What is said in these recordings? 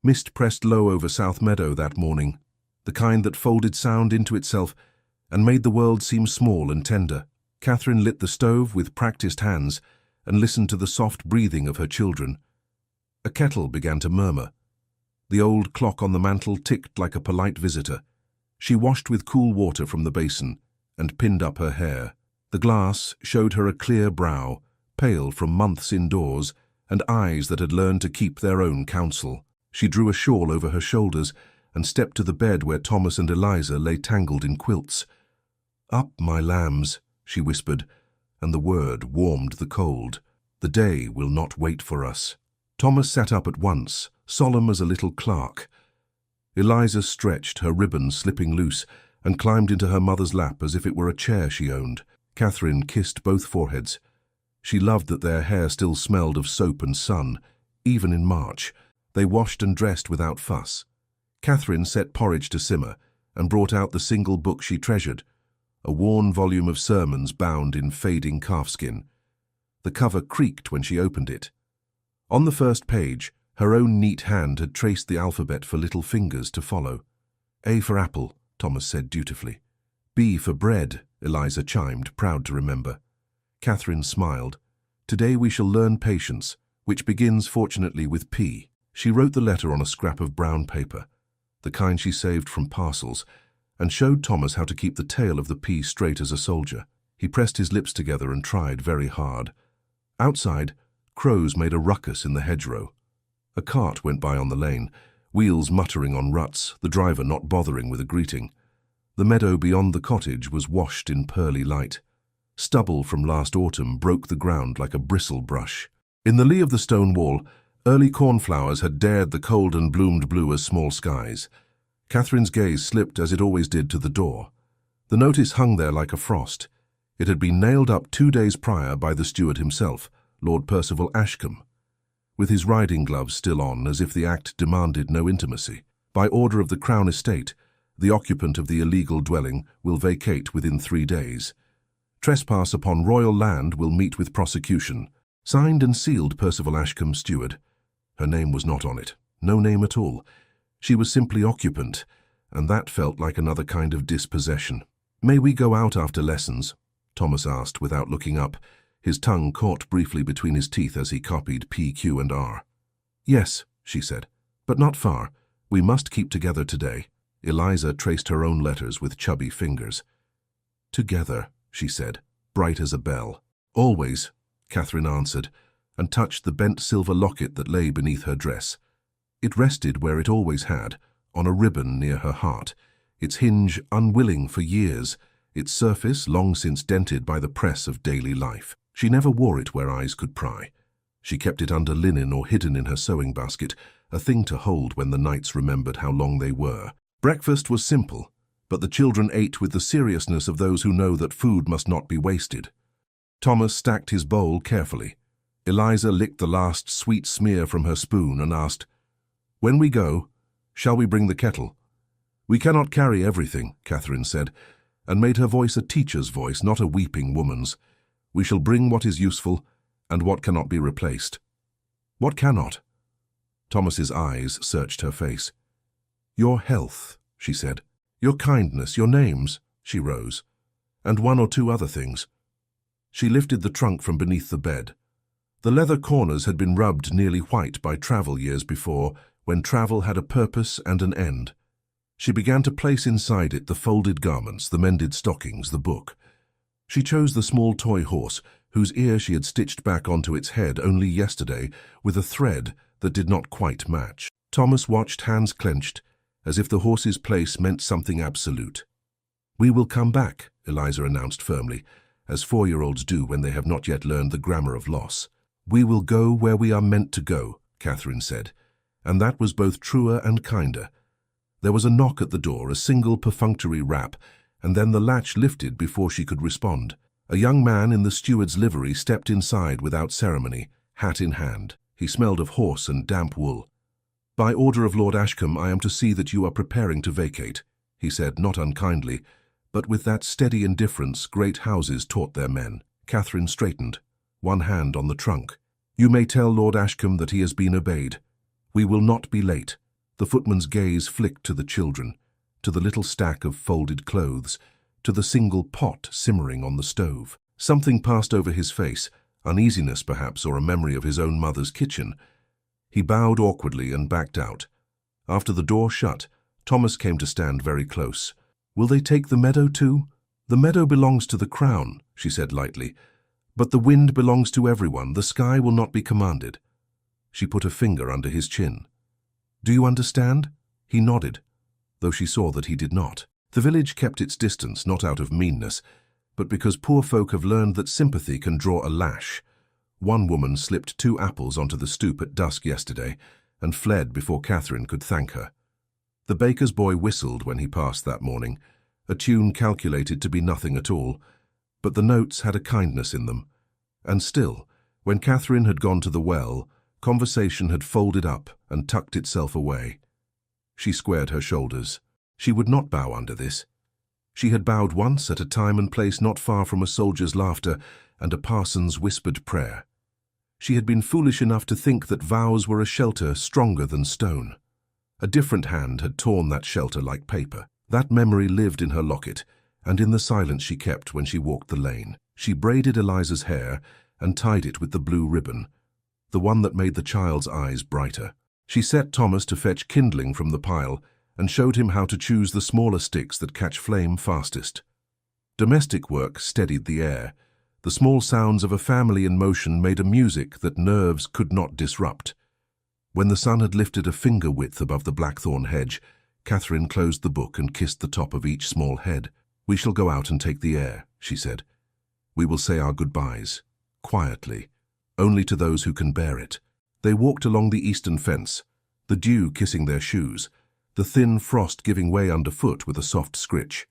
Mist pressed low over South Meadow that morning, the kind that folded sound into itself and made the world seem small and tender. Catherine lit the stove with practiced hands and listened to the soft breathing of her children. A kettle began to murmur. The old clock on the mantel ticked like a polite visitor. She washed with cool water from the basin and pinned up her hair. The glass showed her a clear brow, pale from months indoors, and eyes that had learned to keep their own counsel. She drew a shawl over her shoulders and stepped to the bed where Thomas and Eliza lay tangled in quilts. "Up, my lambs," she whispered, and the word warmed the cold. "The day will not wait for us." Thomas sat up at once, solemn as a little clerk. Eliza stretched, her ribbons slipping loose, and climbed into her mother's lap as if it were a chair she owned. Catherine kissed both foreheads. She loved that their hair still smelled of soap and sun, even in March. They washed and dressed without fuss. Catherine set porridge to simmer and brought out the single book she treasured, a worn volume of sermons bound in fading calfskin. The cover creaked when she opened it. On the first page, her own neat hand had traced the alphabet for little fingers to follow. "A for apple," Thomas said dutifully. "B for bread," Eliza chimed, proud to remember. Catherine smiled. "Today we shall learn patience, which begins, fortunately, with P." She wrote the letter on a scrap of brown paper, the kind she saved from parcels, and showed Thomas how to keep the tail of the P straight as a soldier. He pressed his lips together and tried very hard. Outside, crows made a ruckus in the hedgerow. A cart went by on the lane, wheels muttering on ruts, the driver not bothering with a greeting. The meadow beyond the cottage was washed in pearly light. Stubble from last autumn broke the ground like a bristle brush. In the lee of the stone wall, early cornflowers had dared the cold and bloomed blue as small skies. Catherine's gaze slipped, as it always did, to the door. The notice hung there like a frost. It had been nailed up 2 days prior by the steward himself, Lord Percival Ashcombe, with his riding gloves still on, as if the act demanded no intimacy. By order of the Crown Estate, the occupant of the illegal dwelling will vacate within 3 days. Trespass upon royal land will meet with prosecution. Signed and sealed, Percival Ashcombe, steward. Her name was not on it. No name at all. She was simply occupant, and that felt like another kind of dispossession. "May we go out after lessons?" Thomas asked without looking up, his tongue caught briefly between his teeth as he copied P, Q, and R. "Yes," she said, "but not far. We must keep together today." Eliza traced her own letters with chubby fingers. "Together," she said, bright as a bell. "Always," Catherine answered, and touched the bent silver locket that lay beneath her dress. It rested where it always had, on a ribbon near her heart, its hinge unwilling for years, its surface long since dented by the press of daily life. She never wore it where eyes could pry. She kept it under linen or hidden in her sewing basket, a thing to hold when the nights remembered how long they were. Breakfast was simple, but the children ate with the seriousness of those who know that food must not be wasted. Thomas stacked his bowl carefully. Eliza licked the last sweet smear from her spoon and asked, "When we go, shall we bring the kettle?" "We cannot carry everything," Catherine said, and made her voice a teacher's voice, not a weeping woman's. "We shall bring what is useful and what cannot be replaced." "What cannot?" Thomas's eyes searched her face. "Your health," she said. "Your kindness, your names," she rose, "and 1 or 2 other things." She lifted the trunk from beneath the bed. The leather corners had been rubbed nearly white by travel years before, when travel had a purpose and an end. She began to place inside it the folded garments, the mended stockings, the book. She chose the small toy horse, whose ear she had stitched back onto its head only yesterday with a thread that did not quite match. Thomas watched, hands clenched, as if the horse's place meant something absolute. "We will come back," Eliza announced firmly, as 4-year-olds do when they have not yet learned the grammar of loss. "We will go where we are meant to go," Catherine said, and that was both truer and kinder. There was a knock at the door, a single perfunctory rap, and then the latch lifted before she could respond. A young man in the steward's livery stepped inside without ceremony, hat in hand. He smelled of horse and damp wool. "By order of Lord Ashcombe, I am to see that you are preparing to vacate," he said, not unkindly, but with that steady indifference great houses taught their men. Catherine straightened, one hand on the trunk. "You may tell Lord Ashcombe that he has been obeyed. We will not be late." The footman's gaze flicked to the children, to the little stack of folded clothes, to the single pot simmering on the stove. Something passed over his face, uneasiness perhaps, or a memory of his own mother's kitchen. He bowed awkwardly and backed out. After the door shut, Thomas came to stand very close. "Will they take the meadow too?" "The meadow belongs to the crown," she said lightly. "But the wind belongs to everyone. The sky will not be commanded." She put a finger under his chin. "Do you understand?" He nodded, though she saw that he did not. The village kept its distance, not out of meanness, but because poor folk have learned that sympathy can draw a lash. One woman slipped 2 apples onto the stoop at dusk yesterday and fled before Catherine could thank her. The baker's boy whistled when he passed that morning, a tune calculated to be nothing at all, but the notes had a kindness in them. And still, when Catherine had gone to the well, conversation had folded up and tucked itself away. She squared her shoulders. She would not bow under this. She had bowed once at a time and place not far from a soldier's laughter and a parson's whispered prayer. She had been foolish enough to think that vows were a shelter stronger than stone. A different hand had torn that shelter like paper. That memory lived in her locket and in the silence she kept when she walked the lane. She braided Eliza's hair and tied it with the blue ribbon, the one that made the child's eyes brighter. She set Thomas to fetch kindling from the pile and showed him how to choose the smaller sticks that catch flame fastest. Domestic work steadied the air. The small sounds of a family in motion made a music that nerves could not disrupt. When the sun had lifted a finger width above the blackthorn hedge, Catherine closed the book and kissed the top of each small head. "We shall go out and take the air," she said. "We will say our goodbyes, quietly, only to those who can bear it." They walked along the eastern fence, the dew kissing their shoes, the thin frost giving way underfoot with a soft scritch.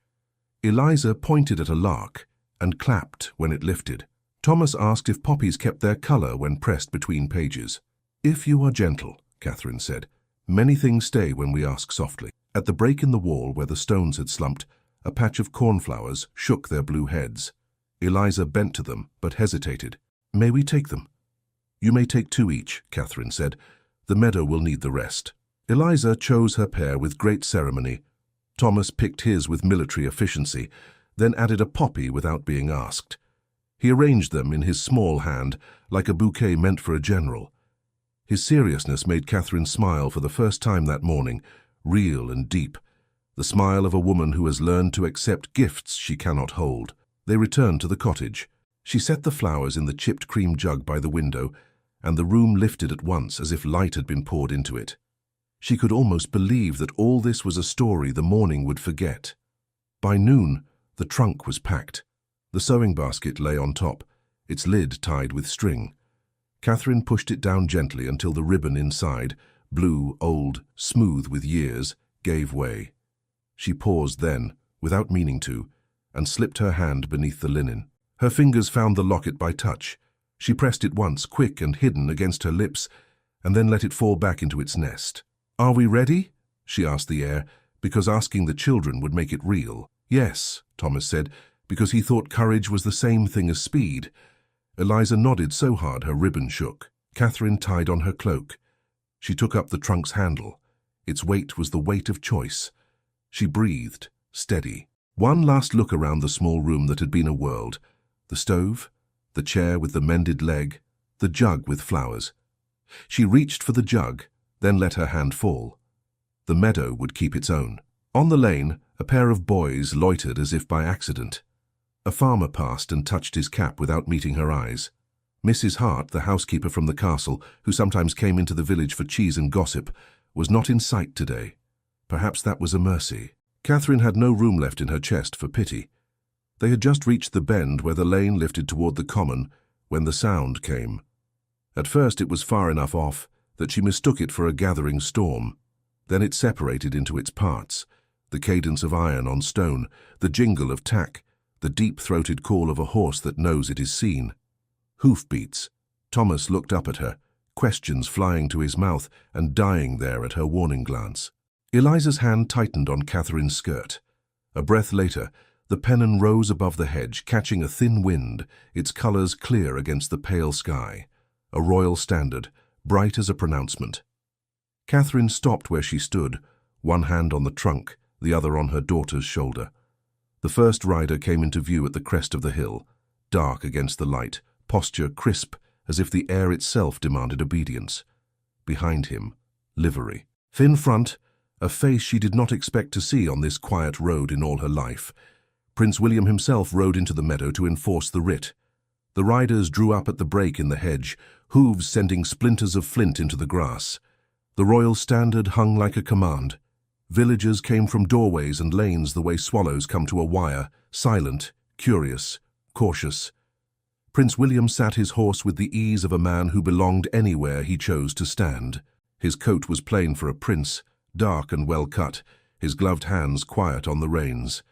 Eliza pointed at a lark and clapped when it lifted. Thomas asked if poppies kept their colour when pressed between pages. "If you are gentle," Catherine said. "Many things stay when we ask softly." At the break in the wall where the stones had slumped, a patch of cornflowers shook their blue heads. Eliza bent to them, but hesitated. "May we take them?" "You may take 2 each," Catherine said. "The meadow will need the rest." Eliza chose her pair with great ceremony. Thomas picked his with military efficiency, then added a poppy without being asked. He arranged them in his small hand, like a bouquet meant for a general. His seriousness made Catherine smile for the first time that morning, real and deep, the smile of a woman who has learned to accept gifts she cannot hold. They returned to the cottage. She set the flowers in the chipped cream jug by the window, and the room lifted at once as if light had been poured into it. She could almost believe that all this was a story the morning would forget. By noon, the trunk was packed. The sewing basket lay on top, its lid tied with string. Catherine pushed it down gently until the ribbon inside, blue, old, smooth with years, gave way. She paused then, without meaning to, and slipped her hand beneath the linen. Her fingers found the locket by touch. She pressed it once, quick and hidden, against her lips, and then let it fall back into its nest. "Are we ready?" she asked the air, because asking the children would make it real. "Yes," Thomas said, because he thought courage was the same thing as speed. Eliza nodded so hard her ribbon shook. Catherine tied on her cloak. She took up the trunk's handle. Its weight was the weight of choice. She breathed, steady. One last look around the small room that had been a world. The stove, the chair with the mended leg, the jug with flowers. She reached for the jug, then let her hand fall. The meadow would keep its own. On the lane, a pair of boys loitered as if by accident. A farmer passed and touched his cap without meeting her eyes. Mrs. Hart, the housekeeper from the castle, who sometimes came into the village for cheese and gossip, was not in sight today. Perhaps that was a mercy. Catherine had no room left in her chest for pity. They had just reached the bend where the lane lifted toward the common when the sound came. At first it was far enough off that she mistook it for a gathering storm. Then it separated into its parts, the cadence of iron on stone, the jingle of tack, the deep-throated call of a horse that knows it is seen. Hoofbeats. Thomas looked up at her, questions flying to his mouth and dying there at her warning glance. Eliza's hand tightened on Catherine's skirt. A breath later, the pennon rose above the hedge, catching a thin wind, its colours clear against the pale sky. A royal standard, bright as a pronouncement. Catherine stopped where she stood, one hand on the trunk, the other on her daughter's shoulder. The first rider came into view at the crest of the hill, dark against the light, posture crisp, as if the air itself demanded obedience. Behind him, livery. Thin front, a face she did not expect to see on this quiet road in all her life. Prince William himself rode into the meadow to enforce the writ. The riders drew up at the break in the hedge, hooves sending splinters of flint into the grass. The royal standard hung like a command. Villagers came from doorways and lanes the way swallows come to a wire, silent, curious, cautious. Prince William sat his horse with the ease of a man who belonged anywhere he chose to stand. His coat was plain for a prince, dark and well cut, his gloved hands quiet on the reins.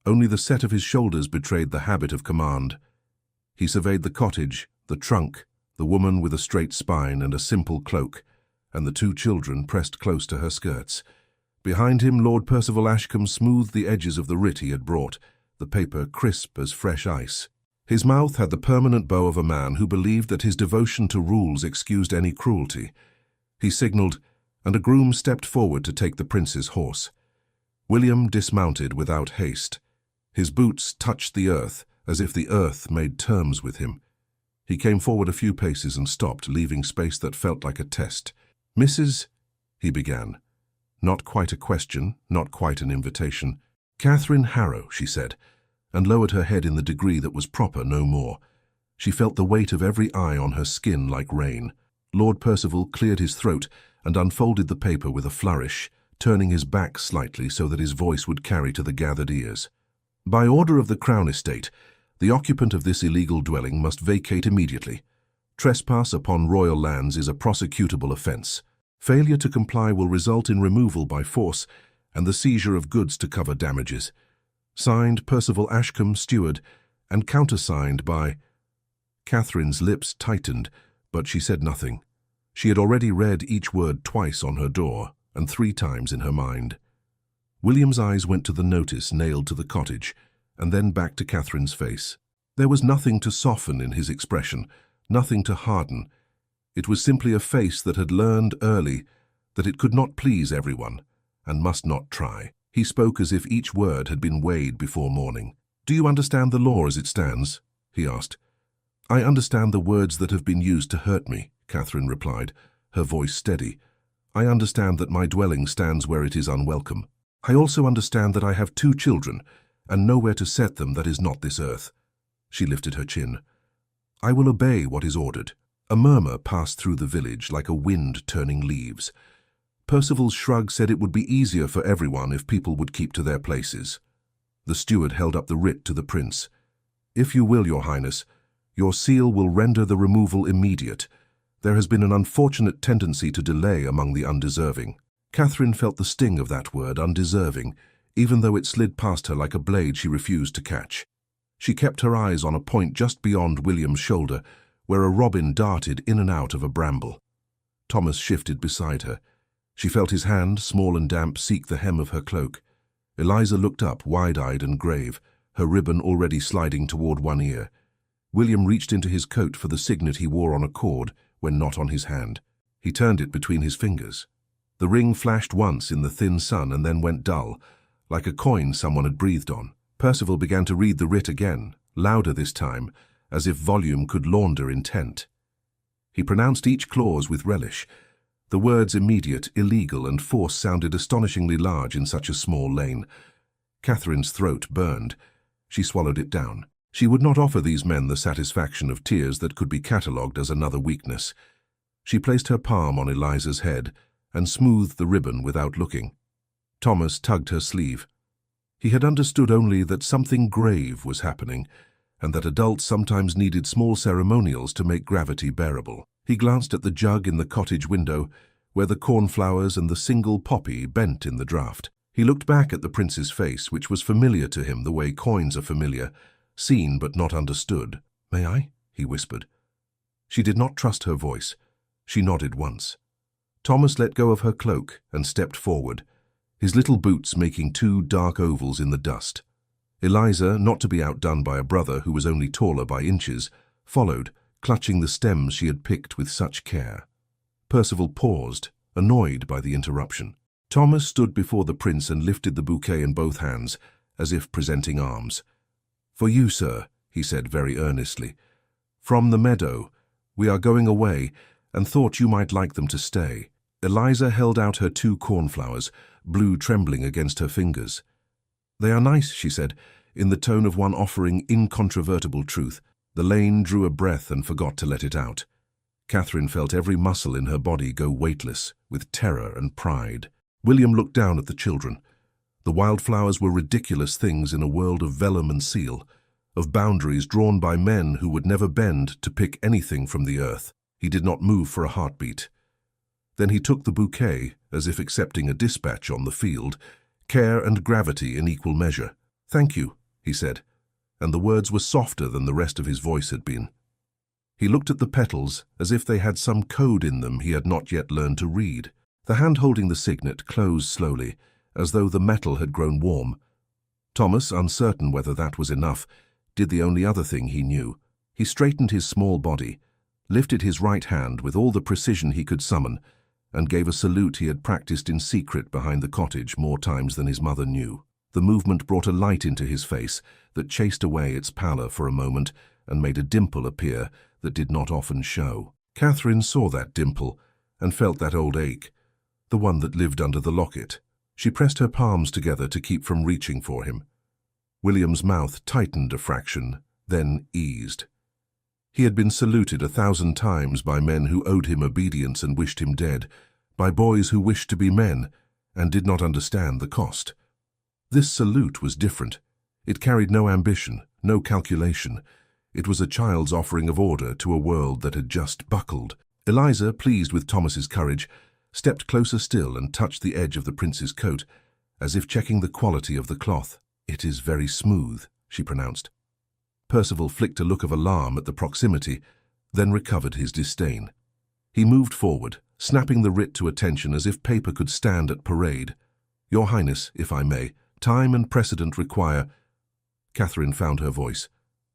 Only the set of his shoulders betrayed the habit of command. He surveyed the cottage, the trunk, the woman with a straight spine and a simple cloak, and the two children pressed close to her skirts. Behind him, Lord Percival Ashcombe smoothed the edges of the writ he had brought, the paper crisp as fresh ice. His mouth had the permanent bow of a man who believed that his devotion to rules excused any cruelty. He signalled, and a groom stepped forward to take the prince's horse. William dismounted without haste. His boots touched the earth, as if the earth made terms with him. He came forward a few paces and stopped, leaving space that felt like a test. "Mrs. he began. Not quite a question, not quite an invitation. "Catherine Harrow," she said, and lowered her head in the degree that was proper, no more. She felt the weight of every eye on her skin like rain. Lord Percival cleared his throat and unfolded the paper with a flourish, turning his back slightly so that his voice would carry to the gathered ears. "By order of the Crown Estate, the occupant of this illegal dwelling must vacate immediately. Trespass upon royal lands is a prosecutable offence. Failure to comply will result in removal by force and the seizure of goods to cover damages. Signed, Percival Ashcombe, Steward, and countersigned by—" Catherine's lips tightened, but she said nothing. She had already read each word twice on her door and 3 times in her mind. William's eyes went to the notice nailed to the cottage, and then back to Catherine's face. There was nothing to soften in his expression, nothing to harden. It was simply a face that had learned early that it could not please everyone, and must not try. He spoke as if each word had been weighed before morning. "Do you understand the law as it stands?" he asked. "I understand the words that have been used to hurt me," Catherine replied, her voice steady. "I understand that my dwelling stands where it is unwelcome. I also understand that I have 2 children, and nowhere to set them that is not this earth." She lifted her chin. "I will obey what is ordered." A murmur passed through the village like a wind turning leaves. Percival's shrug said it would be easier for everyone if people would keep to their places. The steward held up the writ to the prince. "If you will, your highness, your seal will render the removal immediate. There has been an unfortunate tendency to delay among the undeserving." Catherine felt the sting of that word, undeserving, even though it slid past her like a blade she refused to catch. She kept her eyes on a point just beyond William's shoulder, where a robin darted in and out of a bramble. Thomas shifted beside her. She felt his hand, small and damp, seek the hem of her cloak. Eliza looked up, wide-eyed and grave, her ribbon already sliding toward one ear. William reached into his coat for the signet he wore on a cord when not on his hand. He turned it between his fingers. The ring flashed once in the thin sun and then went dull, like a coin someone had breathed on. Percival began to read the writ again, louder this time, as if volume could launder intent. He pronounced each clause with relish. The words immediate, illegal, and force sounded astonishingly large in such a small lane. Catherine's throat burned. She swallowed it down. She would not offer these men the satisfaction of tears that could be catalogued as another weakness. She placed her palm on Eliza's head and smoothed the ribbon without looking. Thomas tugged her sleeve. He had understood only that something grave was happening, and that adults sometimes needed small ceremonials to make gravity bearable. He glanced at the jug in the cottage window, where the cornflowers and the single poppy bent in the draught. He looked back at the prince's face, which was familiar to him the way coins are familiar, seen but not understood. "May I?" he whispered. She did not trust her voice. She nodded once. Thomas let go of her cloak and stepped forward, his little boots making 2 dark ovals in the dust. Eliza, not to be outdone by a brother who was only taller by inches, followed, clutching the stems she had picked with such care. Percival paused, annoyed by the interruption. Thomas stood before the prince and lifted the bouquet in both hands, as if presenting arms. "For you, sir," he said very earnestly. "From the meadow. We are going away, and thought you might like them to stay." Eliza held out her 2 cornflowers, blue trembling against her fingers. "They are nice," she said, in the tone of one offering incontrovertible truth. The Lane drew a breath and forgot to let it out. Catherine felt every muscle in her body go weightless, with terror and pride. William looked down at the children. The wildflowers were ridiculous things in a world of vellum and seal, of boundaries drawn by men who would never bend to pick anything from the earth. He did not move for a heartbeat. Then he took the bouquet, as if accepting a dispatch on the field, care and gravity in equal measure. "Thank you," he said, and the words were softer than the rest of his voice had been. He looked at the petals as if they had some code in them he had not yet learned to read. The hand holding the signet closed slowly, as though the metal had grown warm. Thomas, uncertain whether that was enough, did the only other thing he knew. He straightened his small body, lifted his right hand with all the precision he could summon, and gave a salute he had practiced in secret behind the cottage more times than his mother knew. The movement brought a light into his face that chased away its pallor for a moment and made a dimple appear that did not often show. Catherine saw that dimple and felt that old ache, the one that lived under the locket. She pressed her palms together to keep from reaching for him. William's mouth tightened a fraction, then eased. He had been saluted 1,000 times by men who owed him obedience and wished him dead, by boys who wished to be men and did not understand the cost. This salute was different. It carried no ambition, no calculation. It was a child's offering of order to a world that had just buckled. Eliza, pleased with Thomas's courage, stepped closer still and touched the edge of the prince's coat, as if checking the quality of the cloth. "It is very smooth," she pronounced. Percival flicked a look of alarm at the proximity, then recovered his disdain. He moved forward, snapping the writ to attention as if paper could stand at parade. "Your Highness, if I may, time and precedent require—" Catherine found her voice.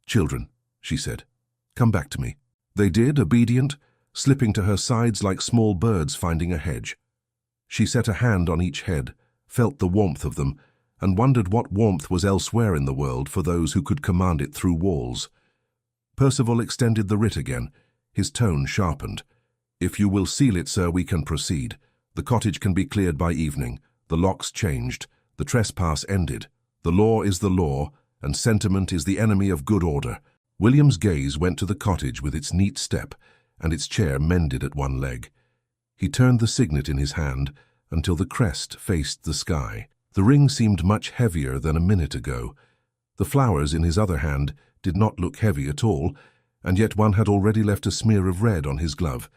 "Children," she said, "come back to me." They did, obedient, slipping to her sides like small birds finding a hedge. She set a hand on each head, felt the warmth of them, and wondered what warmth was elsewhere in the world for those who could command it through walls. Percival extended the writ again, his tone sharpened. "If you will seal it, sir, we can proceed. The cottage can be cleared by evening, the locks changed, the trespass ended. The law is the law, and sentiment is the enemy of good order." William's gaze went to the cottage with its neat step and its chair mended at one leg. He turned the signet in his hand until the crest faced the sky. The ring seemed much heavier than a minute ago. The flowers in his other hand did not look heavy at all, and yet one had already left a smear of red on his glove,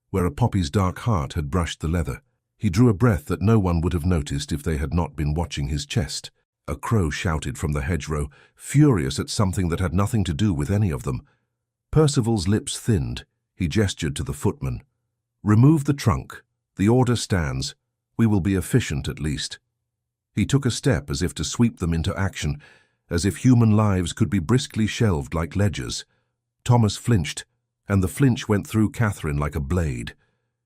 where a poppy's dark heart had brushed the leather. He drew a breath that no one would have noticed if they had not been watching his chest. A crow shouted from the hedgerow, furious at something that had nothing to do with any of them. Percival's lips thinned. He gestured to the footman. "Remove the trunk. The order stands. We will be efficient at least." He took a step as if to sweep them into action, as if human lives could be briskly shelved like ledgers. Thomas flinched, and the flinch went through Catherine like a blade.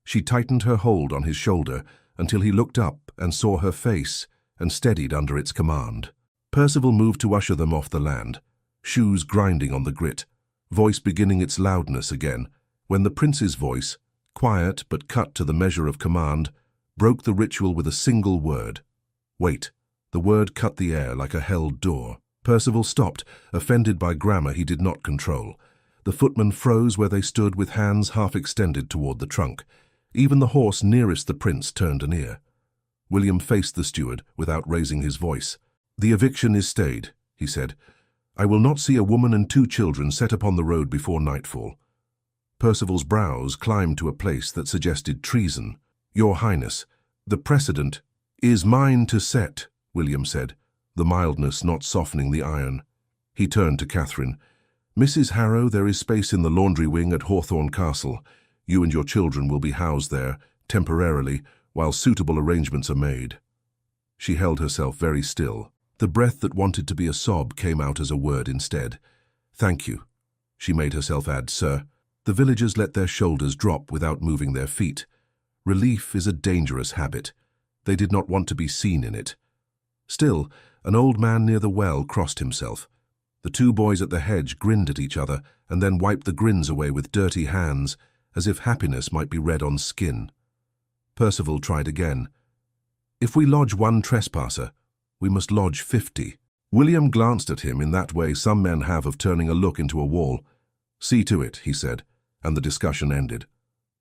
She tightened her hold on his shoulder until he looked up and saw her face and steadied under its command. Percival moved to usher them off the land, shoes grinding on the grit, voice beginning its loudness again, when the prince's voice, quiet but cut to the measure of command, broke the ritual with a single word. "Wait." The word cut the air like a held door. Percival stopped, offended by grammar he did not control. The footmen froze where they stood with hands half extended toward the trunk. Even the horse nearest the prince turned an ear. William faced the steward without raising his voice. "The eviction is stayed," he said. "I will not see a woman and 2 children set upon the road before nightfall." Percival's brows climbed to a place that suggested treason. "Your Highness, the precedent is mine to set," William said, the mildness not softening the iron. He turned to Catherine. "Mrs. Harrow, there is space in the laundry wing at Hawthorne Castle. You and your children will be housed there, temporarily, while suitable arrangements are made." She held herself very still. The breath that wanted to be a sob came out as a word instead. "Thank you." She made herself add, "Sir." The villagers let their shoulders drop without moving their feet. Relief is a dangerous habit. They did not want to be seen in it. Still, an old man near the well crossed himself. The two boys at the hedge grinned at each other and then wiped the grins away with dirty hands, as if happiness might be read on skin. Percival tried again. If we lodge one trespasser, we must lodge 50. William glanced at him in that way some men have of turning a look into a wall. See to it, he said, and the discussion ended.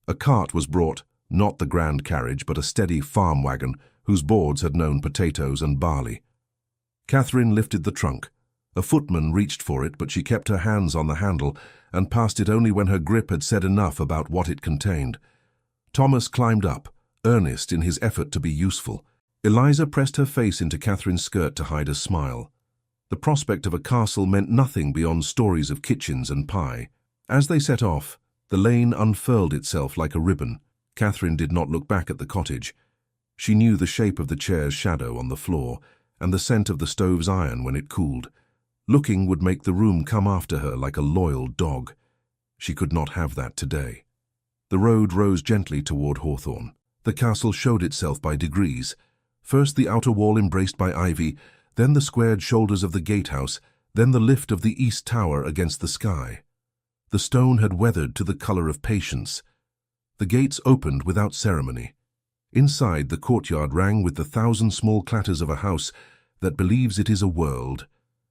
A cart was brought, not the grand carriage, but a steady farm wagon whose boards had known potatoes and barley. Catherine lifted the trunk. A footman reached for it, but she kept her hands on the handle and passed it only when her grip had said enough about what it contained. Thomas climbed up, earnest in his effort to be useful. Eliza pressed her face into Catherine's skirt to hide a smile. The prospect of a castle meant nothing beyond stories of kitchens and pie. As they set off, the lane unfurled itself like a ribbon. Catherine did not look back at the cottage. She knew the shape of the chair's shadow on the floor and the scent of the stove's iron when it cooled. Looking would make the room come after her like a loyal dog. She could not have that today. The road rose gently toward Hawthorne. The castle showed itself by degrees. First the outer wall embraced by ivy, then the squared shoulders of the gatehouse, then the lift of the east tower against the sky. The stone had weathered to the color of patience. The gates opened without ceremony. Inside, the courtyard rang with the thousand small clatters of a house that believes it is a world.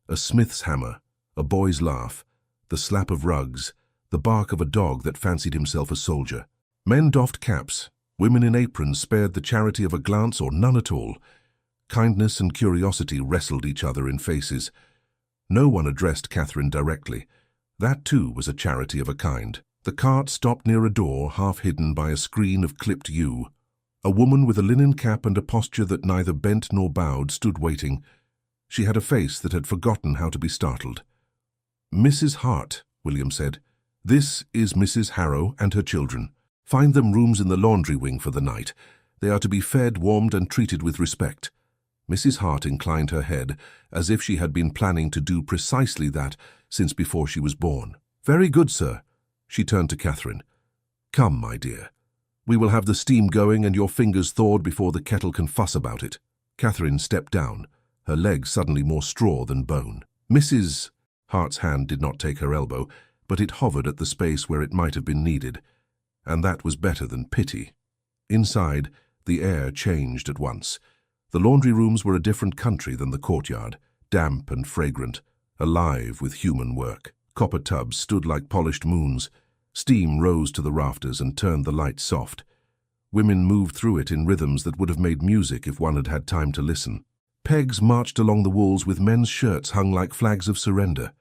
A smith's hammer, a boy's laugh, the slap of rugs, the bark of a dog that fancied himself a soldier. Men doffed caps, women in aprons spared the charity of a glance or none at all. Kindness and curiosity wrestled each other in faces. No one addressed Catherine directly. That too was a charity of a kind. The cart stopped near a door half hidden by a screen of clipped yew. A woman with a linen cap and a posture that neither bent nor bowed stood waiting. She had a face that had forgotten how to be startled. "Mrs. Hart," William said. "This is Mrs. Harrow and her children. Find them rooms in the laundry wing for the night. They are to be fed, warmed, and treated with respect." Mrs. Hart inclined her head, as if she had been planning to do precisely that since before she was born. "Very good, sir." She turned to Catherine. "Come, my dear. We will have the steam going and your fingers thawed before the kettle can fuss about it." Catherine stepped down, her leg suddenly more straw than bone. "Mrs." Hart's hand did not take her elbow, but it hovered at the space where it might have been needed, and that was better than pity. Inside, the air changed at once. The laundry rooms were a different country than the courtyard, damp and fragrant, alive with human work. Copper tubs stood like polished moons. Steam rose to the rafters and turned the light soft. Women moved through it in rhythms that would have made music if one had had time to listen. Pegs marched along the walls with men's shirts hung like flags of surrender.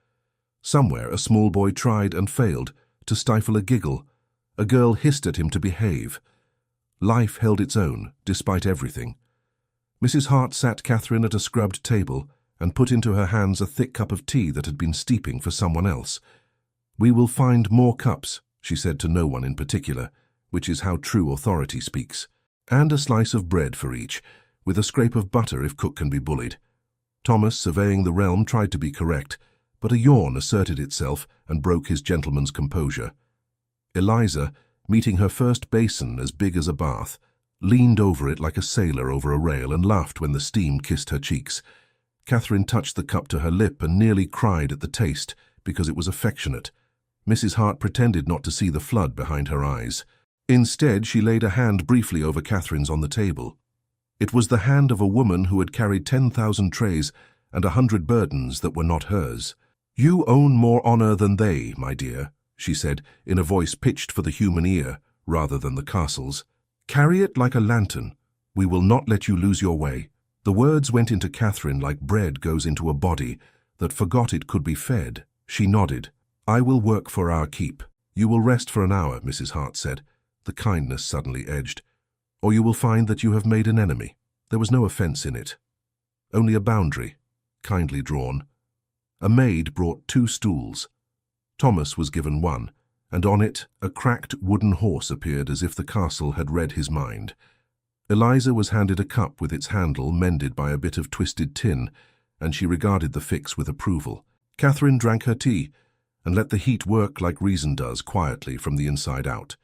Somewhere a small boy tried and failed to stifle a giggle. A girl hissed at him to behave. Life held its own, despite everything. Mrs. Hart sat Catherine at a scrubbed table and put into her hands a thick cup of tea that had been steeping for someone else. "We will find more cups," she said to no one in particular, which is how true authority speaks, "and a slice of bread for each, with a scrape of butter if cook can be bullied." Thomas, surveying the realm, tried to be correct, but a yawn asserted itself and broke his gentleman's composure. Eliza, meeting her first basin as big as a bath, leaned over it like a sailor over a rail and laughed when the steam kissed her cheeks. Catherine touched the cup to her lip and nearly cried at the taste because it was affectionate. Mrs. Hart pretended not to see the flood behind her eyes. Instead, she laid a hand briefly over Catherine's on the table. It was the hand of a woman who had carried 10,000 trays and 100 burdens that were not hers. "You own more honor than they, my dear," she said, in a voice pitched for the human ear rather than the castle's. "Carry it like a lantern. We will not let you lose your way." The words went into Catherine like bread goes into a body that forgot it could be fed. She nodded. "I will work for our keep." "You will rest for an hour," Mrs. Hart said. The kindness suddenly edged. "Or you will find that you have made an enemy." There was no offense in it, only a boundary, kindly drawn. A maid brought 2 stools. Thomas was given one, and on it a cracked wooden horse appeared as if the castle had read his mind. Eliza was handed a cup with its handle mended by a bit of twisted tin, and she regarded the fix with approval. Catherine drank her tea and let the heat work like reason does quietly from the inside out.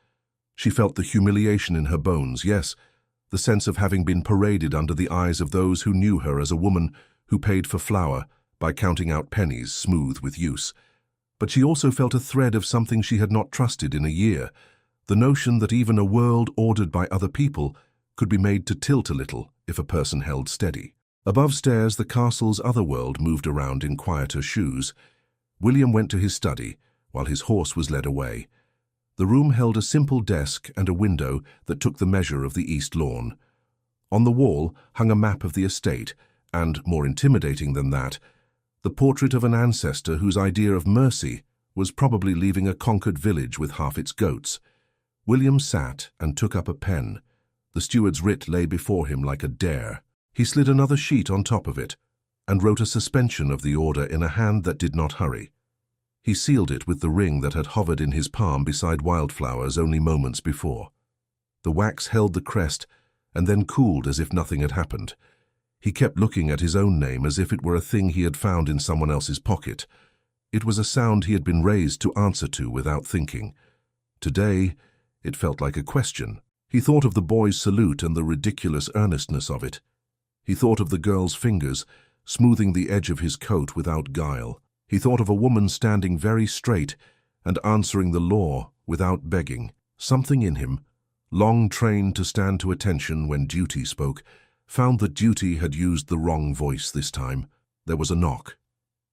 She felt the humiliation in her bones, yes, the sense of having been paraded under the eyes of those who knew her as a woman who paid for flour by counting out pennies smooth with use. But she also felt a thread of something she had not trusted in a year, the notion that even a world ordered by other people could be made to tilt a little if a person held steady. Above stairs, the castle's other world moved around in quieter shoes. William went to his study, while his horse was led away. The room held a simple desk and a window that took the measure of the east lawn. On the wall hung a map of the estate, and, more intimidating than that, the portrait of an ancestor whose idea of mercy was probably leaving a conquered village with half its goats. William sat and took up a pen. The steward's writ lay before him like a dare. He slid another sheet on top of it and wrote a suspension of the order in a hand that did not hurry. He sealed it with the ring that had hovered in his palm beside Wildflower's only moments before. The wax held the crest and then cooled as if nothing had happened. He kept looking at his own name as if it were a thing he had found in someone else's pocket. It was a sound he had been raised to answer to without thinking. Today, it felt like a question. He thought of the boy's salute and the ridiculous earnestness of it. He thought of the girl's fingers, smoothing the edge of his coat without guile. He thought of a woman standing very straight and answering the law without begging. Something in him, long trained to stand to attention when duty spoke, found that duty had used the wrong voice this time. There was a knock.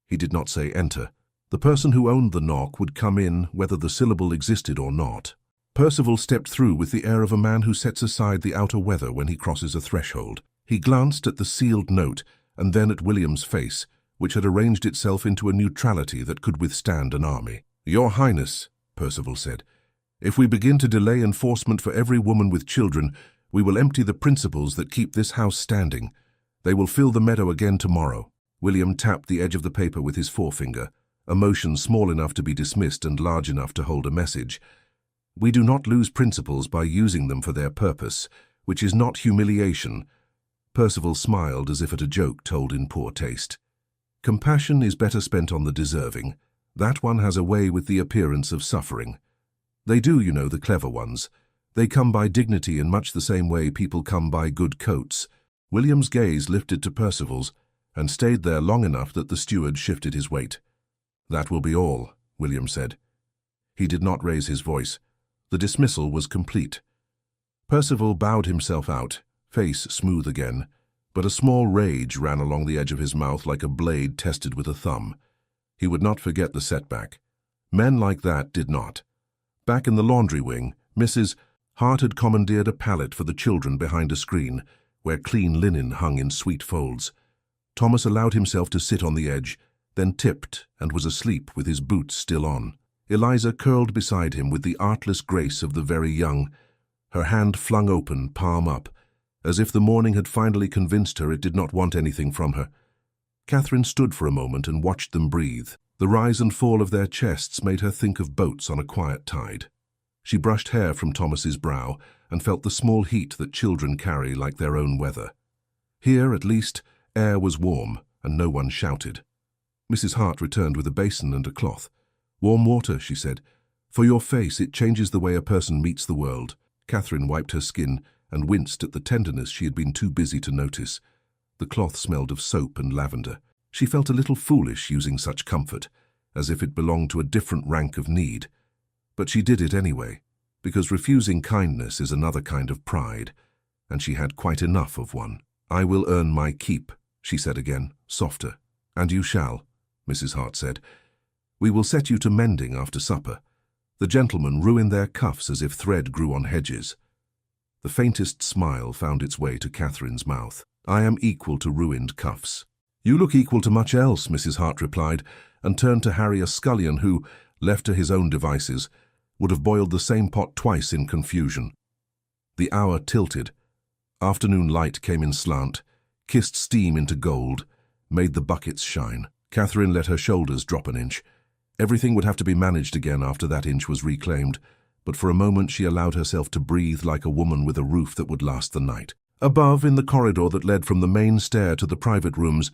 He did not say enter. The person who owned the knock would come in whether the syllable existed or not. Percival stepped through with the air of a man who sets aside the outer weather when he crosses a threshold. He glanced at the sealed note and then at William's face, which had arranged itself into a neutrality that could withstand an army. "Your Highness," Percival said, "if we begin to delay enforcement for every woman with children, we will empty the principles that keep this house standing. They will fill the meadow again tomorrow." William tapped the edge of the paper with his forefinger, a motion small enough to be dismissed and large enough to hold a message. "We do not lose principles by using them for their purpose, which is not humiliation." Percival smiled as if at a joke told in poor taste. "Compassion is better spent on the deserving. That one has a way with the appearance of suffering. They do, you know, the clever ones. They come by dignity in much the same way people come by good coats." William's gaze lifted to Percival's and stayed there long enough that the steward shifted his weight. "That will be all," William said. He did not raise his voice. The dismissal was complete. Percival bowed himself out, face smooth again, but a small rage ran along the edge of his mouth like a blade tested with a thumb. He would not forget the setback. Men like that did not. Back in the laundry wing, Mrs. Hart had commandeered a pallet for the children behind a screen, where clean linen hung in sweet folds. Thomas allowed himself to sit on the edge, then tipped and was asleep with his boots still on. Eliza curled beside him with the artless grace of the very young, her hand flung open, palm up, as if the morning had finally convinced her it did not want anything from her. Catherine stood for a moment and watched them breathe. The rise and fall of their chests made her think of boats on a quiet tide. She brushed hair from Thomas's brow and felt the small heat that children carry like their own weather. Here, at least, air was warm and no one shouted. Mrs. Hart returned with a basin and a cloth. "Warm water," she said. "For your face, it changes the way a person meets the world." Catherine wiped her skin and winced at the tenderness she had been too busy to notice. The cloth smelled of soap and lavender. She felt a little foolish using such comfort, as if it belonged to a different rank of need. But she did it anyway, because refusing kindness is another kind of pride, and she had quite enough of one. "I will earn my keep," she said again, softer. "And you shall," Mrs. Hart said. "We will set you to mending after supper." The gentlemen ruined their cuffs as if thread grew on hedges. The faintest smile found its way to Catherine's mouth. "I am equal to ruined cuffs." "You look equal to much else," Mrs. Hart replied, and turned to Harry, a scullion who, left to his own devices, would have boiled the same pot twice in confusion. The hour tilted. Afternoon light came in slant, kissed steam into gold, made the buckets shine. Catherine let her shoulders drop an inch. Everything would have to be managed again after that inch was reclaimed, but for a moment she allowed herself to breathe like a woman with a roof that would last the night. Above, in the corridor that led from the main stair to the private rooms,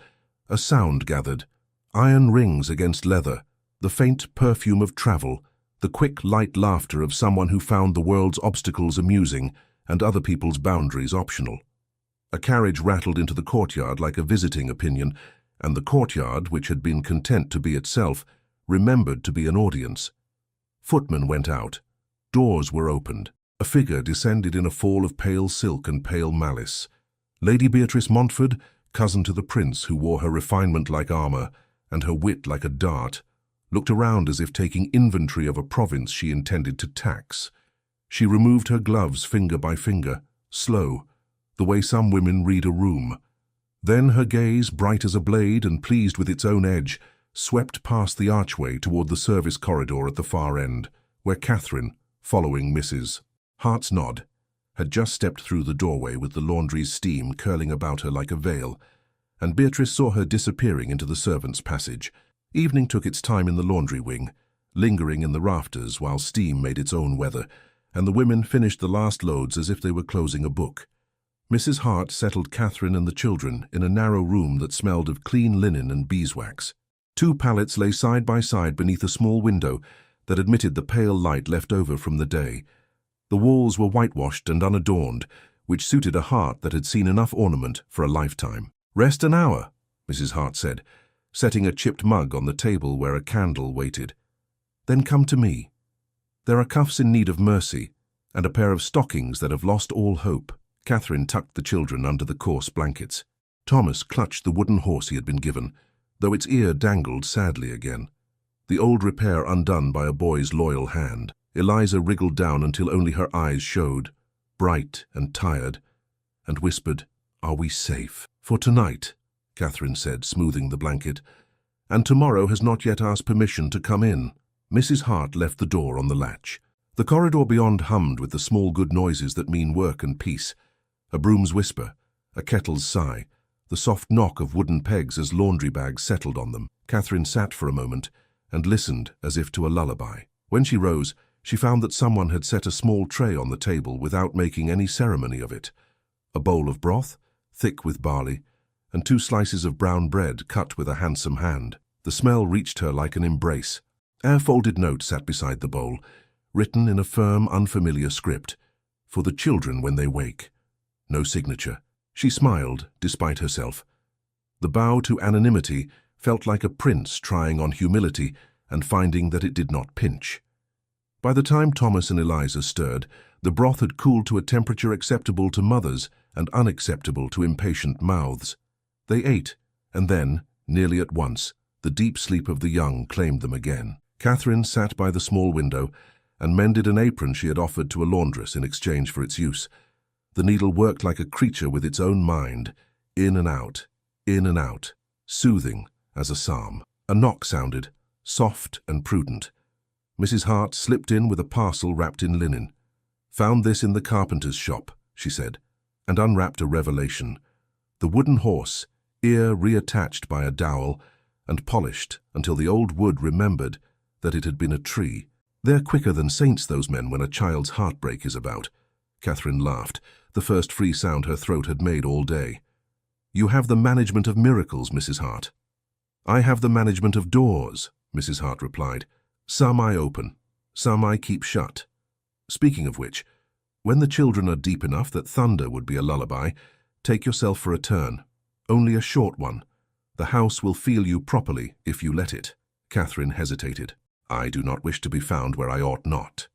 a sound gathered. Iron rings against leather, the faint perfume of travel, the quick, light laughter of someone who found the world's obstacles amusing and other people's boundaries optional. A carriage rattled into the courtyard like a visiting opinion, and the courtyard, which had been content to be itself, remembered to be an audience. Footmen went out. Doors were opened. A figure descended in a fall of pale silk and pale malice. Lady Beatrice Montford, cousin to the prince who wore her refinement like armour and her wit like a dart, looked around as if taking inventory of a province she intended to tax. She removed her gloves finger by finger, slow, the way some women read a room. Then her gaze, bright as a blade and pleased with its own edge, swept past the archway toward the service corridor at the far end, where Catherine, following Mrs. Hart's nod, had just stepped through the doorway with the laundry's steam curling about her like a veil, and Beatrice saw her disappearing into the servants' passage. Evening took its time in the laundry wing, lingering in the rafters while steam made its own weather, and the women finished the last loads as if they were closing a book. Mrs. Hart settled Catherine and the children in a narrow room that smelled of clean linen and beeswax. 2 pallets lay side by side beneath a small window that admitted the pale light left over from the day. The walls were whitewashed and unadorned, which suited a heart that had seen enough ornament for a lifetime. "Rest an hour," Mrs. Hart said, setting a chipped mug on the table where a candle waited. "Then come to me. There are cuffs in need of mercy, and a pair of stockings that have lost all hope." Catherine tucked the children under the coarse blankets. Thomas clutched the wooden horse he had been given, though its ear dangled sadly again. The old repair undone by a boy's loyal hand. Eliza wriggled down until only her eyes showed, bright and tired, and whispered, "Are we safe?" "For tonight," Catherine said, smoothing the blanket, "and tomorrow has not yet asked permission to come in." Mrs. Hart left the door on the latch. The corridor beyond hummed with the small good noises that mean work and peace. A broom's whisper, a kettle's sigh, the soft knock of wooden pegs as laundry bags settled on them. Catherine sat for a moment and listened as if to a lullaby. When she rose, she found that someone had set a small tray on the table without making any ceremony of it. A bowl of broth, thick with barley, and 2 slices of brown bread cut with a handsome hand. The smell reached her like an embrace. A folded note sat beside the bowl, written in a firm, unfamiliar script, "For the children when they wake." No signature. She smiled, despite herself. The bow to anonymity felt like a prince trying on humility and finding that it did not pinch. By the time Thomas and Eliza stirred, the broth had cooled to a temperature acceptable to mothers and unacceptable to impatient mouths. They ate, and then, nearly at once, the deep sleep of the young claimed them again. Catherine sat by the small window and mended an apron she had offered to a laundress in exchange for its use. The needle worked like a creature with its own mind, in and out, soothing as a psalm. A knock sounded, soft and prudent. Mrs. Hart slipped in with a parcel wrapped in linen. "Found this in the carpenter's shop," she said, and unwrapped a revelation. The wooden horse, ear reattached by a dowel, and polished until the old wood remembered that it had been a tree. "They're quicker than saints, those men, when a child's heartbreak is about." Catherine laughed, the first free sound her throat had made all day. "You have the management of miracles, Mrs. Hart." "I have the management of doors," Mrs. Hart replied. "Some I open, some I keep shut. Speaking of which, when the children are deep enough that thunder would be a lullaby, take yourself for a turn. Only a short one. The house will feel you properly if you let it." Catherine hesitated. "I do not wish to be found where I ought not."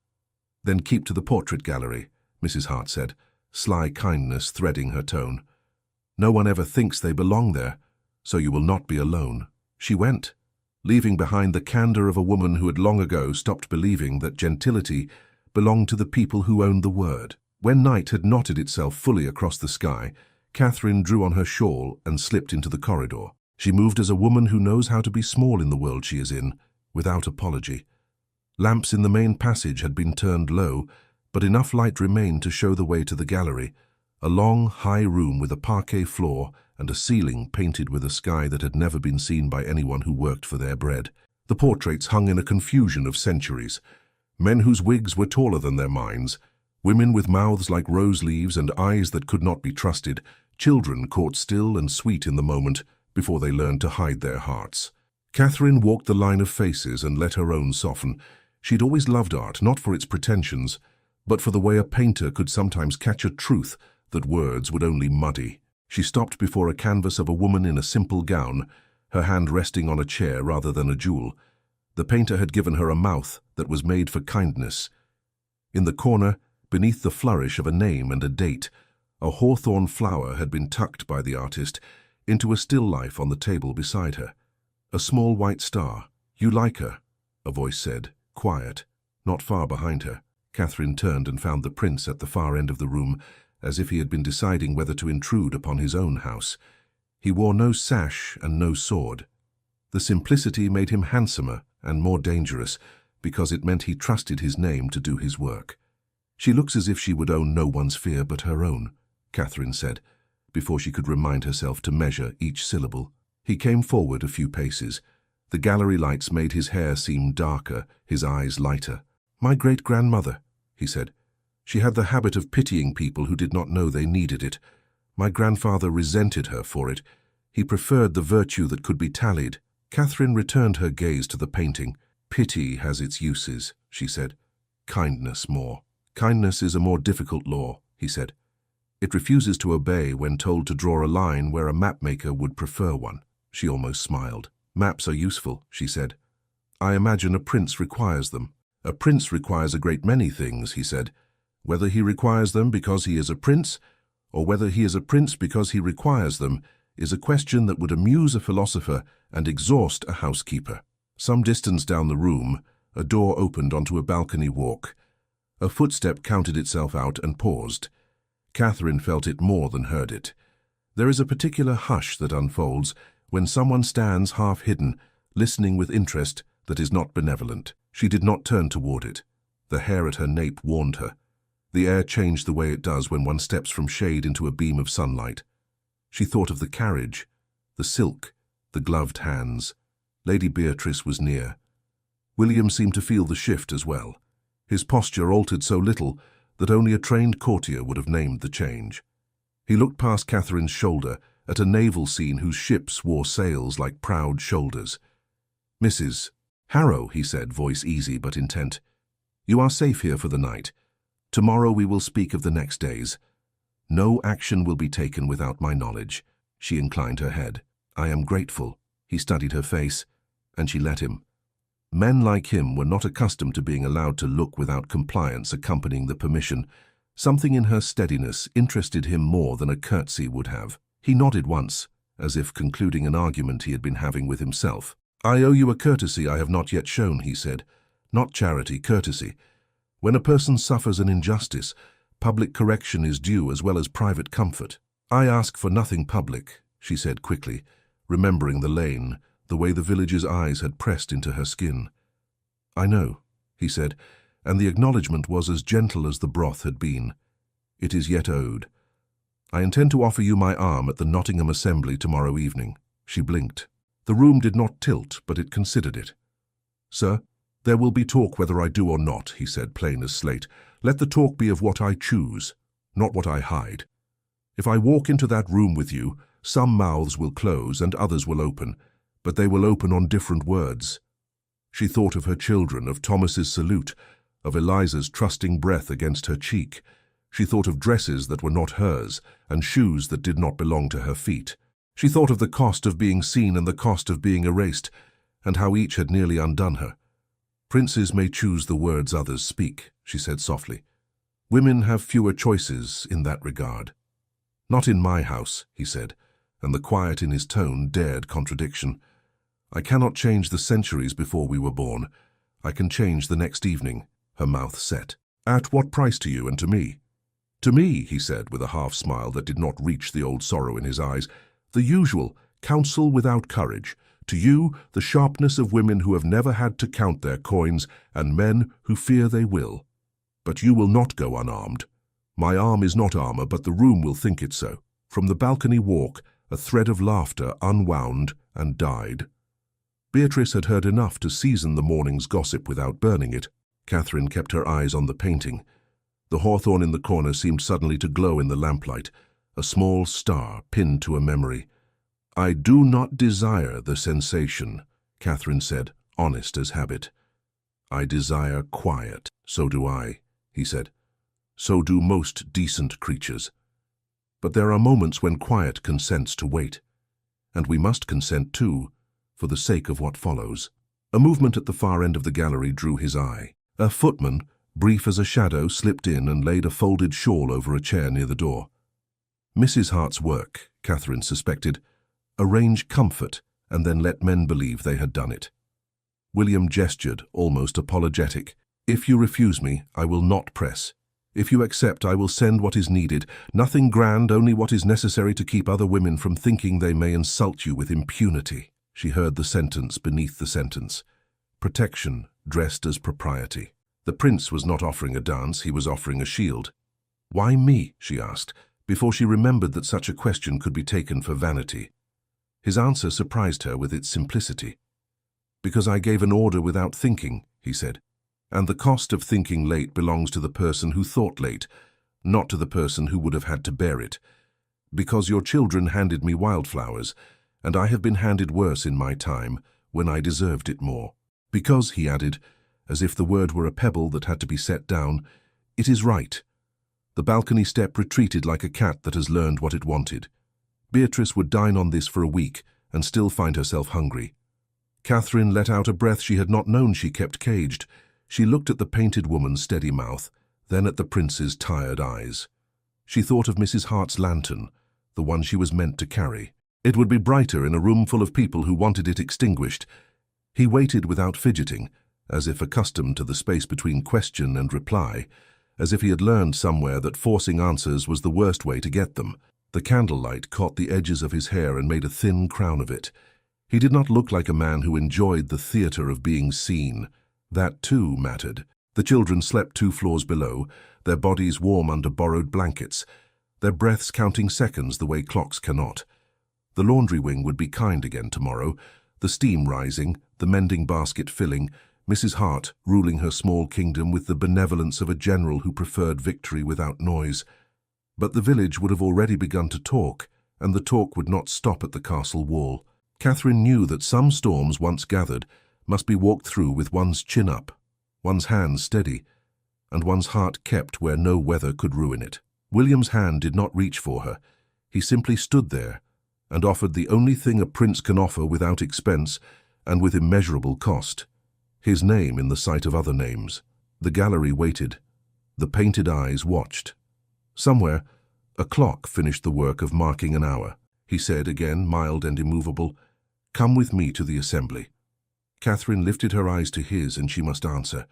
"Then keep to the portrait gallery," Mrs. Hart said, sly kindness threading her tone. "No one ever thinks they belong there, so you will not be alone." She went, leaving behind the candor of a woman who had long ago stopped believing that gentility belonged to the people who owned the word. When night had knotted itself fully across the sky, Catherine drew on her shawl and slipped into the corridor. She moved as a woman who knows how to be small in the world she is in, without apology. Lamps in the main passage had been turned low, but enough light remained to show the way to the gallery, a long, high room with a parquet floor and a ceiling painted with a sky that had never been seen by anyone who worked for their bread. The portraits hung in a confusion of centuries. Men whose wigs were taller than their minds, women with mouths like rose leaves and eyes that could not be trusted, children caught still and sweet in the moment before they learned to hide their hearts. Catherine walked the line of faces and let her own soften. She'd always loved art, not for its pretensions, but for the way a painter could sometimes catch a truth that words would only muddy. She stopped before a canvas of a woman in a simple gown, her hand resting on a chair rather than a jewel. The painter had given her a mouth that was made for kindness. In the corner, beneath the flourish of a name and a date, a hawthorn flower had been tucked by the artist into a still life on the table beside her. A small white star. "You like her," a voice said, quiet, not far behind her. Catherine turned and found the prince at the far end of the room, as if he had been deciding whether to intrude upon his own house. He wore no sash and no sword. The simplicity made him handsomer and more dangerous, because it meant he trusted his name to do his work. "She looks as if she would own no one's fear but her own," Catherine said, before she could remind herself to measure each syllable. He came forward a few paces. The gallery lights made his hair seem darker, his eyes lighter. "My great-grandmother," he said. "She had the habit of pitying people who did not know they needed it. My grandfather resented her for it. He preferred the virtue that could be tallied." Catherine returned her gaze to the painting. "Pity has its uses," she said. "Kindness more. Kindness is a more difficult law," he said. "It refuses to obey when told to draw a line where a mapmaker would prefer one." She almost smiled. "Maps are useful," she said. "I imagine a prince requires them." "A prince requires a great many things," he said. "Whether he requires them because he is a prince, or whether he is a prince because he requires them, is a question that would amuse a philosopher and exhaust a housekeeper." Some distance down the room, a door opened onto a balcony walk. A footstep counted itself out and paused. Catherine felt it more than heard it. There is a particular hush that unfolds when someone stands half-hidden, listening with interest that is not benevolent. She did not turn toward it. The hair at her nape warned her. The air changed the way it does when one steps from shade into a beam of sunlight. She thought of the carriage, the silk, the gloved hands. Lady Beatrice was near. William seemed to feel the shift as well. His posture altered so little that only a trained courtier would have named the change. He looked past Catherine's shoulder at a naval scene whose ships wore sails like proud shoulders. "Mrs. Harrow," he said, voice easy but intent, "you are safe here for the night. Tomorrow we will speak of the next days. No action will be taken without my knowledge." She inclined her head. "I am grateful." He studied her face, and she let him. Men like him were not accustomed to being allowed to look without compliance accompanying the permission. Something in her steadiness interested him more than a curtsy would have. He nodded once, as if concluding an argument he had been having with himself. "I owe you a courtesy I have not yet shown," he said. "Not charity, courtesy. When a person suffers an injustice, public correction is due as well as private comfort." "I ask for nothing public," she said quickly, remembering the lane, the way the village's eyes had pressed into her skin. "I know," he said, and the acknowledgement was as gentle as the broth had been. "It is yet owed. I intend to offer you my arm at the Nottingham Assembly tomorrow evening." She blinked. The room did not tilt, but it considered it. "Sir, there will be talk whether I do or not," he said, plain as slate. "Let the talk be of what I choose, not what I hide. If I walk into that room with you, some mouths will close and others will open, but they will open on different words." She thought of her children, of Thomas's salute, of Eliza's trusting breath against her cheek. She thought of dresses that were not hers and shoes that did not belong to her feet. She thought of the cost of being seen and the cost of being erased, and how each had nearly undone her. "Princes may choose the words others speak," she said softly. "Women have fewer choices in that regard." "Not in my house," he said, and the quiet in his tone dared contradiction. "I cannot change the centuries before we were born. I can change the next evening." Her mouth set. "At what price to you and to me?" "To me," he said with a half-smile that did not reach the old sorrow in his eyes, "the usual, counsel without courage. To you, the sharpness of women who have never had to count their coins and men who fear they will. But you will not go unarmed. My arm is not armor, but the room will think it so." From the balcony walk, a thread of laughter unwound and died. Beatrice had heard enough to season the morning's gossip without burning it. Catherine kept her eyes on the painting. The hawthorn in the corner seemed suddenly to glow in the lamplight, a small star pinned to a memory. "I do not desire the sensation," Catherine said, honest as habit. I desire quiet. So do I, he said. So do most decent creatures. But there are moments when quiet consents to wait. And we must consent too, for the sake of what follows. A movement at the far end of the gallery drew his eye. A footman, brief as a shadow, slipped in and laid a folded shawl over a chair near the door. Mrs. Hart's work, Catherine suspected, arrange comfort and then let men believe they had done it. William gestured, almost apologetic. If you refuse me, I will not press. If you accept, I will send what is needed. Nothing grand, only what is necessary to keep other women from thinking they may insult you with impunity. She heard the sentence beneath the sentence. Protection, dressed as propriety. The prince was not offering a dance, he was offering a shield. Why me? She asked, before she remembered that such a question could be taken for vanity. His answer surprised her with its simplicity. Because I gave an order without thinking, he said. And the cost of thinking late belongs to the person who thought late, not to the person who would have had to bear it. Because your children handed me wildflowers, and I have been handed worse in my time, when I deserved it more. Because, he added, as if the word were a pebble that had to be set down, it is right. The balcony step retreated like a cat that has learned what it wanted. Beatrice would dine on this for a week and still find herself hungry. Catherine let out a breath she had not known she kept caged. She looked at the painted woman's steady mouth, then at the prince's tired eyes. She thought of Mrs. Hart's lantern, the one she was meant to carry. It would be brighter in a room full of people who wanted it extinguished. He waited without fidgeting, as if accustomed to the space between question and reply, as if he had learned somewhere that forcing answers was the worst way to get them. The candlelight caught the edges of his hair and made a thin crown of it. He did not look like a man who enjoyed the theatre of being seen. That, too, mattered. The children slept 2 floors below, their bodies warm under borrowed blankets, their breaths counting seconds the way clocks cannot. The laundry wing would be kind again tomorrow, the steam rising, the mending basket filling, Mrs. Hart ruling her small kingdom with the benevolence of a general who preferred victory without noise. But the village would have already begun to talk, and the talk would not stop at the castle wall. Catherine knew that some storms once gathered must be walked through with one's chin up, one's hands steady, and one's heart kept where no weather could ruin it. William's hand did not reach for her. He simply stood there and offered the only thing a prince can offer without expense and with immeasurable cost, his name in the sight of other names. The gallery waited. The painted eyes watched. Somewhere, a clock finished the work of marking an hour. He said, again mild and immovable, "Come with me to the assembly." Catherine lifted her eyes to his, and she must answer.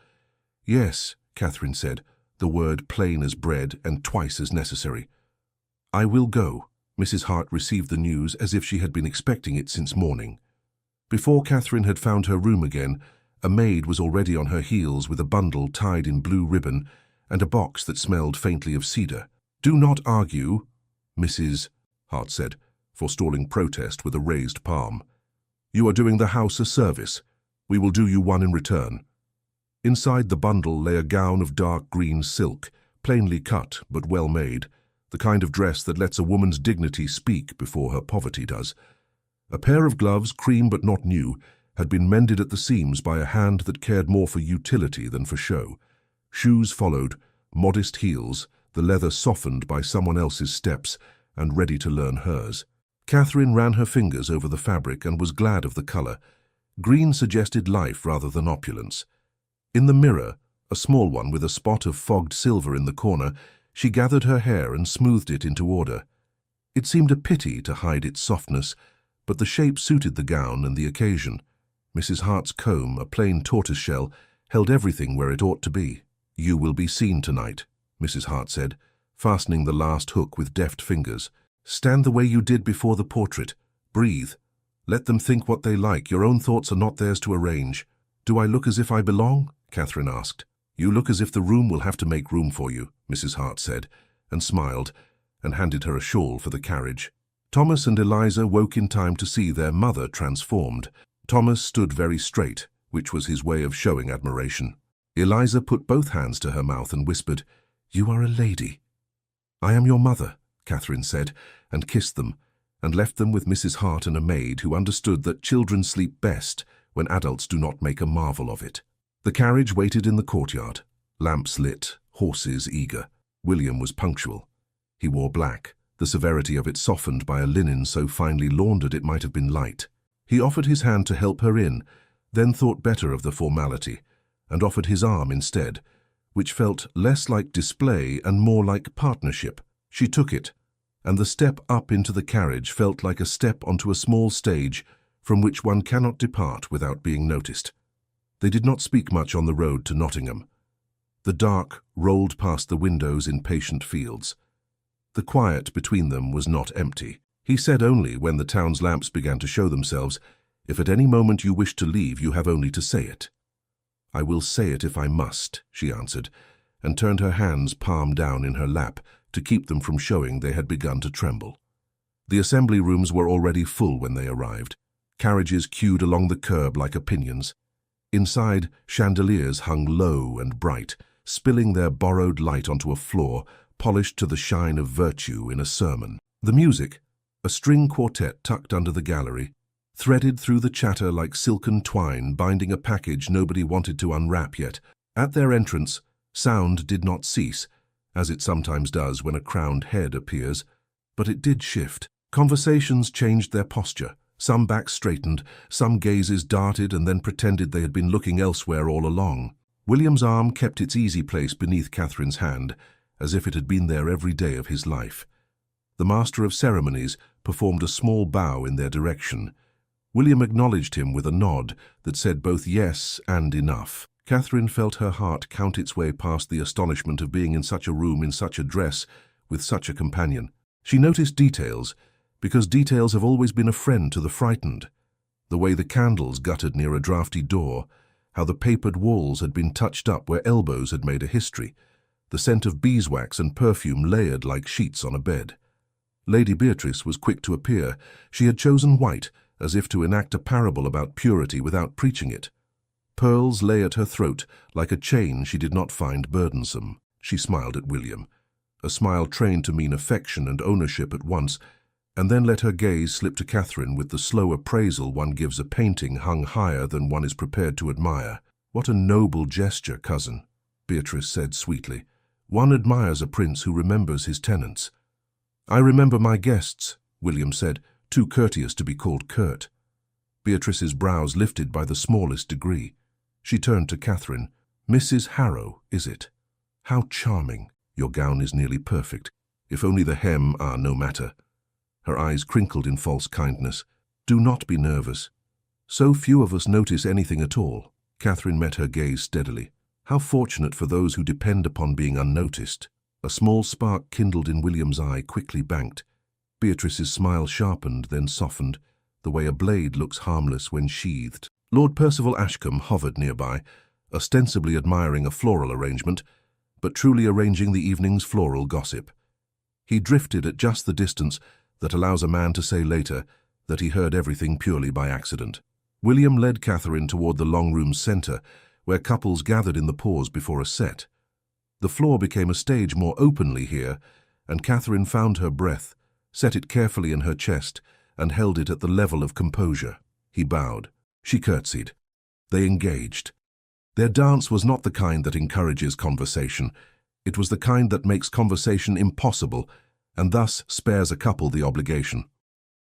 "Yes," Catherine said, the word plain as bread and twice as necessary. "I will go." Mrs. Hart received the news as if she had been expecting it since morning. Before Catherine had found her room again, a maid was already on her heels with a bundle tied in blue ribbon and a box that smelled faintly of cedar. "Do not argue," Mrs. Hart said, forestalling protest with a raised palm. "You are doing the house a service. We will do you one in return." Inside the bundle lay a gown of dark green silk, plainly cut but well made, the kind of dress that lets a woman's dignity speak before her poverty does. A pair of gloves, cream but not new, had been mended at the seams by a hand that cared more for utility than for show. Shoes followed, modest heels, the leather softened by someone else's steps and ready to learn hers. Catherine ran her fingers over the fabric and was glad of the color. Green suggested life rather than opulence. In the mirror, a small one with a spot of fogged silver in the corner, she gathered her hair and smoothed it into order. It seemed a pity to hide its softness, but the shape suited the gown and the occasion. Mrs. Hart's comb, a plain tortoiseshell, held everything where it ought to be. "You will be seen tonight," Mrs. Hart said, fastening the last hook with deft fingers. "Stand the way you did before the portrait. Breathe. Let them think what they like. Your own thoughts are not theirs to arrange." "Do I look as if I belong?" Catherine asked. "You look as if the room will have to make room for you," Mrs. Hart said, and smiled, and handed her a shawl for the carriage. Thomas and Eliza woke in time to see their mother transformed. Thomas stood very straight, which was his way of showing admiration. Eliza put both hands to her mouth and whispered, "You are a lady." "I am your mother," Catherine said, and kissed them, and left them with Mrs. Hart and a maid who understood that children sleep best when adults do not make a marvel of it. The carriage waited in the courtyard, lamps lit, horses eager. William was punctual. He wore black, the severity of it softened by a linen so finely laundered it might have been light. He offered his hand to help her in, then thought better of the formality, and offered his arm instead, which felt less like display and more like partnership. She took it, and the step up into the carriage felt like a step onto a small stage from which one cannot depart without being noticed. They did not speak much on the road to Nottingham. The dark rolled past the windows in patient fields. The quiet between them was not empty. He said only when the town's lamps began to show themselves, "If at any moment you wish to leave, you have only to say it." "I will say it if I must," she answered, and turned her hands palm down in her lap to keep them from showing they had begun to tremble. The assembly rooms were already full when they arrived. Carriages queued along the curb like opinions. Inside, chandeliers hung low and bright, spilling their borrowed light onto a floor polished to the shine of virtue in a sermon. The music, a string quartet tucked under the gallery, threaded through the chatter like silken twine binding a package nobody wanted to unwrap yet. At their entrance, sound did not cease, as it sometimes does when a crowned head appears, but it did shift. Conversations changed their posture. Some backs straightened, some gazes darted and then pretended they had been looking elsewhere all along. William's arm kept its easy place beneath Catherine's hand, as if it had been there every day of his life. The master of ceremonies performed a small bow in their direction. William acknowledged him with a nod that said both yes and enough. Catherine felt her heart count its way past the astonishment of being in such a room in such a dress, with such a companion. She noticed details, because details have always been a friend to the frightened. The way the candles guttered near a draughty door, how the papered walls had been touched up where elbows had made a history, the scent of beeswax and perfume layered like sheets on a bed. Lady Beatrice was quick to appear. She had chosen white, as if to enact a parable about purity without preaching it. Pearls lay at her throat like a chain she did not find burdensome. She smiled at William, a smile trained to mean affection and ownership at once, and then let her gaze slip to Catherine with the slow appraisal one gives a painting hung higher than one is prepared to admire. "What a noble gesture, cousin," Beatrice said sweetly. "One admires a prince who remembers his tenants." "I remember my guests," William said, too courteous to be called curt. Beatrice's brows lifted by the smallest degree. She turned to Catherine. "Mrs. Harrow, is it? How charming. Your gown is nearly perfect. If only the hem no matter." Her eyes crinkled in false kindness. "Do not be nervous. So few of us notice anything at all." Catherine met her gaze steadily. "How fortunate for those who depend upon being unnoticed." A small spark kindled in William's eye, quickly banked. Beatrice's smile sharpened, then softened, the way a blade looks harmless when sheathed. Lord Percival Ashcombe hovered nearby, ostensibly admiring a floral arrangement, but truly arranging the evening's floral gossip. He drifted at just the distance that allows a man to say later that he heard everything purely by accident. William led Catherine toward the long room's center, where couples gathered in the pause before a set. The floor became a stage more openly here, and Catherine found her breath, set it carefully in her chest, and held it at the level of composure. He bowed. She curtsied. They engaged. Their dance was not the kind that encourages conversation. It was the kind that makes conversation impossible, and thus spares a couple the obligation.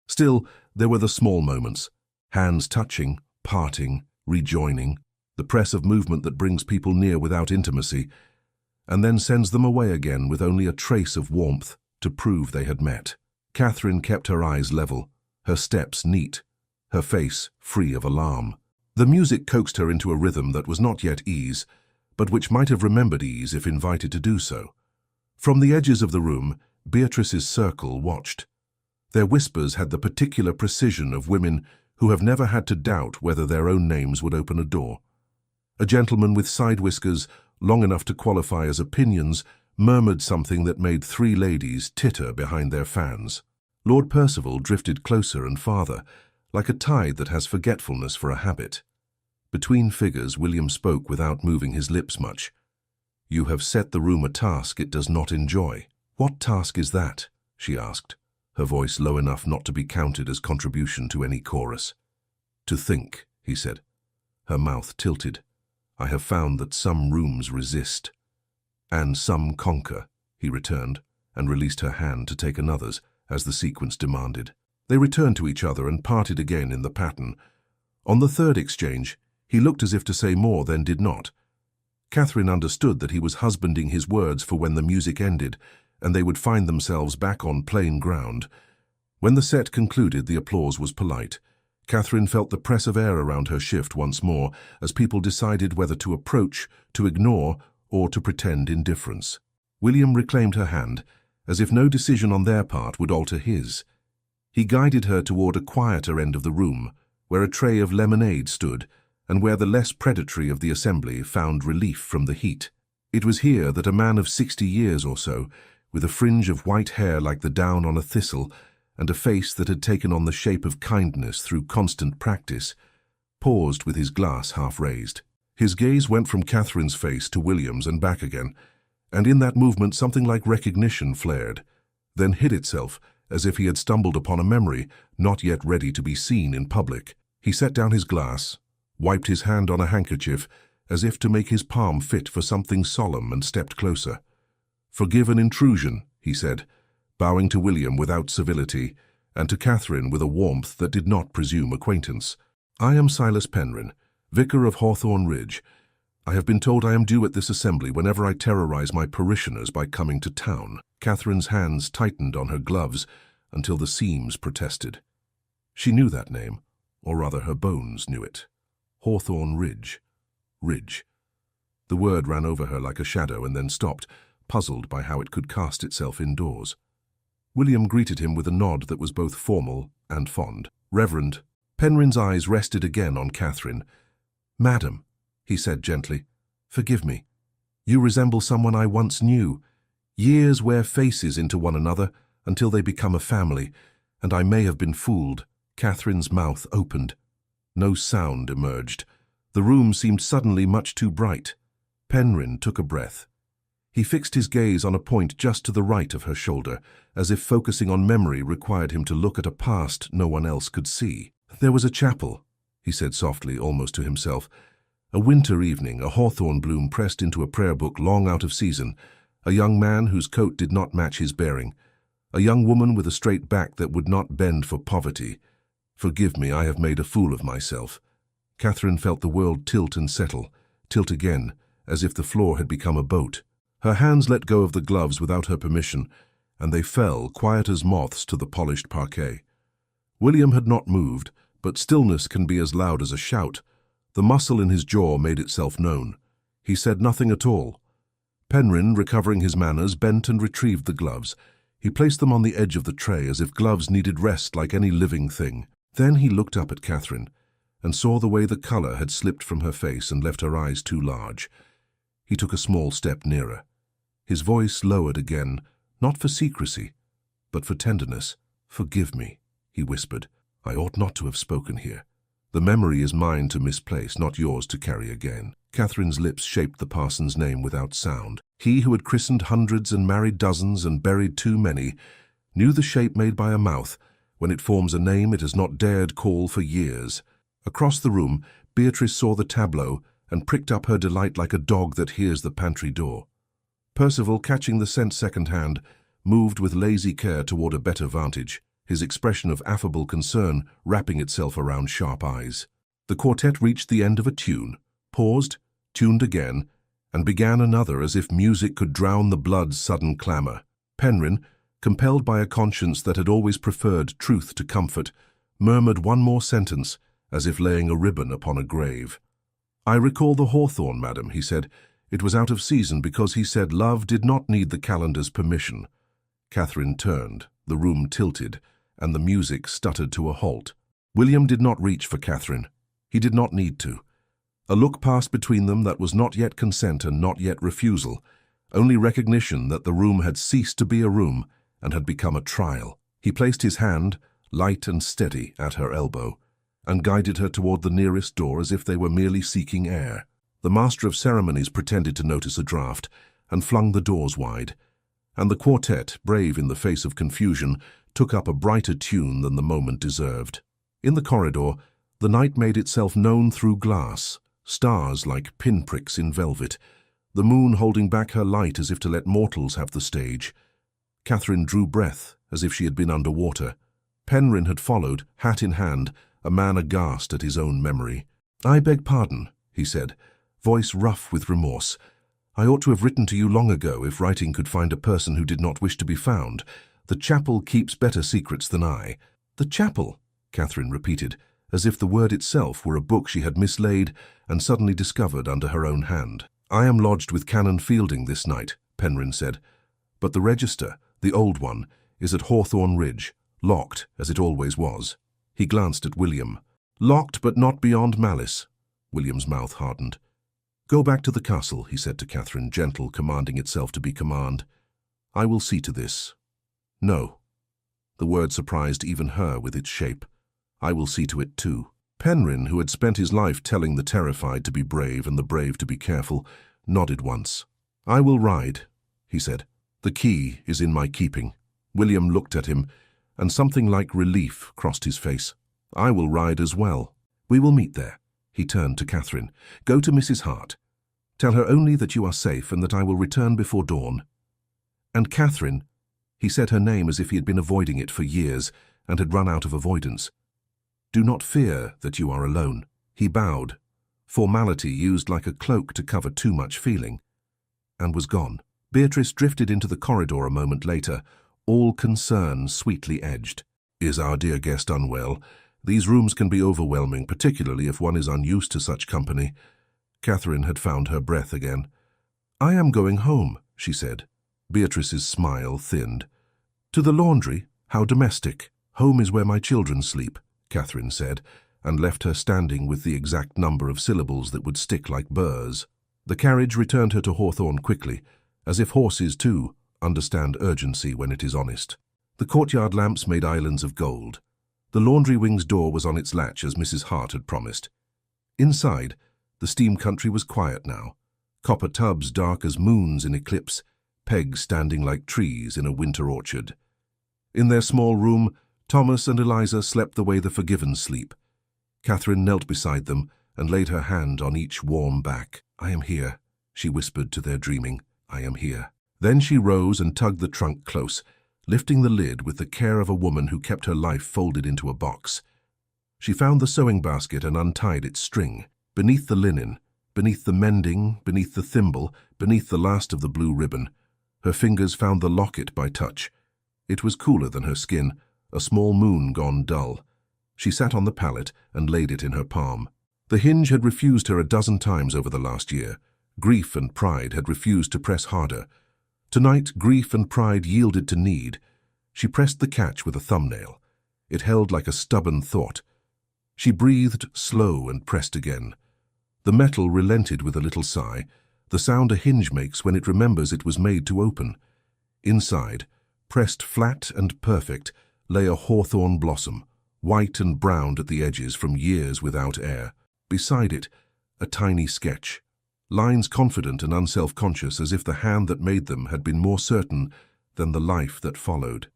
Still, there were the small moments, hands touching, parting, rejoining, the press of movement that brings people near without intimacy, and then sends them away again with only a trace of warmth to prove they had met. Catherine kept her eyes level, her steps neat, her face free of alarm. The music coaxed her into a rhythm that was not yet ease, but which might have remembered ease if invited to do so. From the edges of the room, Beatrice's circle watched. Their whispers had the particular precision of women who have never had to doubt whether their own names would open a door. A gentleman with side whiskers, long enough to qualify as opinions, murmured something that made three ladies titter behind their fans. Lord Percival drifted closer and farther, like a tide that has forgetfulness for a habit. Between figures, William spoke without moving his lips much. "You have set the room a task it does not enjoy." "What task is that?" she asked, her voice low enough not to be counted as contribution to any chorus. "To think," he said. Her mouth tilted. I have found that some rooms resist, and some conquer, he returned, and released her hand to take another's, as the sequence demanded. They returned to each other and parted again in the pattern. On the third exchange, he looked as if to say more, then did not. Catherine understood that he was husbanding his words for when the music ended, and they would find themselves back on plain ground. When the set concluded, the applause was polite. Catherine felt the press of air around her shift once more, as people decided whether to approach, to ignore, or to pretend indifference. William reclaimed her hand, as if no decision on their part would alter his. He guided her toward a quieter end of the room, where a tray of lemonade stood, and where the less predatory of the assembly found relief from the heat. It was here that a man of 60 years or so, with a fringe of white hair like the down on a thistle, and a face that had taken on the shape of kindness through constant practice, paused with his glass half raised. His gaze went from Catherine's face to William's and back again, and in that movement something like recognition flared, then hid itself as if he had stumbled upon a memory not yet ready to be seen in public. He set down his glass, wiped his hand on a handkerchief as if to make his palm fit for something solemn, and stepped closer. "Forgive an intrusion," he said, bowing to William without civility, and to Catherine with a warmth that did not presume acquaintance. "I am Silas Penryn, vicar of Hawthorne Ridge. I have been told I am due at this assembly whenever I terrorize my parishioners by coming to town." Catherine's hands tightened on her gloves until the seams protested. She knew that name, or rather her bones knew it. Hawthorne Ridge. Ridge. The word ran over her like a shadow and then stopped, puzzled by how it could cast itself indoors. William greeted him with a nod that was both formal and fond. "Reverend." Penryn's eyes rested again on Catherine. "Madam," he said gently, "forgive me. You resemble someone I once knew. Years wear faces into one another until they become a family, and I may have been fooled." Catherine's mouth opened. No sound emerged. The room seemed suddenly much too bright. Penryn took a breath. He fixed his gaze on a point just to the right of her shoulder, as if focusing on memory required him to look at a past no one else could see. "There was a chapel," he said softly, almost to himself. "A winter evening, a hawthorn bloom pressed into a prayer book long out of season, a young man whose coat did not match his bearing, a young woman with a straight back that would not bend for poverty. Forgive me, I have made a fool of myself." Catherine felt the world tilt and settle, tilt again, as if the floor had become a boat. Her hands let go of the gloves without her permission, and they fell, quiet as moths, to the polished parquet. William had not moved, but stillness can be as loud as a shout. The muscle in his jaw made itself known. He said nothing at all. Penryn, recovering his manners, bent and retrieved the gloves. He placed them on the edge of the tray as if gloves needed rest like any living thing. Then he looked up at Catherine and saw the way the color had slipped from her face and left her eyes too large. He took a small step nearer. His voice lowered again, not for secrecy, but for tenderness. "Forgive me," he whispered. "I ought not to have spoken here. The memory is mine to misplace, not yours to carry again." Catherine's lips shaped the parson's name without sound. He who had christened hundreds and married dozens and buried too many knew the shape made by a mouth when it forms a name it has not dared call for years. Across the room, Beatrice saw the tableau and pricked up her delight like a dog that hears the pantry door. Percival, catching the scent second-hand, moved with lazy care toward a better vantage, his expression of affable concern wrapping itself around sharp eyes. The quartet reached the end of a tune, paused, tuned again, and began another as if music could drown the blood's sudden clamor. Penryn, compelled by a conscience that had always preferred truth to comfort, murmured one more sentence, as if laying a ribbon upon a grave. "I recall the hawthorn, madam," he said. "It was out of season because he said love did not need the calendar's permission." Catherine turned, the room tilted, and the music stuttered to a halt. William did not reach for Catherine. He did not need to. A look passed between them that was not yet consent and not yet refusal, only recognition that the room had ceased to be a room and had become a trial. He placed his hand, light and steady, at her elbow, and guided her toward the nearest door as if they were merely seeking air. The master of ceremonies pretended to notice a draught and flung the doors wide, and the quartet, brave in the face of confusion, took up a brighter tune than the moment deserved. In the corridor, the night made itself known through glass, stars like pinpricks in velvet, the moon holding back her light as if to let mortals have the stage. Catherine drew breath as if she had been underwater. Penryn had followed, hat in hand, a man aghast at his own memory. "I beg pardon," he said, voice rough with remorse. "I ought to have written to you long ago if writing could find a person who did not wish to be found. The chapel keeps better secrets than I." "The chapel," Catherine repeated, as if the word itself were a book she had mislaid and suddenly discovered under her own hand. "I am lodged with Canon Fielding this night," Penryn said, "but the register, the old one, is at Hawthorne Ridge, locked as it always was." He glanced at William. "Locked but not beyond malice." William's mouth hardened. "Go back to the castle," he said to Catherine, gentle, commanding itself to be command. "I will see to this." "No." The word surprised even her with its shape. "I will see to it too." Penryn, who had spent his life telling the terrified to be brave and the brave to be careful, nodded once. "I will ride," he said. "The key is in my keeping." William looked at him, and something like relief crossed his face. "I will ride as well." "We will meet there." He turned to Catherine. "Go to Mrs. Hart. Tell her only that you are safe and that I will return before dawn." And Catherine, he said her name as if he had been avoiding it for years and had run out of avoidance. "Do not fear that you are alone." He bowed, formality used like a cloak to cover too much feeling, and was gone. Beatrice drifted into the corridor a moment later, all concern sweetly edged. "Is our dear guest unwell? These rooms can be overwhelming, particularly if one is unused to such company." Catherine had found her breath again. "I am going home," she said. Beatrice's smile thinned. "To the laundry? How domestic. Home is where my children sleep," Catherine said, and left her standing with the exact number of syllables that would stick like burrs. The carriage returned her to Hawthorne quickly, as if horses, too, understand urgency when it is honest. The courtyard lamps made islands of gold. The laundry wing's door was on its latch as Mrs. Hart had promised. Inside, the steam country was quiet now. Copper tubs dark as moons in eclipse, pegs standing like trees in a winter orchard. In their small room, Thomas and Eliza slept the way the forgiven sleep. Catherine knelt beside them and laid her hand on each warm back. "I am here," she whispered to their dreaming. "I am here." Then she rose and tugged the trunk close, lifting the lid with the care of a woman who kept her life folded into a box. She found the sewing basket and untied its string. Beneath the linen, beneath the mending, beneath the thimble, beneath the last of the blue ribbon, her fingers found the locket by touch. It was cooler than her skin, a small moon gone dull. She sat on the pallet and laid it in her palm. The hinge had refused her a dozen times over the last year. Grief and pride had refused to press harder. Tonight, grief and pride yielded to need. She pressed the catch with a thumbnail. It held like a stubborn thought. She breathed slow and pressed again. The metal relented with a little sigh, the sound a hinge makes when it remembers it was made to open. Inside, pressed flat and perfect, lay a hawthorn blossom, white and browned at the edges from years without air. Beside it, a tiny sketch. Lines confident and unself-conscious as if the hand that made them had been more certain than the life that followed.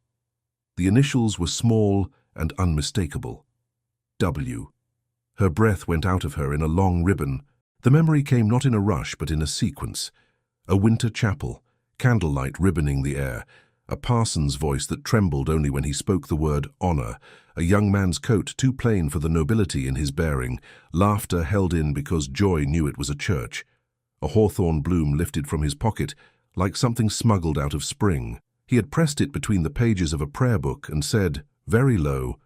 The initials were small and unmistakable. W. Her breath went out of her in a long ribbon. The memory came not in a rush but in a sequence. A winter chapel, candlelight ribboning the air, a parson's voice that trembled only when he spoke the word honor, a young man's coat too plain for the nobility in his bearing, laughter held in because joy knew it was a church. A hawthorn bloom lifted from his pocket, like something smuggled out of spring. He had pressed it between the pages of a prayer book and said, very low,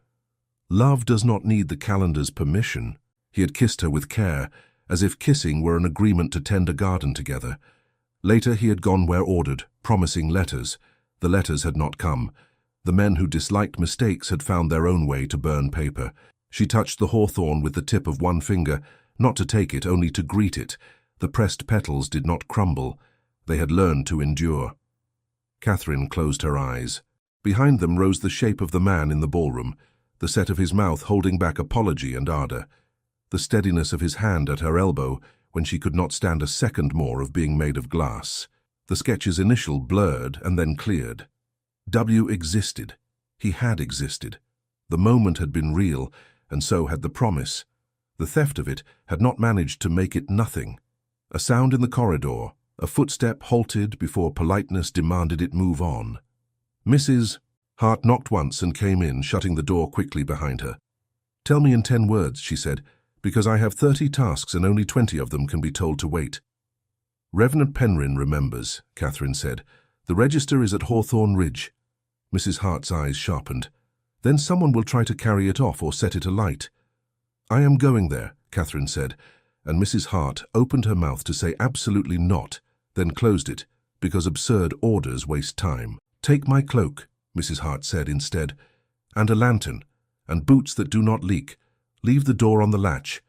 "Love does not need the calendar's permission." He had kissed her with care, as if kissing were an agreement to tend a garden together. Later he had gone where ordered, promising letters. The letters had not come. The men who disliked mistakes had found their own way to burn paper. She touched the hawthorn with the tip of one finger, not to take it, only to greet it. The pressed petals did not crumble. They had learned to endure. Catherine closed her eyes. Behind them rose the shape of the man in the ballroom, the set of his mouth holding back apology and ardor, the steadiness of his hand at her elbow when she could not stand a second more of being made of glass. The sketch's initial blurred and then cleared. W existed. He had existed. The moment had been real, and so had the promise. The theft of it had not managed to make it nothing. A sound in the corridor, a footstep halted before politeness demanded it move on. Mrs. Hart knocked once and came in, shutting the door quickly behind her. "Tell me in 10 words," she said, "because I have 30 tasks and only 20 of them can be told to wait." "Reverend Penryn remembers," Catherine said. "The register is at Hawthorne Ridge." Mrs. Hart's eyes sharpened. "Then someone will try to carry it off or set it alight." "I am going there," Catherine said, and Mrs. Hart opened her mouth to say absolutely not, then closed it, because absurd orders waste time. "Take my cloak," Mrs. Hart said instead, "and a lantern, and boots that do not leak. Leave the door on the latch.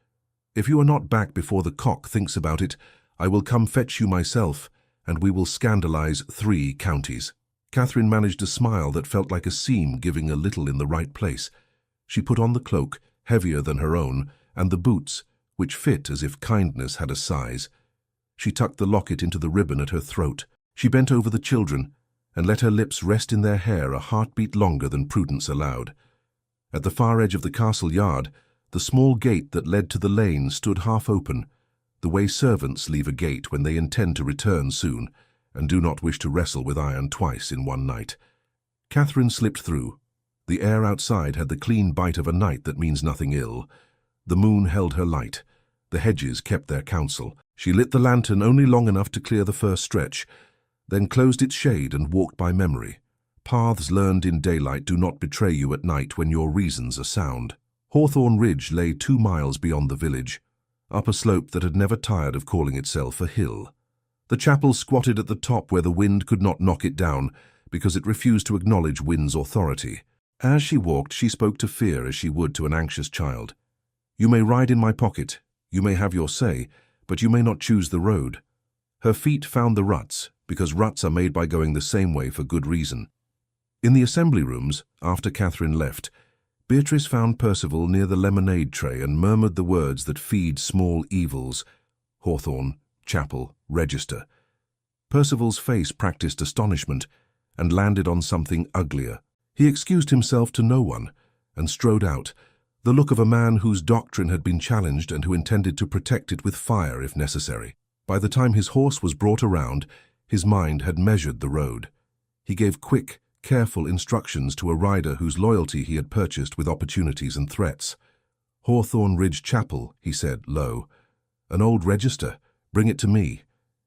If you are not back before the cock thinks about it, I will come fetch you myself, and we will scandalize 3 counties." Catherine managed a smile that felt like a seam giving a little in the right place. She put on the cloak, heavier than her own, and the boots, which fit as if kindness had a size. She tucked the locket into the ribbon at her throat. She bent over the children and let her lips rest in their hair a heartbeat longer than prudence allowed. At the far edge of the castle yard, the small gate that led to the lane stood half open, the way servants leave a gate when they intend to return soon and do not wish to wrestle with iron twice in one night. Catherine slipped through. The air outside had the clean bite of a night that means nothing ill. The moon held her light. The hedges kept their counsel. She lit the lantern only long enough to clear the first stretch, then closed its shade and walked by memory. Paths learned in daylight do not betray you at night when your reasons are sound. Hawthorne Ridge lay 2 miles beyond the village, up a slope that had never tired of calling itself a hill. The chapel squatted at the top where the wind could not knock it down because it refused to acknowledge wind's authority. As she walked, she spoke to fear as she would to an anxious child. "You may ride in my pocket, you may have your say, but you may not choose the road." Her feet found the ruts, because ruts are made by going the same way for good reason. In the assembly rooms, after Catherine left, Beatrice found Percival near the lemonade tray and murmured the words that feed small evils: Hawthorne, chapel, register. Percival's face practiced astonishment and landed on something uglier. He excused himself to no one and strode out, the look of a man whose doctrine had been challenged and who intended to protect it with fire if necessary. By the time his horse was brought around, his mind had measured the road. He gave quick, careful instructions to a rider whose loyalty he had purchased with opportunities and threats. "Hawthorne Ridge Chapel," he said, low. "An old register. Bring it to me.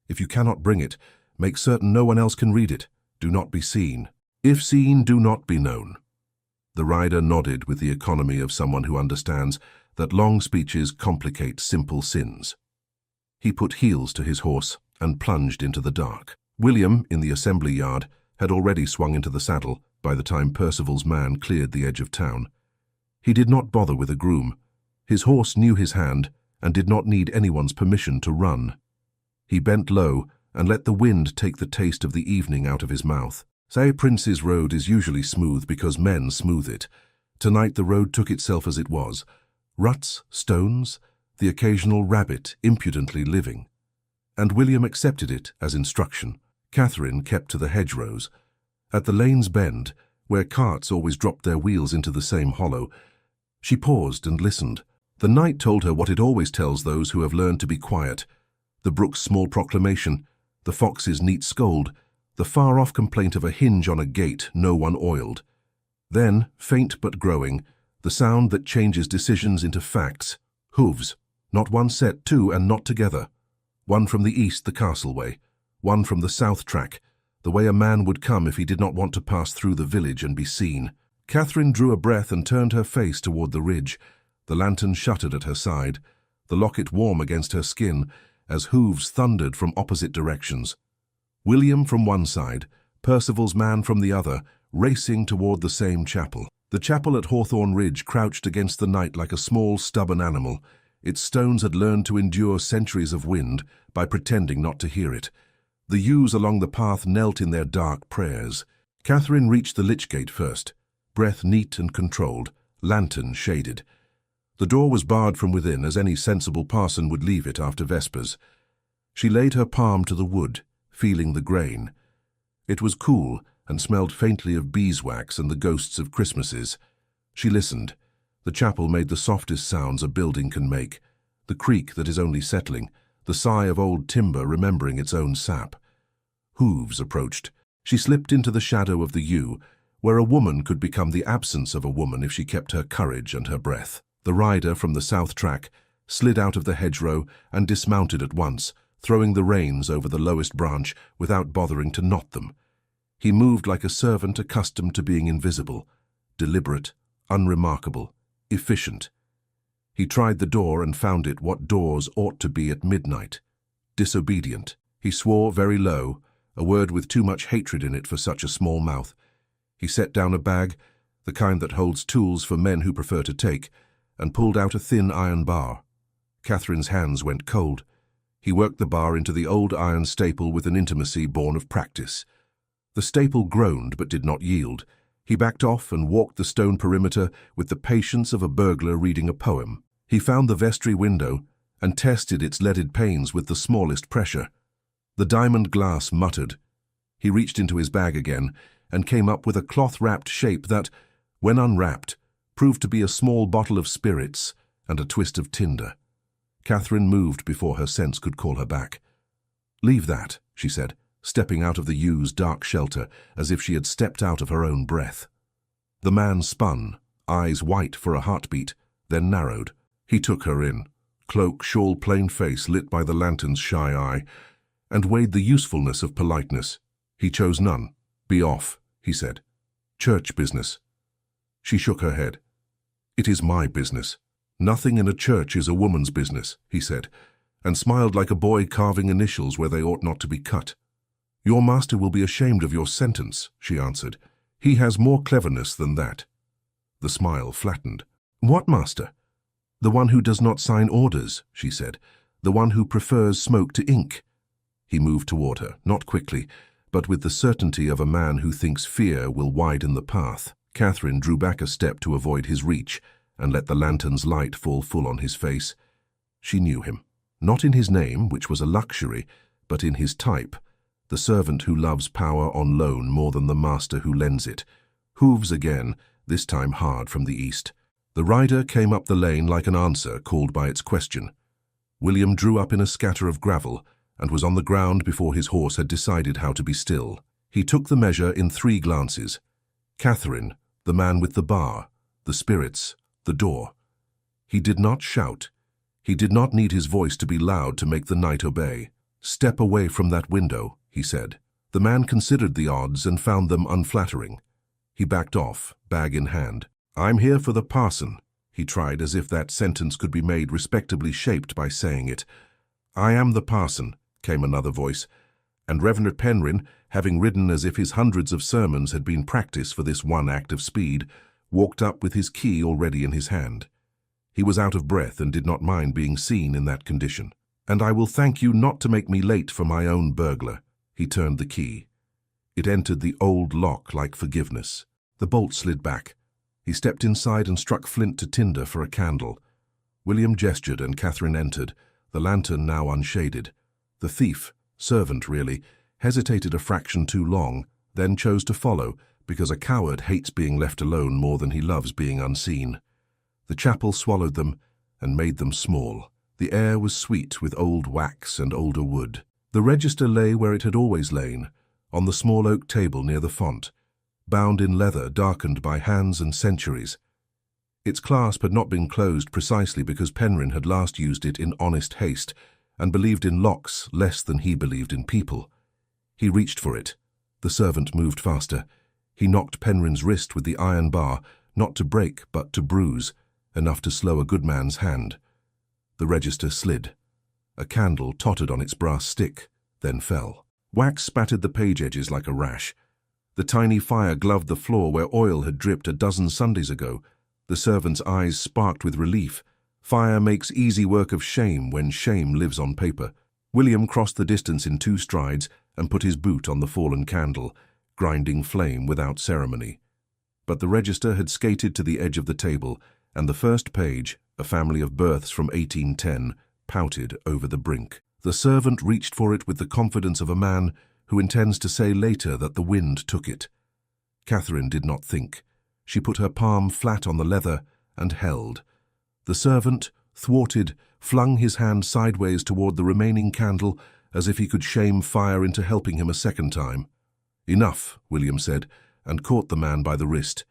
If you cannot bring it, make certain no one else can read it. Do not be seen. If seen, do not be known." The rider nodded with the economy of someone who understands that long speeches complicate simple sins. He put heels to his horse and plunged into the dark. William, in the assembly yard, had already swung into the saddle by the time Percival's man cleared the edge of town. He did not bother with a groom. His horse knew his hand and did not need anyone's permission to run. He bent low and let the wind take the taste of the evening out of his mouth. Say Prince's road is usually smooth because men smooth it. Tonight the road took itself as it was. Ruts, stones, the occasional rabbit impudently living. And William accepted it as instruction. Catherine kept to the hedgerows. At the lane's bend, where carts always dropped their wheels into the same hollow, she paused and listened. The night told her what it always tells those who have learned to be quiet. The brook's small proclamation, the fox's neat scold, the far-off complaint of a hinge on a gate no one oiled. Then, faint but growing, the sound that changes decisions into facts. Hooves, not one set, 2, and not together. One from the east, the castle way. One from the south track, the way a man would come if he did not want to pass through the village and be seen. Catherine drew a breath and turned her face toward the ridge. The lantern shuttered at her side, the locket warm against her skin, as hooves thundered from opposite directions. William from one side, Percival's man from the other, racing toward the same chapel. The chapel at Hawthorne Ridge crouched against the night like a small, stubborn animal. Its stones had learned to endure centuries of wind by pretending not to hear it. The yews along the path knelt in their dark prayers. Catherine reached the lich gate first, breath neat and controlled, lantern shaded. The door was barred from within, as any sensible parson would leave it after vespers. She laid her palm to the wood, feeling the grain. It was cool and smelled faintly of beeswax and the ghosts of Christmases. She listened. The chapel made the softest sounds a building can make, the creak that is only settling, the sigh of old timber remembering its own sap. Hooves approached. She slipped into the shadow of the yew, where a woman could become the absence of a woman if she kept her courage and her breath. The rider from the south track slid out of the hedgerow and dismounted at once, throwing the reins over the lowest branch without bothering to knot them. He moved like a servant accustomed to being invisible, deliberate, unremarkable, efficient. He tried the door and found it what doors ought to be at midnight. Disobedient. He swore very low, a word with too much hatred in it for such a small mouth. He set down a bag, the kind that holds tools for men who prefer to take, and pulled out a thin iron bar. Catherine's hands went cold. He worked the bar into the old iron staple with an intimacy born of practice. The staple groaned but did not yield. He backed off and walked the stone perimeter with the patience of a burglar reading a poem. He found the vestry window and tested its leaded panes with the smallest pressure. The diamond glass muttered. He reached into his bag again and came up with a cloth-wrapped shape that, when unwrapped, proved to be a small bottle of spirits and a twist of tinder. Catherine moved before her sense could call her back. "Leave that," she said, stepping out of the yew's dark shelter as if she had stepped out of her own breath. The man spun, eyes white for a heartbeat, then narrowed. He took her in, cloak, shawl, plain face lit by the lantern's shy eye, and weighed the usefulness of politeness. He chose none. "Be off," he said. "Church business." She shook her head. "It is my business. Nothing in a church is a woman's business," he said, and smiled like a boy carving initials where they ought not to be cut. "Your master will be ashamed of your sentence," she answered. "He has more cleverness than that." The smile flattened. "What master?" "The one who does not sign orders," she said. "The one who prefers smoke to ink." He moved toward her, not quickly, but with the certainty of a man who thinks fear will widen the path. Catherine drew back a step to avoid his reach and let the lantern's light fall full on his face. She knew him, not in his name, which was a luxury, but in his type, the servant who loves power on loan more than the master who lends it. Hooves again, this time hard from the east. The rider came up the lane like an answer called by its question. William drew up in a scatter of gravel and was on the ground before his horse had decided how to be still. He took the measure in 3 glances. Catherine, the man with the bar, the spirits, the door. He did not shout. He did not need his voice to be loud to make the night obey. "Step away from that window," he said. The man considered the odds and found them unflattering. He backed off, bag in hand. "I'm here for the parson," he tried, as if that sentence could be made respectably shaped by saying it. "I am the parson," came another voice, and Reverend Penryn, having ridden as if his hundreds of sermons had been practice for this one act of speed, walked up with his key already in his hand. He was out of breath and did not mind being seen in that condition. "And I will thank you not to make me late for my own burglar." He turned the key. It entered the old lock like forgiveness. The bolt slid back. He stepped inside and struck flint to tinder for a candle. William gestured and Catherine entered, the lantern now unshaded. The thief, servant really, hesitated a fraction too long, then chose to follow, because a coward hates being left alone more than he loves being unseen. The chapel swallowed them and made them small. The air was sweet with old wax and older wood. The register lay where it had always lain, on the small oak table near the font, bound in leather darkened by hands and centuries. Its clasp had not been closed precisely because Penryn had last used it in honest haste and believed in locks less than he believed in people. He reached for it. The servant moved faster. He knocked Penryn's wrist with the iron bar, not to break but to bruise, enough to slow a good man's hand. The register slid. A candle tottered on its brass stick, then fell. Wax spattered the page edges like a rash. The tiny fire gloved the floor where oil had dripped a dozen Sundays ago. The servant's eyes sparked with relief. Fire makes easy work of shame when shame lives on paper. William crossed the distance in 2 strides and put his boot on the fallen candle, grinding flame without ceremony. But the register had skated to the edge of the table, and the first page, a family of births from 1810, pouted over the brink. The servant reached for it with the confidence of a man who intends to say later that the wind took it. Catherine did not think. She put her palm flat on the leather and held. The servant, thwarted, flung his hand sideways toward the remaining candle as if he could shame fire into helping him a second time. "Enough," William said, and caught the man by the wrist.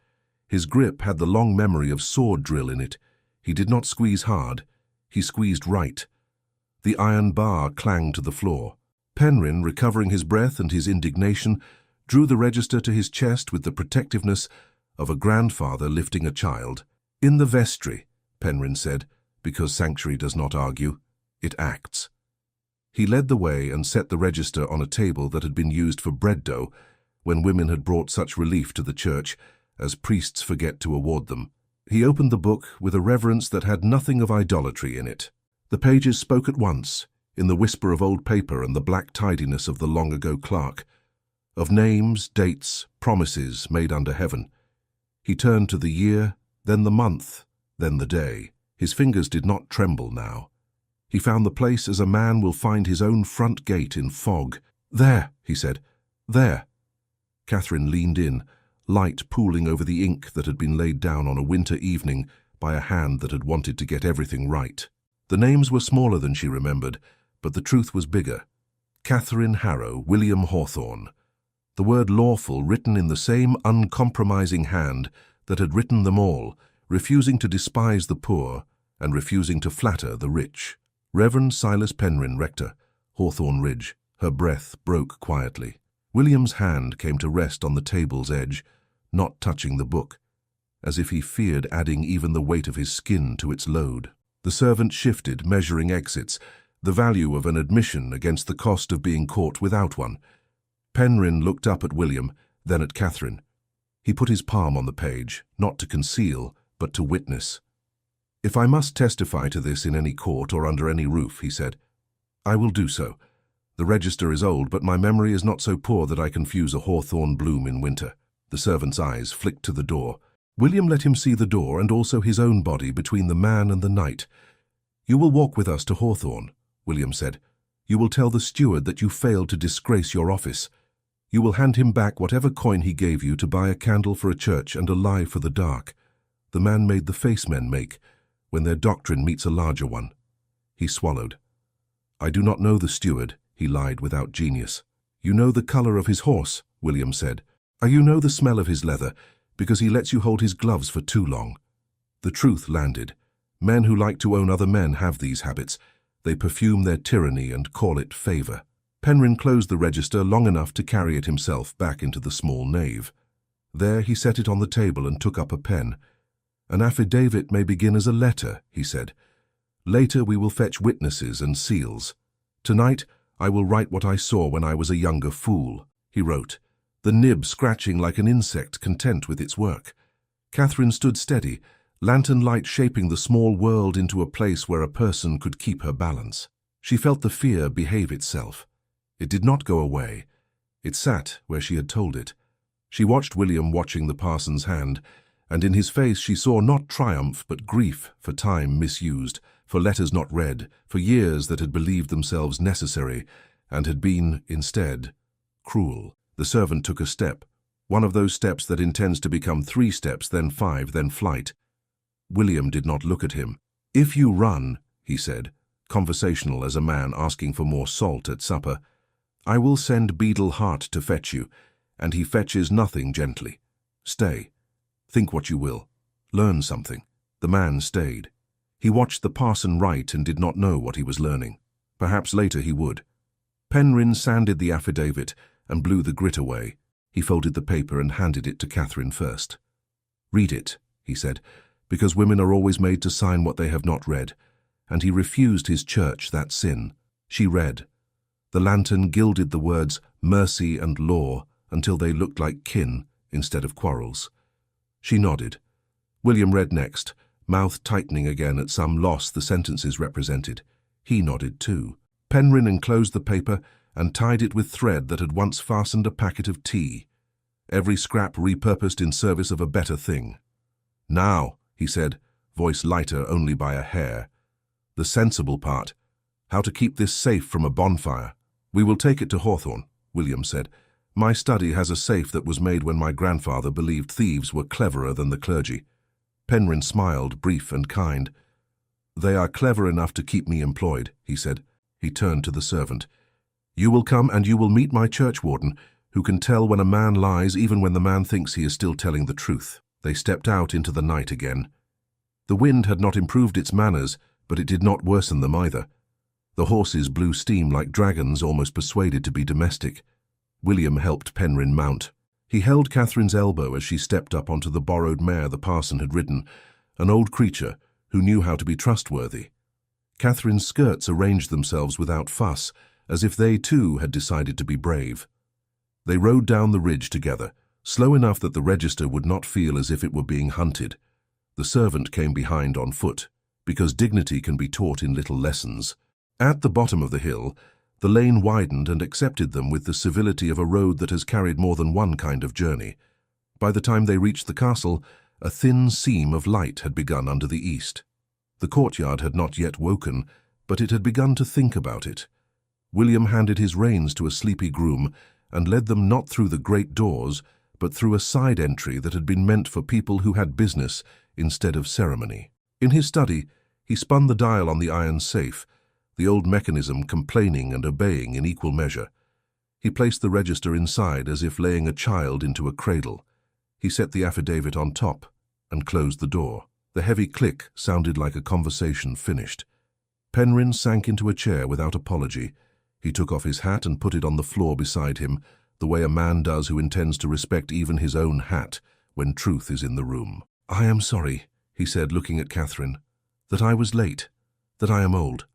His grip had the long memory of sword drill in it. He did not squeeze hard. He squeezed right. The iron bar clanged to the floor. Penryn, recovering his breath and his indignation, drew the register to his chest with the protectiveness of a grandfather lifting a child. "In the vestry," Penryn said, because sanctuary does not argue, it acts. He led the way and set the register on a table that had been used for bread dough when women had brought such relief to the church as priests forget to award them. He opened the book with a reverence that had nothing of idolatry in it. The pages spoke at once, in the whisper of old paper and the black tidiness of the long-ago clerk, of names, dates, promises made under heaven. He turned to the year, then the month, then the day. His fingers did not tremble now. He found the place as a man will find his own front gate in fog. "There," he said, "there." Catherine leaned in, light pooling over the ink that had been laid down on a winter evening by a hand that had wanted to get everything right. The names were smaller than she remembered, but the truth was bigger. Catherine Harrow, William Hawthorne. The word lawful written in the same uncompromising hand that had written them all, refusing to despise the poor and refusing to flatter the rich. Reverend Silas Penryn, rector, Hawthorne Ridge. Her breath broke quietly. William's hand came to rest on the table's edge, not touching the book, as if he feared adding even the weight of his skin to its load. The servant shifted, measuring exits, the value of an admission against the cost of being caught without one. Penryn looked up at William, then at Catherine. He put his palm on the page, not to conceal, but to witness. "If I must testify to this in any court or under any roof," he said, "I will do so. The register is old, but my memory is not so poor that I confuse a hawthorn bloom in winter." The servant's eyes flicked to the door. William let him see the door and also his own body between the man and the night. "You will walk with us to Hawthorne," William said. "You will tell the steward that you failed to disgrace your office. You will hand him back whatever coin he gave you to buy a candle for a church and a lie for the dark. The man made the face men make, when their doctrine meets a larger one." He swallowed. "I do not know the steward," he lied without genius. "You know the color of his horse," William said. "You know the smell of his leather, because he lets you hold his gloves for too long." The truth landed. Men who like to own other men have these habits. They perfume their tyranny and call it favor. Penryn closed the register long enough to carry it himself back into the small nave. There he set it on the table and took up a pen. "An affidavit may begin as a letter," he said. "Later we will fetch witnesses and seals. Tonight I will write what I saw when I was a younger fool." He wrote, the nib scratching like an insect content with its work. Catherine stood steady, lantern light shaping the small world into a place where a person could keep her balance. She felt the fear behave itself. It did not go away. It sat where she had told it. She watched William watching the parson's hand, and in his face she saw not triumph but grief for time misused, for letters not read, for years that had believed themselves necessary and had been, instead, cruel. The servant took a step, one of those steps that intends to become 3 steps, then 5, then flight. William did not look at him. "If you run," he said, conversational as a man asking for more salt at supper, "I will send Beadle Hart to fetch you, and he fetches nothing gently. Stay. Think what you will. Learn something." The man stayed. He watched the parson write and did not know what he was learning. Perhaps later he would. Penryn sanded the affidavit and blew the grit away. He folded the paper and handed it to Catherine first. "Read it," he said, "because women are always made to sign what they have not read." And he refused his church that sin. She read. The lantern gilded the words mercy and law until they looked like kin instead of quarrels. She nodded. William read next, mouth tightening again at some loss the sentences represented. He nodded too. Penryn enclosed the paper and tied it with thread that had once fastened a packet of tea. Every scrap repurposed in service of a better thing. "Now," he said, voice lighter only by a hair. "The sensible part. How to keep this safe from a bonfire." "We will take it to Hawthorne," William said. "My study has a safe that was made when my grandfather believed thieves were cleverer than the clergy." Penryn smiled, brief and kind. "They are clever enough to keep me employed," he said. He turned to the servant. "You will come and you will meet my churchwarden, who can tell when a man lies even when the man thinks he is still telling the truth." They stepped out into the night again. The wind had not improved its manners, but it did not worsen them either. The horses blew steam like dragons almost persuaded to be domestic. William helped Penryn mount. He held Catherine's elbow as she stepped up onto the borrowed mare the parson had ridden, an old creature who knew how to be trustworthy. Catherine's skirts arranged themselves without fuss, as if they too had decided to be brave. They rode down the ridge together, slow enough that the register would not feel as if it were being hunted. The servant came behind on foot, because dignity can be taught in little lessons. At the bottom of the hill, the lane widened and accepted them with the civility of a road that has carried more than one kind of journey. By the time they reached the castle, a thin seam of light had begun under the east. The courtyard had not yet woken, but it had begun to think about it. William handed his reins to a sleepy groom and led them not through the great doors, but through a side entry that had been meant for people who had business instead of ceremony. In his study, he spun the dial on the iron safe, the old mechanism complaining and obeying in equal measure. He placed the register inside as if laying a child into a cradle. He set the affidavit on top and closed the door. The heavy click sounded like a conversation finished. Penryn sank into a chair without apology. He took off his hat and put it on the floor beside him, the way a man does who intends to respect even his own hat when truth is in the room. "I am sorry," he said, looking at Catherine, "that I was late, that I am old,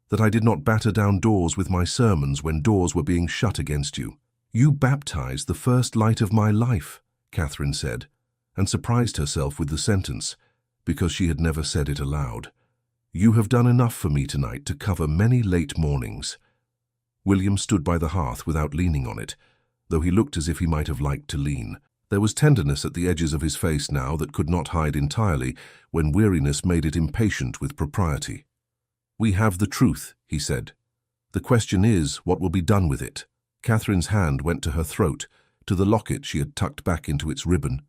that I did not batter down doors with my sermons when doors were being shut against you." "You baptized the first light of my life," Catherine said, and surprised herself with the sentence, because she had never said it aloud. "You have done enough for me tonight to cover many late mornings." William stood by the hearth without leaning on it, though he looked as if he might have liked to lean. There was tenderness at the edges of his face now that could not hide entirely when weariness made it impatient with propriety. "We have the truth," he said. "The question is, what will be done with it?" Catherine's hand went to her throat, to the locket she had tucked back into its ribbon.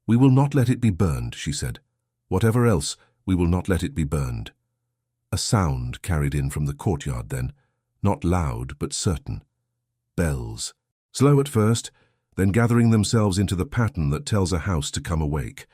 "We will not let it be burned," she said. "Whatever else, we will not let it be burned." A sound carried in from the courtyard then, not loud but certain. Bells. Slow at first, then gathering themselves into the pattern that tells a house to come awake.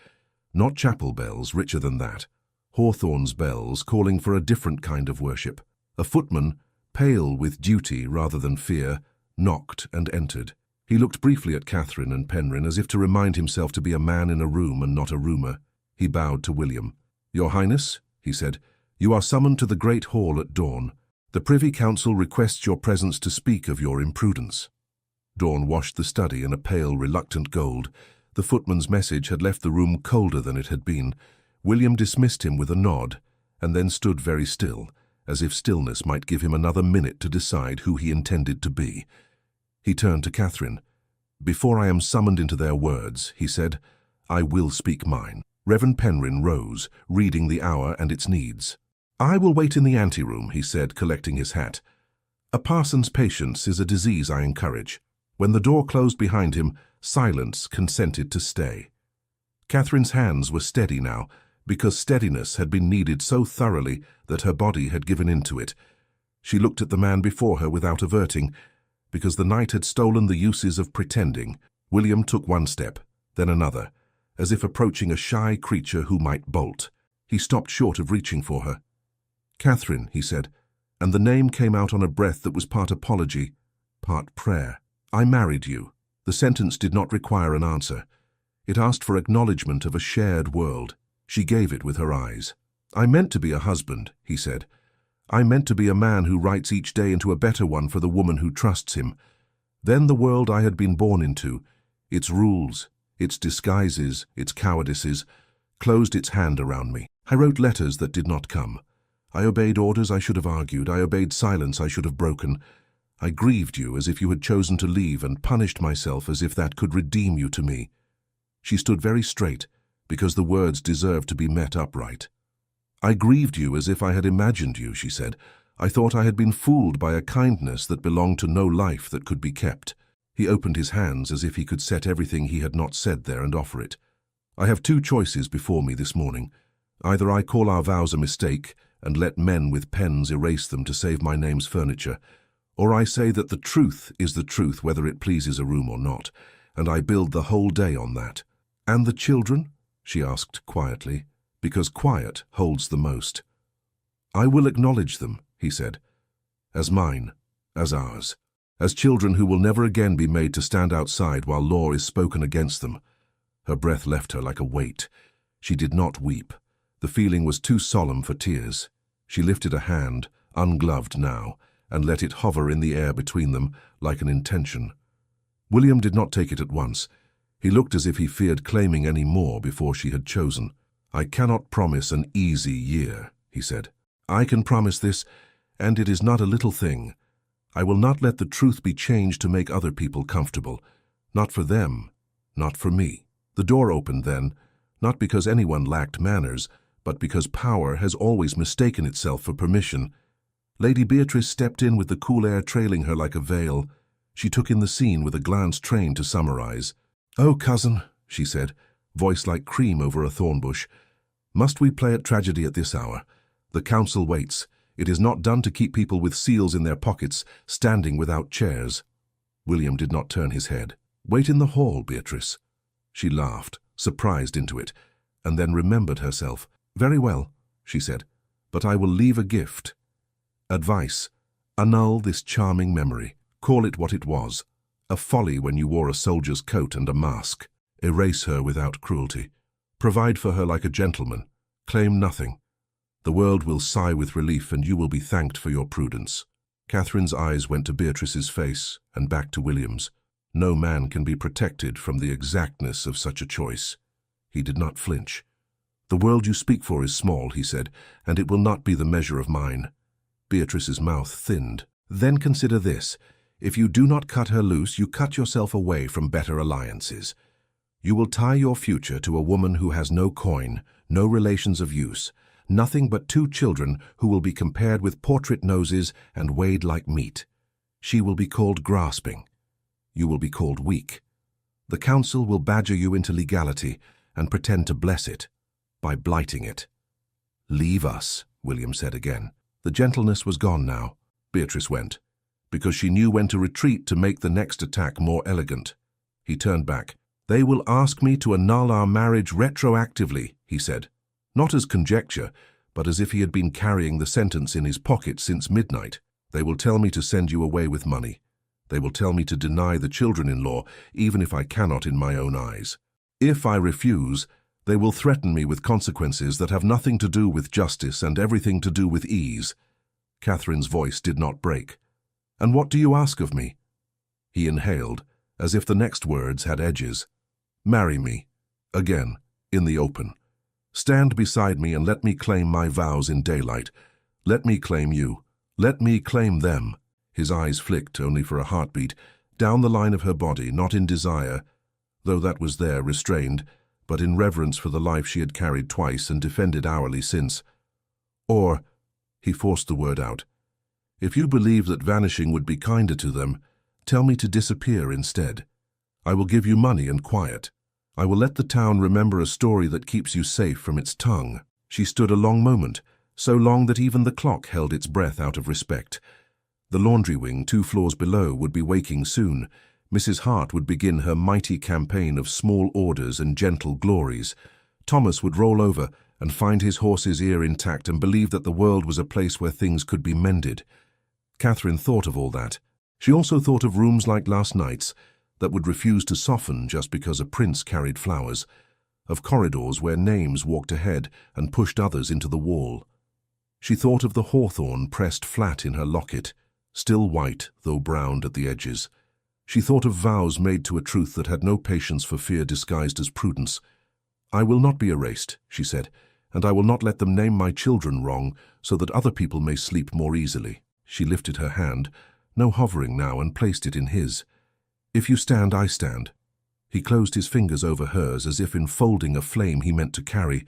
Not chapel bells, richer than that. Hawthorne's bells calling for a different kind of worship. A footman, pale with duty rather than fear, knocked and entered. He looked briefly at Catherine and Penryn as if to remind himself to be a man in a room and not a rumour. He bowed to William. "Your Highness," he said, "you are summoned to the great hall at dawn. The Privy Council requests your presence to speak of your imprudence." Dawn washed the study in a pale, reluctant gold. The footman's message had left the room colder than it had been. William dismissed him with a nod, and then stood very still, as if stillness might give him another minute to decide who he intended to be. He turned to Catherine. "Before I am summoned into their words," he said, "I will speak mine." Reverend Penryn rose, reading the hour and its needs. "I will wait in the anteroom," he said, collecting his hat. "A parson's patience is a disease I encourage." When the door closed behind him, silence consented to stay. Catherine's hands were steady now, because steadiness had been needed so thoroughly that her body had given in to it. She looked at the man before her without averting, because the night had stolen the uses of pretending. William took one step, then another, as if approaching a shy creature who might bolt. He stopped short of reaching for her. "Catherine," he said, and the name came out on a breath that was part apology, part prayer. "I married you." The sentence did not require an answer. It asked for acknowledgement of a shared world. She gave it with her eyes. "I meant to be a husband," he said. "I meant to be a man who writes each day into a better one for the woman who trusts him. Then the world I had been born into, its rules, its disguises, its cowardices, closed its hand around me. I wrote letters that did not come. I obeyed orders I should have argued. I obeyed silence I should have broken. I grieved you as if you had chosen to leave and punished myself as if that could redeem you to me." She stood very straight, because the words deserved to be met upright. "I grieved you as if I had imagined you," she said. "I thought I had been fooled by a kindness that belonged to no life that could be kept." He opened his hands as if he could set everything he had not said there and offer it. I have two choices before me this morning. Either I call our vows a mistake and let men with pens erase them to save my name's furniture, or I say that the truth is the truth whether it pleases a room or not, and I build the whole day on that. And the children? She asked quietly, because quiet holds the most. I will acknowledge them, he said, as mine, as ours, as children who will never again be made to stand outside while law is spoken against them. Her breath left her like a weight. She did not weep. The feeling was too solemn for tears. She lifted a hand, ungloved now, and let it hover in the air between them like an intention. William did not take it at once. He looked as if he feared claiming any more before she had chosen. I cannot promise an easy year, he said. I can promise this, and it is not a little thing. I will not let the truth be changed to make other people comfortable. Not for them, not for me. The door opened then, not because anyone lacked manners, but because power has always mistaken itself for permission. Lady Beatrice stepped in with the cool air trailing her like a veil. She took in the scene with a glance trained to summarize. "Oh, cousin," she said, voice like cream over a thorn bush, "must we play at tragedy at this hour? The council waits. It is not done to keep people with seals in their pockets, standing without chairs." William did not turn his head. "Wait in the hall, Beatrice." She laughed, surprised into it, and then remembered herself. "Very well," she said, "but I will leave a gift. Advice: annul this charming memory. Call it what it was. A folly when you wore a soldier's coat and a mask. Erase her without cruelty. Provide for her like a gentleman. Claim nothing. The world will sigh with relief, and you will be thanked for your prudence." Catherine's eyes went to Beatrice's face and back to William's. No man can be protected from the exactness of such a choice. He did not flinch. "The world you speak for is small," he said, "and it will not be the measure of mine." Beatrice's mouth thinned. "Then consider this. If you do not cut her loose, you cut yourself away from better alliances. You will tie your future to a woman who has no coin, no relations of use, nothing but two children who will be compared with portrait noses and weighed like meat. She will be called grasping. You will be called weak. The council will badger you into legality and pretend to bless it by blighting it." "Leave us," William said again. The gentleness was gone now. Beatrice went, because she knew when to retreat to make the next attack more elegant. He turned back. "They will ask me to annul our marriage retroactively," he said, not as conjecture, but as if he had been carrying the sentence in his pocket since midnight. "They will tell me to send you away with money. They will tell me to deny the children-in-law, even if I cannot in my own eyes. If I refuse, they will threaten me with consequences that have nothing to do with justice and everything to do with ease." Catherine's voice did not break. "And what do you ask of me?" He inhaled, as if the next words had edges. "Marry me, again, in the open. Stand beside me and let me claim my vows in daylight. Let me claim you. Let me claim them." His eyes flicked, only for a heartbeat, down the line of her body, not in desire, though that was there, restrained, but in reverence for the life she had carried twice and defended hourly since. "Or," he forced the word out, "if you believe that vanishing would be kinder to them, tell me to disappear instead. I will give you money and quiet. I will let the town remember a story that keeps you safe from its tongue." She stood a long moment, so long that even the clock held its breath out of respect. The laundry wing, 2 floors below, would be waking soon. Mrs. Hart would begin her mighty campaign of small orders and gentle glories. Thomas would roll over and find his horse's ear intact and believe that the world was a place where things could be mended. Catherine thought of all that. She also thought of rooms like last night's that would refuse to soften just because a prince carried flowers, of corridors where names walked ahead and pushed others into the wall. She thought of the hawthorn pressed flat in her locket, still white though browned at the edges. She thought of vows made to a truth that had no patience for fear disguised as prudence. "I will not be erased," she said, "and I will not let them name my children wrong so that other people may sleep more easily." She lifted her hand, no hovering now, and placed it in his. "If you stand, I stand." He closed his fingers over hers as if enfolding a flame he meant to carry.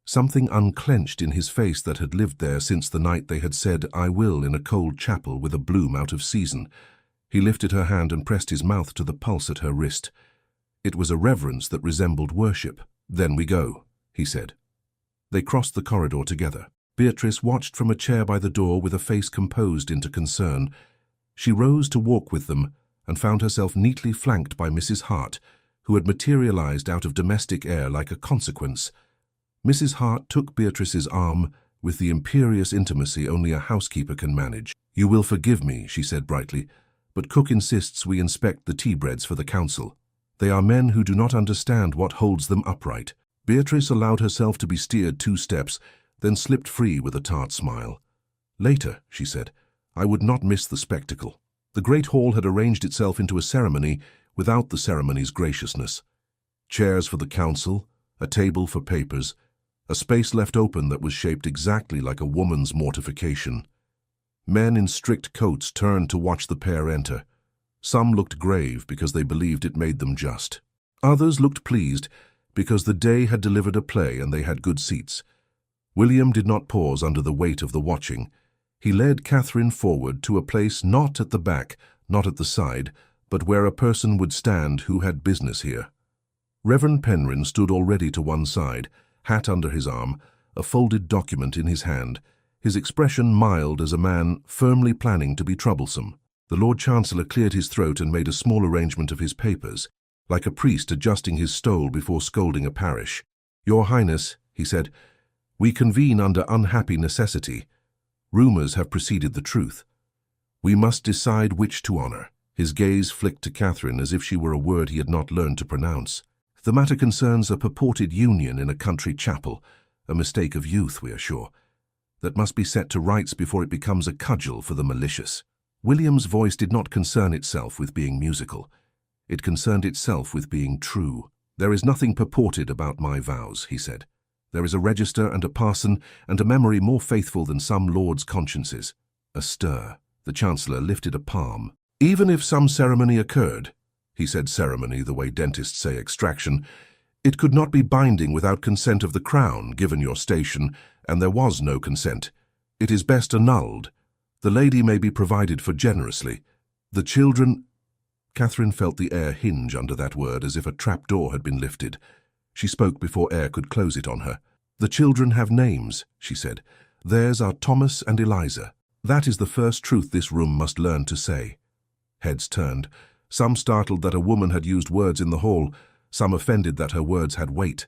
Something unclenched in his face that had lived there since the night they had said, "I will," in a cold chapel with a bloom out of season. He lifted her hand and pressed his mouth to the pulse at her wrist. It was a reverence that resembled worship. "Then we go," he said. They crossed the corridor together. Beatrice watched from a chair by the door with a face composed into concern. She rose to walk with them and found herself neatly flanked by Mrs. Hart, who had materialized out of domestic air like a consequence. Mrs. Hart took Beatrice's arm with the imperious intimacy only a housekeeper can manage. "You will forgive me," she said brightly, "but Cook insists we inspect the tea breads for the council. They are men who do not understand what holds them upright." Beatrice allowed herself to be steered 2 steps, then slipped free with a tart smile. "Later," she said, "I would not miss the spectacle." The great hall had arranged itself into a ceremony without the ceremony's graciousness. Chairs for the council, a table for papers, a space left open that was shaped exactly like a woman's mortification. Men in strict coats turned to watch the pair enter. Some looked grave because they believed it made them just. Others looked pleased because the day had delivered a play and they had good seats. William did not pause under the weight of the watching. He led Catherine forward to a place not at the back, not at the side, but where a person would stand who had business here. Reverend Penryn stood already to one side, hat under his arm, a folded document in his hand, his expression mild as a man firmly planning to be troublesome. The Lord Chancellor cleared his throat and made a small arrangement of his papers, like a priest adjusting his stole before scolding a parish. "Your Highness," he said, "we convene under unhappy necessity. Rumors have preceded the truth. We must decide which to honor." His gaze flicked to Catherine as if she were a word he had not learned to pronounce. "The matter concerns a purported union in a country chapel, a mistake of youth, we are sure, that must be set to rights before it becomes a cudgel for the malicious." William's voice did not concern itself with being musical. It concerned itself with being true. "There is nothing purported about my vows," he said. "There is a register and a parson and a memory more faithful than some lords' consciences." A stir. The Chancellor lifted a palm. "Even if some ceremony occurred," he said ceremony the way dentists say extraction, "it could not be binding without consent of the Crown, given your station, and there was no consent. It is best annulled. The lady may be provided for generously. The children—" Catherine felt the air hinge under that word as if a trapdoor had been lifted. She spoke before air could close it on her. "The children have names," she said. "Theirs are Thomas and Eliza. That is the first truth this room must learn to say." Heads turned, some startled that a woman had used words in the hall, some offended that her words had weight.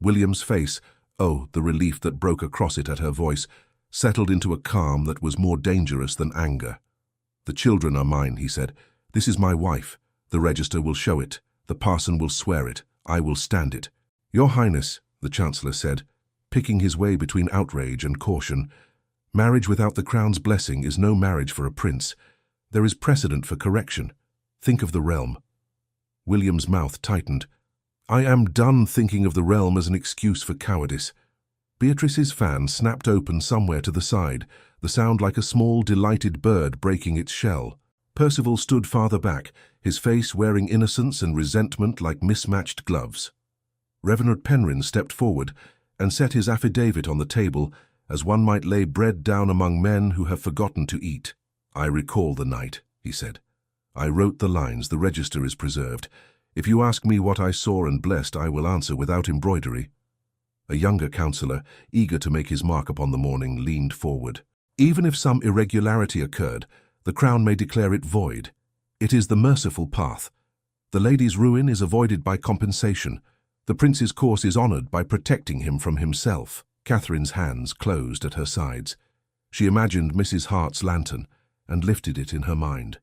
William's face, oh, the relief that broke across it at her voice, settled into a calm that was more dangerous than anger. "The children are mine," he said. "This is my wife. The register will show it. The parson will swear it. I will stand it." "Your Highness," the Chancellor said, picking his way between outrage and caution, "marriage without the Crown's blessing is no marriage for a prince. There is precedent for correction. Think of the realm." William's mouth tightened. "I am done thinking of the realm as an excuse for cowardice." Beatrice's fan snapped open somewhere to the side, the sound like a small, delighted bird breaking its shell. Percival stood farther back, his face wearing innocence and resentment like mismatched gloves. Reverend Penryn stepped forward and set his affidavit on the table as one might lay bread down among men who have forgotten to eat. "I recall the night," he said. "I wrote the lines, the register is preserved. If you ask me what I saw and blessed, I will answer without embroidery." A younger councillor, eager to make his mark upon the morning, leaned forward. "Even if some irregularity occurred, the Crown may declare it void. It is the merciful path. The lady's ruin is avoided by compensation. The prince's course is honoured by protecting him from himself." Catherine's hands closed at her sides. She imagined Mrs. Hart's lantern and lifted it in her mind.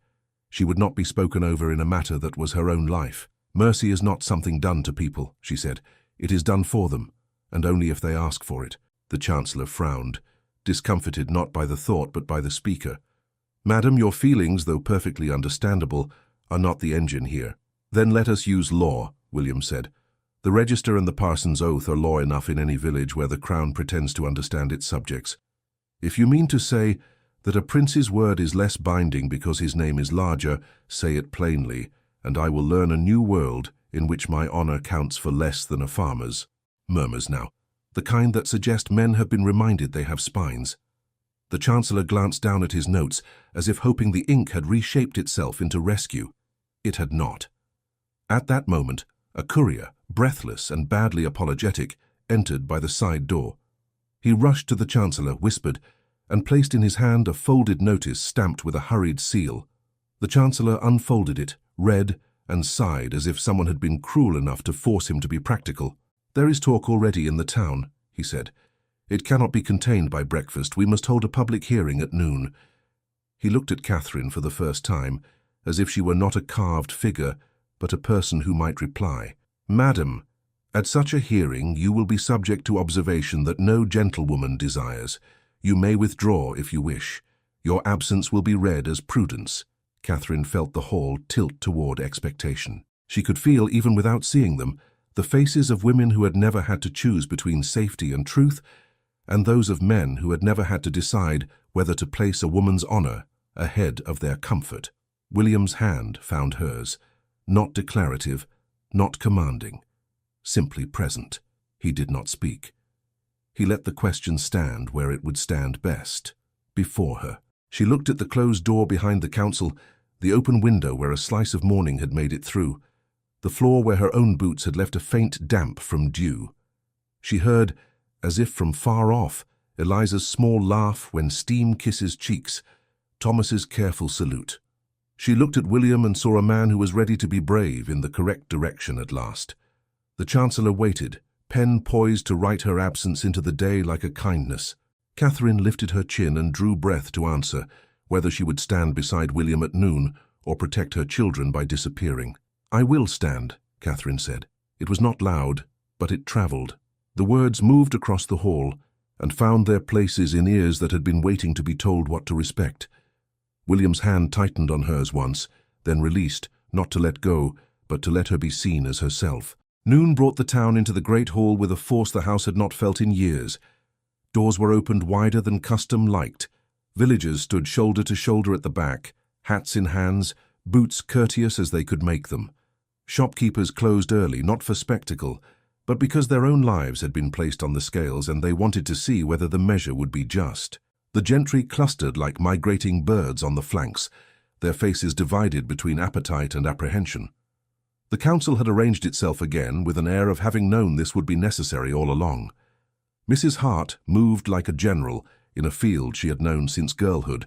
She would not be spoken over in a matter that was her own life. "Mercy is not something done to people," she said. "It is done for them, and only if they ask for it." The Chancellor frowned, discomfited not by the thought but by the speaker. "Madam, your feelings, though perfectly understandable, are not the engine here." "Then let us use law," William said. "The register and the parson's oath are law enough in any village where the Crown pretends to understand its subjects. If you mean to say that a prince's word is less binding because his name is larger, say it plainly, and I will learn a new world in which my honour counts for less than a farmer's." Murmurs now, the kind that suggest men have been reminded they have spines. The Chancellor glanced down at his notes, as if hoping the ink had reshaped itself into rescue. It had not. At that moment, a courier, breathless and badly apologetic, entered by the side door. He rushed to the Chancellor, whispered, and placed in his hand a folded notice stamped with a hurried seal. The Chancellor unfolded it, read, and sighed as if someone had been cruel enough to force him to be practical. "There is talk already in the town," he said. "It cannot be contained by breakfast. We must hold a public hearing at noon." He looked at Catherine for the first time, as if she were not a carved figure, but a person who might reply. "Madam, at such a hearing you will be subject to observation that no gentlewoman desires. You may withdraw if you wish. Your absence will be read as prudence." Catherine felt the hall tilt toward expectation. She could feel, even without seeing them, the faces of women who had never had to choose between safety and truth, and those of men who had never had to decide whether to place a woman's honor ahead of their comfort. William's hand found hers, not declarative, not commanding, simply present. He did not speak. He let the question stand where it would stand best, before her. She looked at the closed door behind the council, the open window where a slice of morning had made it through, the floor where her own boots had left a faint damp from dew. She heard, as if from far off, Eliza's small laugh when steam kisses cheeks, Thomas's careful salute. She looked at William and saw a man who was ready to be brave in the correct direction at last. The Chancellor waited, pen poised to write her absence into the day like a kindness. Catherine lifted her chin and drew breath to answer whether she would stand beside William at noon or protect her children by disappearing. "I will stand," Catherine said. It was not loud, but it travelled. The words moved across the hall and found their places in ears that had been waiting to be told what to respect. William's hand tightened on hers once, then released, not to let go, but to let her be seen as herself. Noon brought the town into the great hall with a force the house had not felt in years. Doors were opened wider than custom liked. Villagers stood shoulder to shoulder at the back, hats in hands, boots courteous as they could make them. Shopkeepers closed early, not for spectacle, but because their own lives had been placed on the scales and they wanted to see whether the measure would be just. The gentry clustered like migrating birds on the flanks, their faces divided between appetite and apprehension. The council had arranged itself again with an air of having known this would be necessary all along. Mrs. Hart moved like a general in a field she had known since girlhood,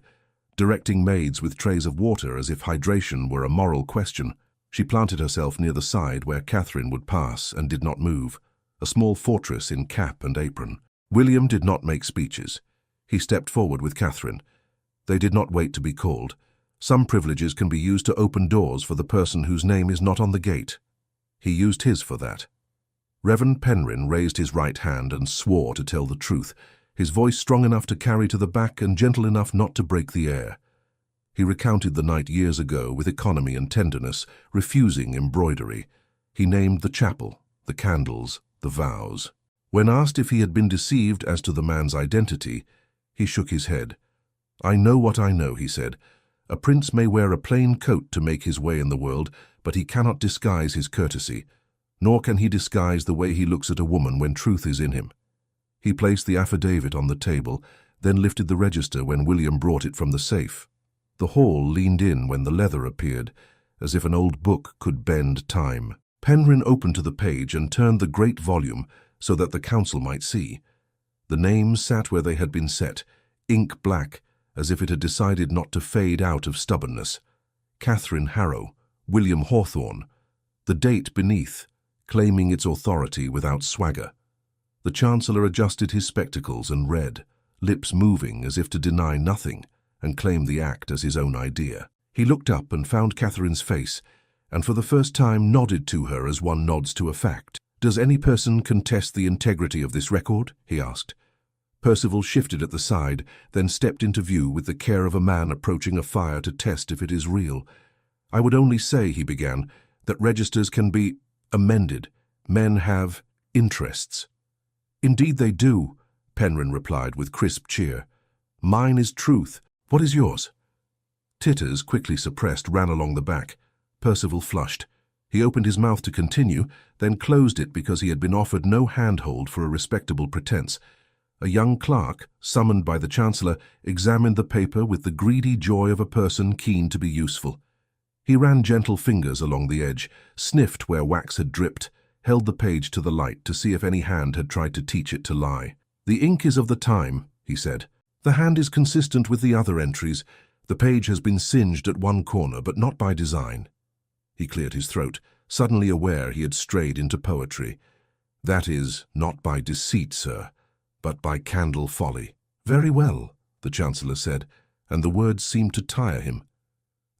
directing maids with trays of water as if hydration were a moral question. She planted herself near the side where Catherine would pass and did not move, a small fortress in cap and apron. William did not make speeches. He stepped forward with Catherine. They did not wait to be called. Some privileges can be used to open doors for the person whose name is not on the gate. He used his for that. Reverend Penryn raised his right hand and swore to tell the truth, his voice strong enough to carry to the back and gentle enough not to break the air. He recounted the night years ago with economy and tenderness, refusing embroidery. He named the chapel, the candles, the vows. When asked if he had been deceived as to the man's identity, he shook his head. "I know what I know," he said. "A prince may wear a plain coat to make his way in the world, but he cannot disguise his courtesy, nor can he disguise the way he looks at a woman when truth is in him." He placed the affidavit on the table, then lifted the register when William brought it from the safe. The hall leaned in when the leather appeared, as if an old book could bend time. Penryn opened to the page and turned the great volume so that the council might see. The names sat where they had been set, ink black, as if it had decided not to fade out of stubbornness. Catherine Harrow, William Hawthorne, the date beneath, claiming its authority without swagger. The Chancellor adjusted his spectacles and read, lips moving as if to deny nothing, and claim the act as his own idea. He looked up and found Catherine's face, and for the first time nodded to her as one nods to a fact. "Does any person contest the integrity of this record?" he asked. Percival shifted at the side, then stepped into view with the care of a man approaching a fire to test if it is real. "I would only say," he began, "that registers can be amended. Men have interests." "Indeed they do," Penryn replied with crisp cheer. "Mine is truth. What is yours?" Titters, quickly suppressed, ran along the back. Percival flushed. He opened his mouth to continue, then closed it because he had been offered no handhold for a respectable pretense. A young clerk, summoned by the Chancellor, examined the paper with the greedy joy of a person keen to be useful. He ran gentle fingers along the edge, sniffed where wax had dripped, held the page to the light to see if any hand had tried to teach it to lie. "The ink is of the time," he said. "The hand is consistent with the other entries. The page has been singed at one corner, but not by design." He cleared his throat, suddenly aware he had strayed into poetry. "That is, not by deceit, sir, but by candle folly." "Very well," the Chancellor said, and the words seemed to tire him.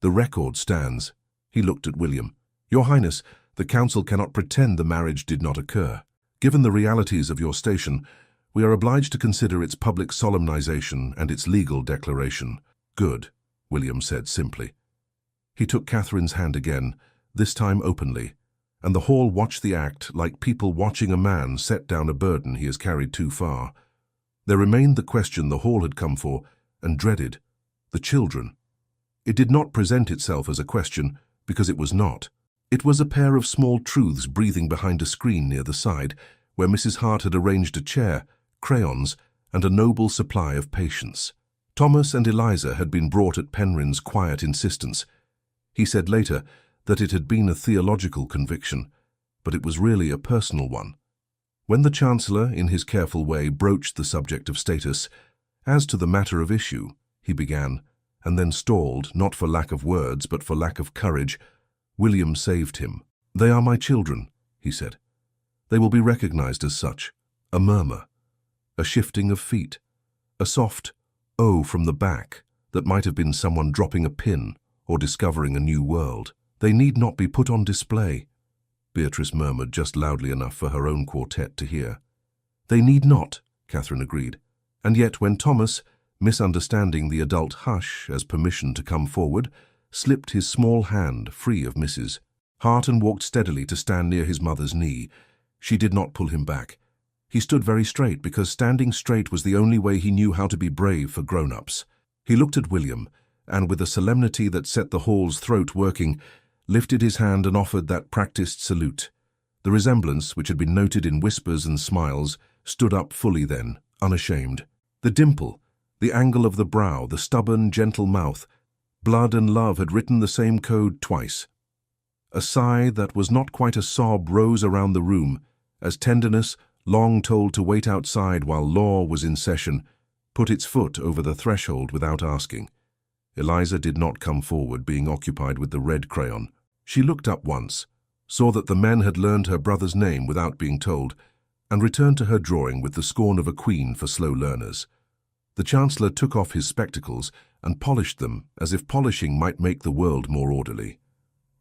"The record stands." He looked at William. "Your Highness, the Council cannot pretend the marriage did not occur. Given the realities of your station, we are obliged to consider its public solemnization and its legal declaration." "Good," William said simply. He took Catherine's hand again, this time openly, and the hall watched the act like people watching a man set down a burden he has carried too far. There remained the question the hall had come for and dreaded: the children. It did not present itself as a question, because it was not. It was a pair of small truths breathing behind a screen near the side, where Mrs. Hart had arranged a chair, crayons, and a noble supply of patience. Thomas and Eliza had been brought at Penryn's quiet insistence. He said later that it had been a theological conviction, but it was really a personal one. When the Chancellor, in his careful way, broached the subject of status, "As to the matter of issue," he began, and then stalled, not for lack of words, but for lack of courage. William saved him. "They are my children," he said. "They will be recognized as such." A murmur, a shifting of feet, a soft "oh" from the back that might have been someone dropping a pin or discovering a new world. "They need not be put on display," Beatrice murmured just loudly enough for her own quartet to hear. "They need not," Catherine agreed. And yet when Thomas, misunderstanding the adult hush as permission to come forward, slipped his small hand free of Mrs. Hart and walked steadily to stand near his mother's knee, she did not pull him back. He stood very straight because standing straight was the only way he knew how to be brave for grown-ups. He looked at William, and with a solemnity that set the hall's throat working, lifted his hand and offered that practiced salute. The resemblance, which had been noted in whispers and smiles, stood up fully then, unashamed. The dimple, the angle of the brow, the stubborn, gentle mouth, blood and love had written the same code twice. A sigh that was not quite a sob rose around the room, as tenderness, long told to wait outside while law was in session, put its foot over the threshold without asking. Eliza did not come forward, being occupied with the red crayon. She looked up once, saw that the men had learned her brother's name without being told, and returned to her drawing with the scorn of a queen for slow learners. The Chancellor took off his spectacles and polished them as if polishing might make the world more orderly.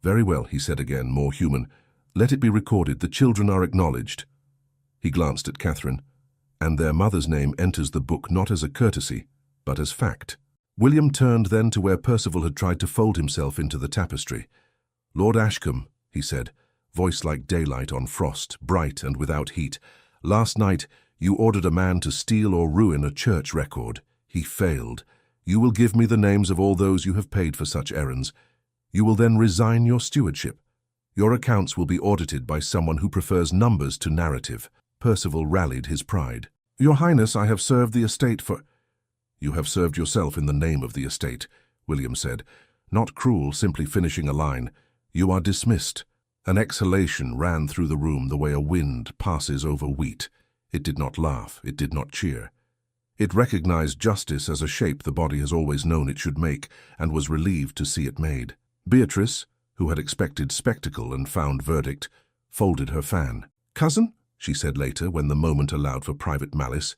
"Very well," he said again, more human. "Let it be recorded the children are acknowledged." He glanced at Catherine. "And their mother's name enters the book not as a courtesy, but as fact." William turned then to where Percival had tried to fold himself into the tapestry. "Lord Ashcombe," he said, voice like daylight on frost, bright and without heat, "last night you ordered a man to steal or ruin a church record. He failed. You will give me the names of all those you have paid for such errands. You will then resign your stewardship. Your accounts will be audited by someone who prefers numbers to narrative." Percival rallied his pride. "Your Highness, I have served the estate for—" "You have served yourself in the name of the estate," William said, not cruel, simply finishing a line. "You are dismissed." An exhalation ran through the room the way a wind passes over wheat. It did not laugh, it did not cheer. It recognized justice as a shape the body has always known it should make, and was relieved to see it made. Beatrice, who had expected spectacle and found verdict, folded her fan. "Cousin," she said later, when the moment allowed for private malice,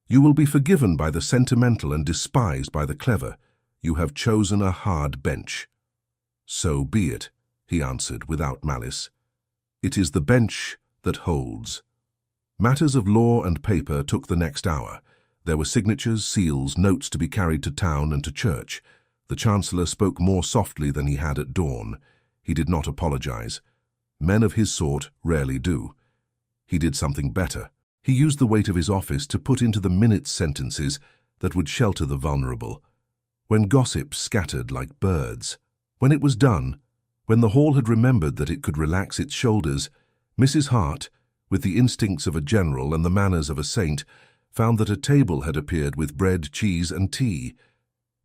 "you will be forgiven by the sentimental and despised by the clever. You have chosen a hard bench." "So be it," he answered without malice. "It is the bench that holds." Matters of law and paper took the next hour. There were signatures, seals, notes to be carried to town and to church. The Chancellor spoke more softly than he had at dawn. He did not apologize. Men of his sort rarely do. He did something better. He used the weight of his office to put into the minutes sentences that would shelter the vulnerable. When gossip scattered like birds. When it was done, when the hall had remembered that it could relax its shoulders, Mrs. Hart, with the instincts of a general and the manners of a saint, found that a table had appeared with bread, cheese, and tea.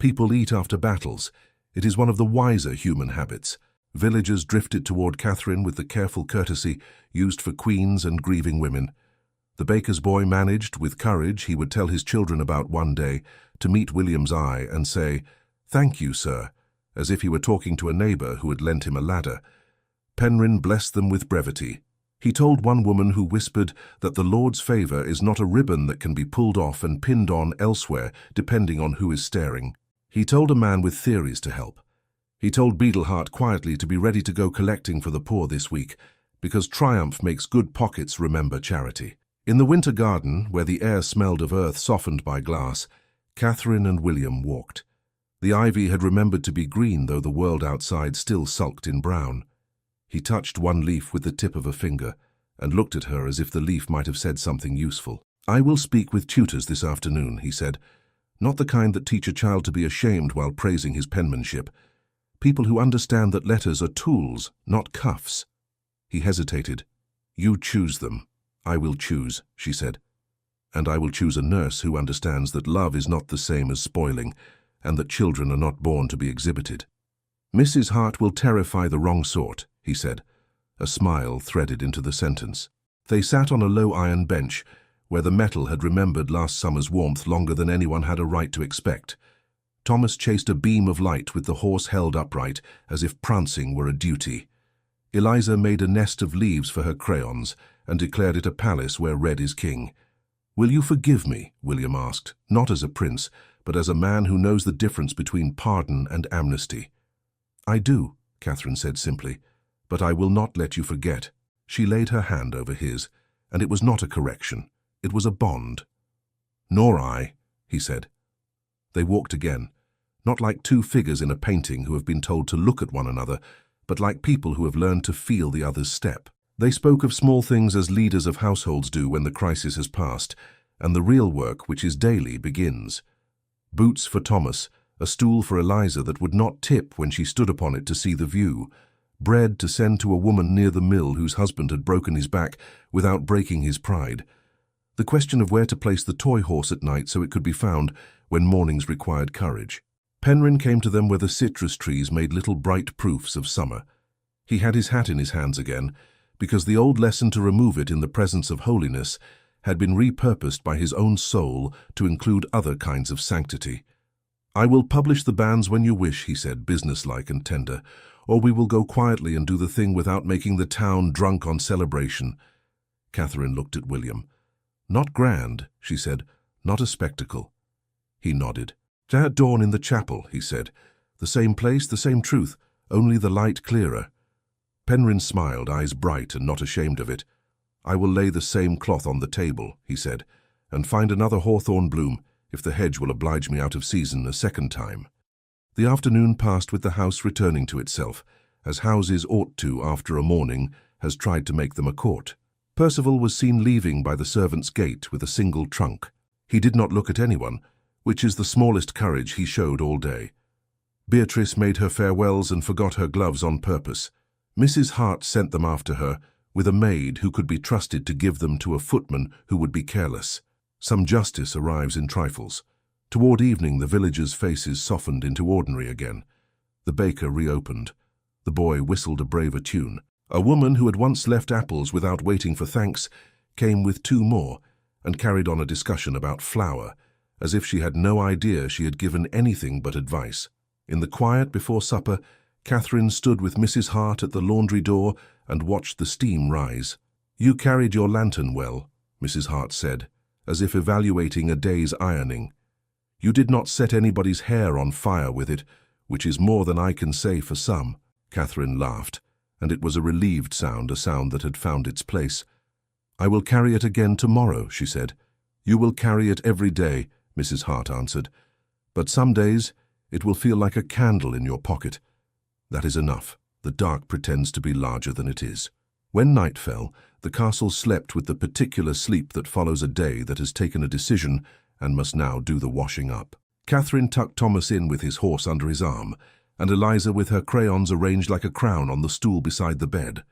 People eat after battles. It is one of the wiser human habits. Villagers drifted toward Catherine with the careful courtesy used for queens and grieving women. The baker's boy managed, with courage he would tell his children about one day, to meet William's eye and say, "Thank you, sir," as if he were talking to a neighbor who had lent him a ladder. Penryn blessed them with brevity. He told one woman who whispered that the Lord's favor is not a ribbon that can be pulled off and pinned on elsewhere, depending on who is staring. He told a man with theories to help. He told Beetleheart quietly to be ready to go collecting for the poor this week, because triumph makes good pockets remember charity. In the winter garden, where the air smelled of earth softened by glass, Catherine and William walked. The ivy had remembered to be green, though the world outside still sulked in brown. He touched one leaf with the tip of a finger and looked at her as if the leaf might have said something useful. "I will speak with tutors this afternoon," he said. "Not the kind that teach a child to be ashamed while praising his penmanship. People who understand that letters are tools, not cuffs." He hesitated. "You choose them." "I will choose," she said. "And I will choose a nurse who understands that love is not the same as spoiling, and that children are not born to be exhibited." "Mrs. Hart will terrify the wrong sort," he said. A smile threaded into the sentence. They sat on a low iron bench, where the metal had remembered last summer's warmth longer than anyone had a right to expect. Thomas chased a beam of light with the horse held upright, as if prancing were a duty. Eliza made a nest of leaves for her crayons, and declared it a palace where red is king. "Will you forgive me?" William asked, not as a prince, but as a man who knows the difference between pardon and amnesty. "I do," Catherine said simply, "but I will not let you forget." She laid her hand over his, and it was not a correction. It was a bond. "Nor I," he said. They walked again, not like two figures in a painting who have been told to look at one another, but like people who have learned to feel the other's step. They spoke of small things as leaders of households do when the crisis has passed, and the real work, which is daily, begins. Boots for Thomas, a stool for Eliza that would not tip when she stood upon it to see the view, bread to send to a woman near the mill whose husband had broken his back without breaking his pride, the question of where to place the toy horse at night so it could be found when mornings required courage. Penryn came to them where the citrus trees made little bright proofs of summer. He had his hat in his hands again, because the old lesson to remove it in the presence of holiness had been repurposed by his own soul to include other kinds of sanctity. "I will publish the bans when you wish," he said, businesslike and tender, "or we will go quietly and do the thing without making the town drunk on celebration." Catherine looked at William. "Not grand," she said, "not a spectacle." He nodded. "At dawn in the chapel," he said. "The same place, the same truth, only the light clearer." Penryn smiled, eyes bright and not ashamed of it. "I will lay the same cloth on the table," he said, "and find another hawthorn bloom, if the hedge will oblige me out of season a second time." The afternoon passed with the house returning to itself, as houses ought to after a morning has tried to make them a court. Percival was seen leaving by the servants' gate with a single trunk. He did not look at anyone, which is the smallest courage he showed all day. Beatrice made her farewells and forgot her gloves on purpose. Mrs. Hart sent them after her, with a maid who could be trusted to give them to a footman who would be careless. Some justice arrives in trifles. Toward evening the villagers' faces softened into ordinary again. The baker reopened. The boy whistled a braver tune. A woman who had once left apples without waiting for thanks came with 2 more and carried on a discussion about flour, as if she had no idea she had given anything but advice. In the quiet before supper, Catherine stood with Mrs. Hart at the laundry door and watched the steam rise. "You carried your lantern well," Mrs. Hart said, as if evaluating a day's ironing. "You did not set anybody's hair on fire with it, which is more than I can say for some." Catherine laughed, and it was a relieved sound, a sound that had found its place. "I will carry it again tomorrow," she said. "You will carry it every day," Mrs. Hart answered. "But some days it will feel like a candle in your pocket. That is enough. The dark pretends to be larger than it is." When night fell, the castle slept with the particular sleep that follows a day that has taken a decision and must now do the washing up. Catherine tucked Thomas in with his horse under his arm, and Eliza with her crayons arranged like a crown on the stool beside the bed.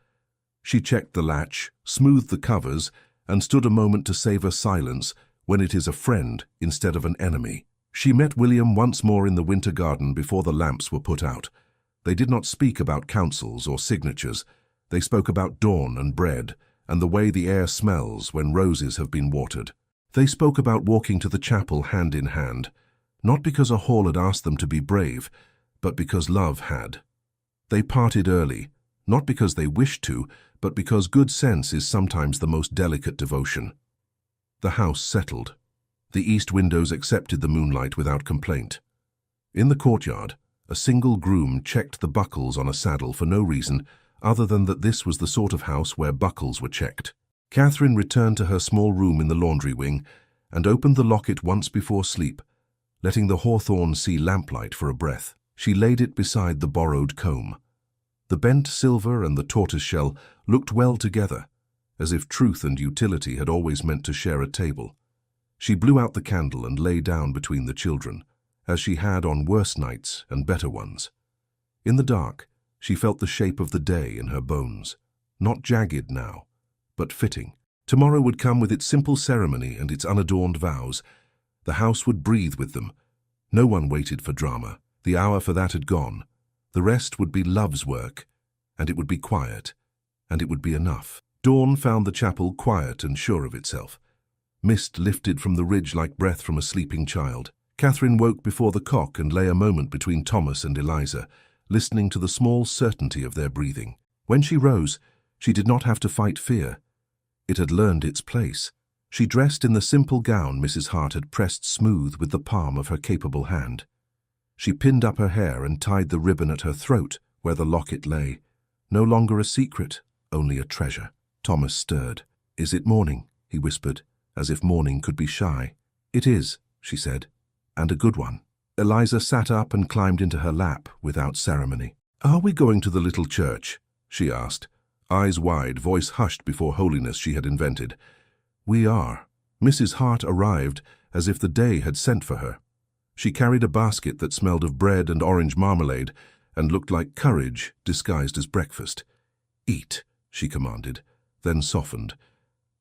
She checked the latch, smoothed the covers, and stood a moment to savor silence when it is a friend instead of an enemy. She met William once more in the winter garden before the lamps were put out. They did not speak about councils or signatures. They spoke about dawn and bread, and the way the air smells when roses have been watered. They spoke about walking to the chapel hand in hand, not because a hall had asked them to be brave, but because love had. They parted early, not because they wished to, but because good sense is sometimes the most delicate devotion. The house settled. The east windows accepted the moonlight without complaint. In the courtyard, a single groom checked the buckles on a saddle for no reason other than that this was the sort of house where buckles were checked. Catherine returned to her small room in the laundry wing and opened the locket once before sleep, letting the hawthorn see lamplight for a breath. She laid it beside the borrowed comb. The bent silver and the tortoiseshell looked well together, as if truth and utility had always meant to share a table. She blew out the candle and lay down between the children, as she had on worse nights and better ones. In the dark, she felt the shape of the day in her bones, not jagged now, but fitting. Tomorrow would come with its simple ceremony and its unadorned vows. The house would breathe with them. No one waited for drama. The hour for that had gone. The rest would be love's work, and it would be quiet, and it would be enough. Dawn found the chapel quiet and sure of itself. Mist lifted from the ridge like breath from a sleeping child. Catherine woke before the cock and lay a moment between Thomas and Eliza, listening to the small certainty of their breathing. When she rose, she did not have to fight fear. It had learned its place. She dressed in the simple gown Mrs. Hart had pressed smooth with the palm of her capable hand. She pinned up her hair and tied the ribbon at her throat where the locket lay. No longer a secret, only a treasure. Thomas stirred. "Is it morning?" he whispered, as if morning could be shy. "It is," she said, "and a good one." Eliza sat up and climbed into her lap without ceremony. "Are we going to the little church?" she asked, eyes wide, voice hushed before holiness she had invented. "We are." Mrs. Hart arrived as if the day had sent for her. She carried a basket that smelled of bread and orange marmalade and looked like courage disguised as breakfast. "Eat," she commanded, then softened.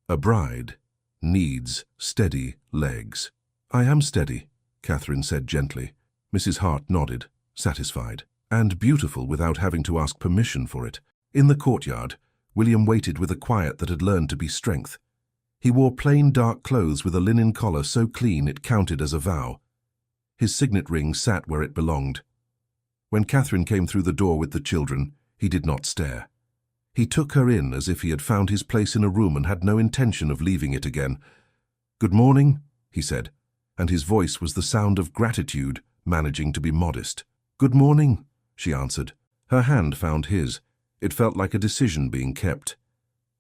"A bride needs steady legs." "I am steady," Catherine said gently. Mrs. Hart nodded, satisfied, and beautiful without having to ask permission for it. In the courtyard, William waited with a quiet that had learned to be strength. He wore plain dark clothes with a linen collar so clean it counted as a vow. His signet ring sat where it belonged. When Catherine came through the door with the children, he did not stare. He took her in as if he had found his place in a room and had no intention of leaving it again. "Good morning," he said, and his voice was the sound of gratitude managing to be modest. "Good morning," she answered. Her hand found his. It felt like a decision being kept.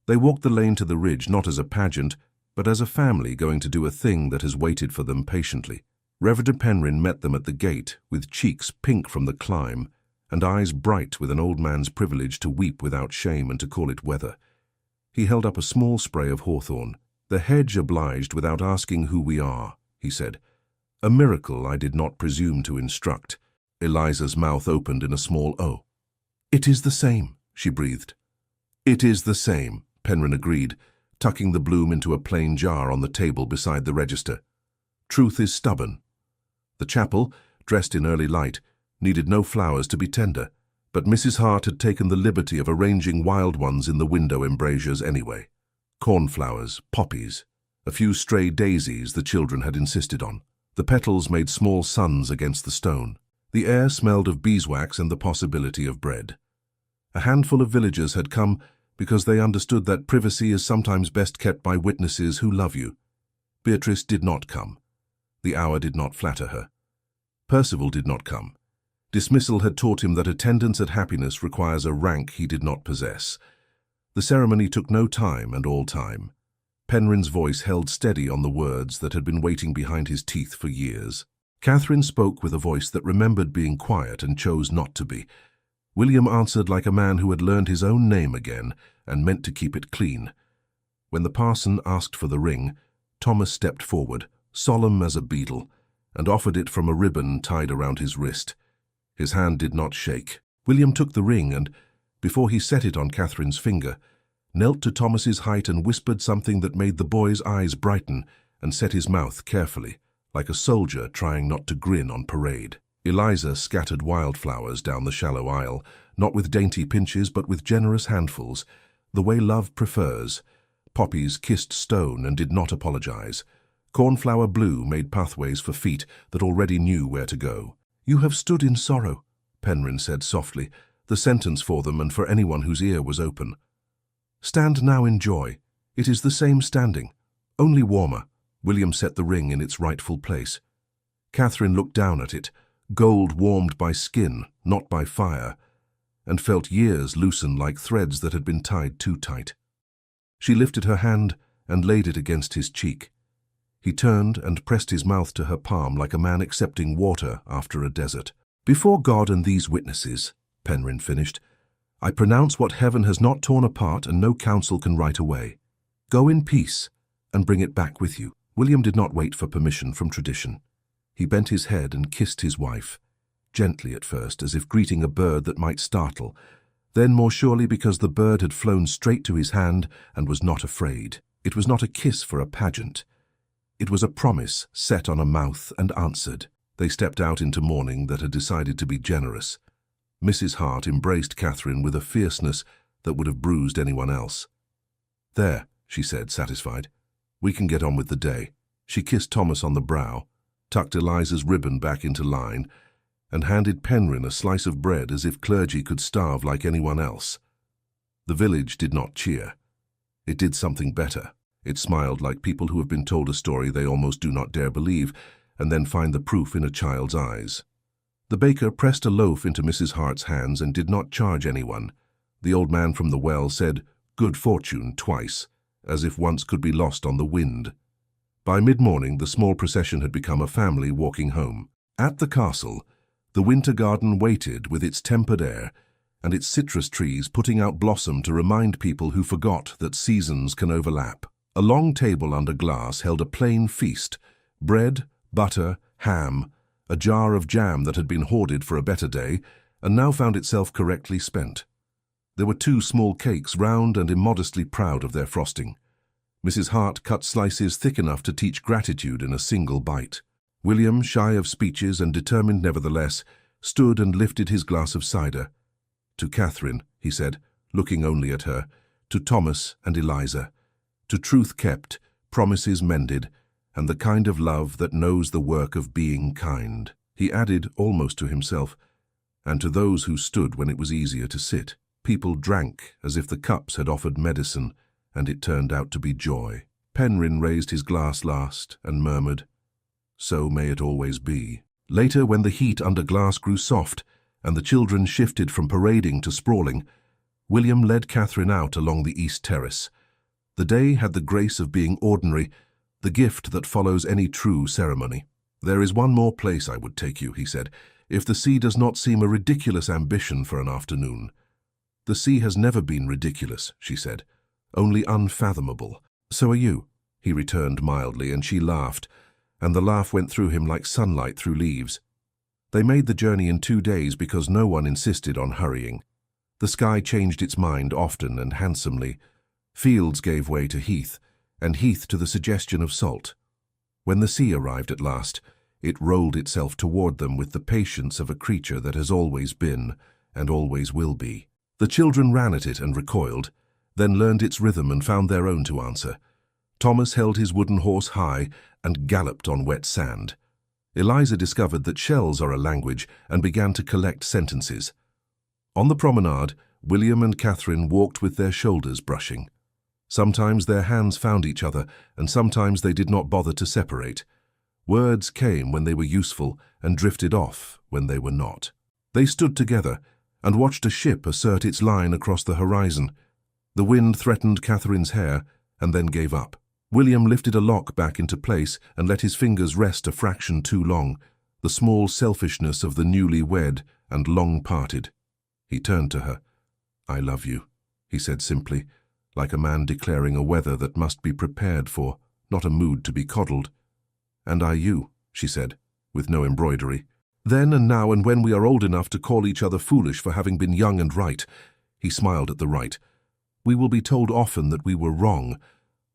They walked the lane to the ridge not as a pageant, but as a family going to do a thing that has waited for them patiently. Reverend Penryn met them at the gate, with cheeks pink from the climb, and eyes bright with an old man's privilege to weep without shame and to call it weather. He held up a small spray of hawthorn. "The hedge obliged without asking who we are," he said. "A miracle I did not presume to instruct." Eliza's mouth opened in a small O. "It is the same," she breathed. "It is the same," Penryn agreed, tucking the bloom into a plain jar on the table beside the register. "Truth is stubborn." The chapel, dressed in early light, needed no flowers to be tender, but Mrs. Hart had taken the liberty of arranging wild ones in the window embrasures anyway. Cornflowers, poppies, a few stray daisies the children had insisted on. The petals made small suns against the stone. The air smelled of beeswax and the possibility of bread. A handful of villagers had come because they understood that privacy is sometimes best kept by witnesses who love you. Beatrice did not come. The hour did not flatter her. Percival did not come. Dismissal had taught him that attendance at happiness requires a rank he did not possess. The ceremony took no time and all time. Penryn's voice held steady on the words that had been waiting behind his teeth for years. Catherine spoke with a voice that remembered being quiet and chose not to be. William answered like a man who had learned his own name again and meant to keep it clean. When the parson asked for the ring, Thomas stepped forward, solemn as a beadle, and offered it from a ribbon tied around his wrist. His hand did not shake. William took the ring and, before he set it on Catherine's finger, knelt to Thomas's height and whispered something that made the boy's eyes brighten and set his mouth carefully, like a soldier trying not to grin on parade. Eliza scattered wildflowers down the shallow aisle, not with dainty pinches but with generous handfuls, the way love prefers. Poppies kissed stone and did not apologize. Cornflower blue made pathways for feet that already knew where to go. "You have stood in sorrow," Penryn said softly, the sentence for them and for anyone whose ear was open. "Stand now in joy. It is the same standing, only warmer." William set the ring in its rightful place. Catherine looked down at it, gold warmed by skin, not by fire, and felt years loosen like threads that had been tied too tight. She lifted her hand and laid it against his cheek. He turned and pressed his mouth to her palm like a man accepting water after a desert. "Before God and these witnesses," Penryn finished, "I pronounce what heaven has not torn apart and no council can right away. Go in peace and bring it back with you." William did not wait for permission from tradition. He bent his head and kissed his wife, gently at first, as if greeting a bird that might startle, then more surely because the bird had flown straight to his hand and was not afraid. It was not a kiss for a pageant. It was a promise set on a mouth and answered. They stepped out into morning that had decided to be generous. Mrs. Hart embraced Catherine with a fierceness that would have bruised anyone else. "There," she said, satisfied. "We can get on with the day." She kissed Thomas on the brow, tucked Eliza's ribbon back into line, and handed Penryn a slice of bread as if clergy could starve like anyone else. The village did not cheer. It did something better. It smiled like people who have been told a story they almost do not dare believe, and then find the proof in a child's eyes. The baker pressed a loaf into Mrs. Hart's hands and did not charge anyone. The old man from the well said, "Good fortune," twice, as if once could be lost on the wind. By mid-morning, the small procession had become a family walking home. At the castle, the winter garden waited with its tempered air and its citrus trees putting out blossom to remind people who forgot that seasons can overlap. A long table under glass held a plain feast: bread, butter, ham, a jar of jam that had been hoarded for a better day and now found itself correctly spent. There were 2 small cakes, round and immodestly proud of their frosting. Mrs. Hart cut slices thick enough to teach gratitude in a single bite. William, shy of speeches and determined nevertheless, stood and lifted his glass of cider. "To Catherine," he said, looking only at her, "to Thomas and Eliza, to truth kept, promises mended, and the kind of love that knows the work of being kind." He added, almost to himself, "and to those who stood when it was easier to sit." People drank as if the cups had offered medicine, and it turned out to be joy. Penryn raised his glass last and murmured, "So may it always be." Later, when the heat under glass grew soft and the children shifted from parading to sprawling, William led Catherine out along the east terrace. The day had the grace of being ordinary, the gift that follows any true ceremony. "There is one more place I would take you," he said, "if the sea does not seem a ridiculous ambition for an afternoon." "The sea has never been ridiculous," she said, "only unfathomable." "So are you," he returned mildly, and she laughed, and the laugh went through him like sunlight through leaves. They made the journey in 2 days because no one insisted on hurrying. The sky changed its mind often and handsomely. Fields gave way to heath, and heath to the suggestion of salt. When the sea arrived at last, it rolled itself toward them with the patience of a creature that has always been and always will be. The children ran at it and recoiled, then learned its rhythm and found their own to answer. Thomas held his wooden horse high and galloped on wet sand. Eliza discovered that shells are a language and began to collect sentences. On the promenade, William and Catherine walked with their shoulders brushing. Sometimes their hands found each other, and sometimes they did not bother to separate. Words came when they were useful and drifted off when they were not. They stood together and watched a ship assert its line across the horizon. The wind threatened Catherine's hair and then gave up. William lifted a lock back into place and let his fingers rest a fraction too long, the small selfishness of the newly wed and long parted. He turned to her. "I love you," he said simply, like a man declaring a weather that must be prepared for, not a mood to be coddled. "And I you," she said, with no embroidery. "Then and now and when we are old enough to call each other foolish for having been young and right," he smiled at the right, "we will be told often that we were wrong.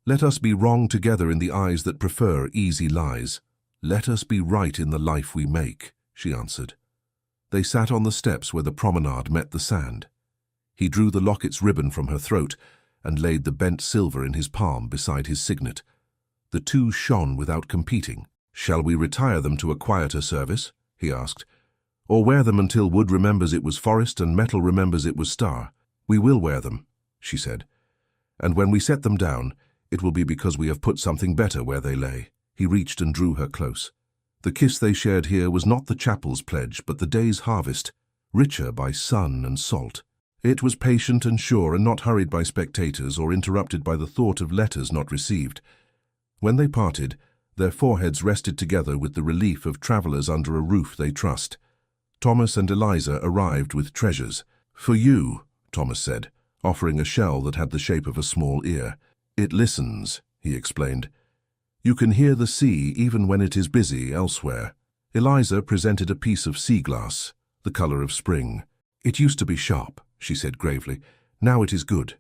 Let us be wrong together in the eyes that prefer easy lies. Let us be right in the life we make." she answered. They sat on the steps where the promenade met the sand. He drew the locket's ribbon from her throat and laid the bent silver in his palm beside his signet. The two shone without competing. "Shall we retire them to a quieter service?" he asked. "Or wear them until wood remembers it was forest and metal remembers it was star?" "We will wear them," she said. "And when we set them down, it will be because we have put something better where they lay." He reached and drew her close. The kiss they shared here was not the chapel's pledge, but the day's harvest, richer by sun and salt. It was patient and sure and not hurried by spectators or interrupted by the thought of letters not received. When they parted, their foreheads rested together with the relief of travelers under a roof they trust. Thomas and Eliza arrived with treasures. "For you," Thomas said, offering a shell that had the shape of a small ear. "It listens," he explained. "You can hear the sea even when it is busy elsewhere." Eliza presented a piece of sea glass, the color of spring. "It used to be sharp," she said gravely. "Now it is good."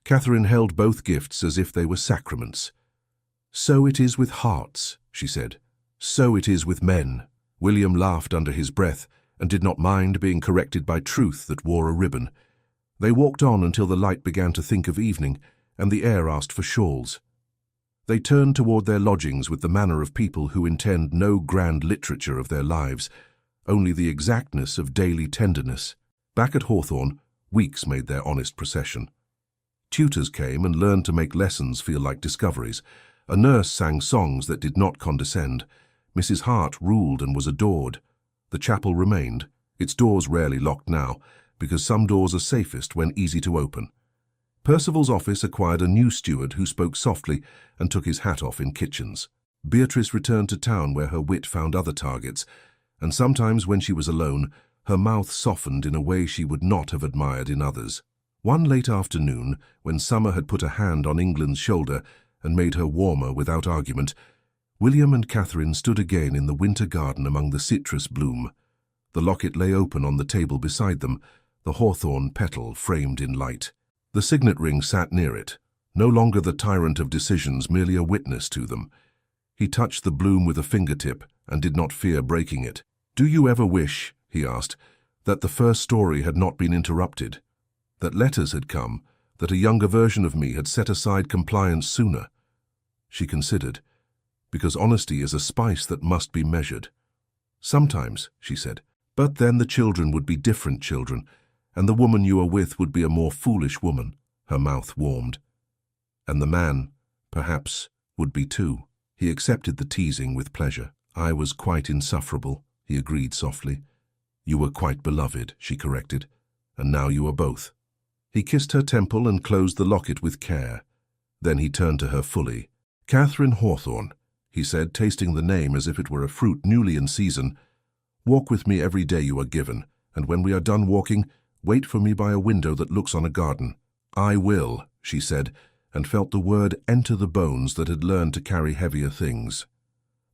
Catherine held both gifts as if they were sacraments. "So it is with hearts," she said. "So it is with men." William laughed under his breath and did not mind being corrected by truth that wore a ribbon. They walked on until the light began to think of evening, and the air asked for shawls. They turned toward their lodgings with the manner of people who intend no grand literature of their lives, only the exactness of daily tenderness. Back at Hawthorne, weeks made their honest procession. Tutors came and learned to make lessons feel like discoveries. A nurse sang songs that did not condescend. Mrs. Hart ruled and was adored. The chapel remained, its doors rarely locked now, because some doors are safest when easy to open. Percival's office acquired a new steward who spoke softly and took his hat off in kitchens. Beatrice returned to town where her wit found other targets, and sometimes when she was alone, her mouth softened in a way she would not have admired in others. One late afternoon, when summer had put a hand on England's shoulder and made her warmer without argument, William and Catherine stood again in the winter garden among the citrus bloom. The locket lay open on the table beside them, the hawthorn petal framed in light. The signet ring sat near it, no longer the tyrant of decisions, merely a witness to them. He touched the bloom with a fingertip and did not fear breaking it. "Do you ever wish," he asked, "that the first story had not been interrupted, that letters had come, that a younger version of me had set aside compliance sooner?" She considered, "Because honesty is a spice that must be measured." "Sometimes," she said, "but then the children would be different children, and the woman you are with would be a more foolish woman." Her mouth warmed. "And the man, perhaps, would be too." He accepted the teasing with pleasure. "I was quite insufferable," he agreed softly. "You were quite beloved," she corrected, "and now you are both." He kissed her temple and closed the locket with care. Then he turned to her fully. "Catherine Hawthorne," he said, tasting the name as if it were a fruit newly in season. "Walk with me every day you are given, and when we are done walking, wait for me by a window that looks on a garden." "I will," she said, and felt the word enter the bones that had learned to carry heavier things.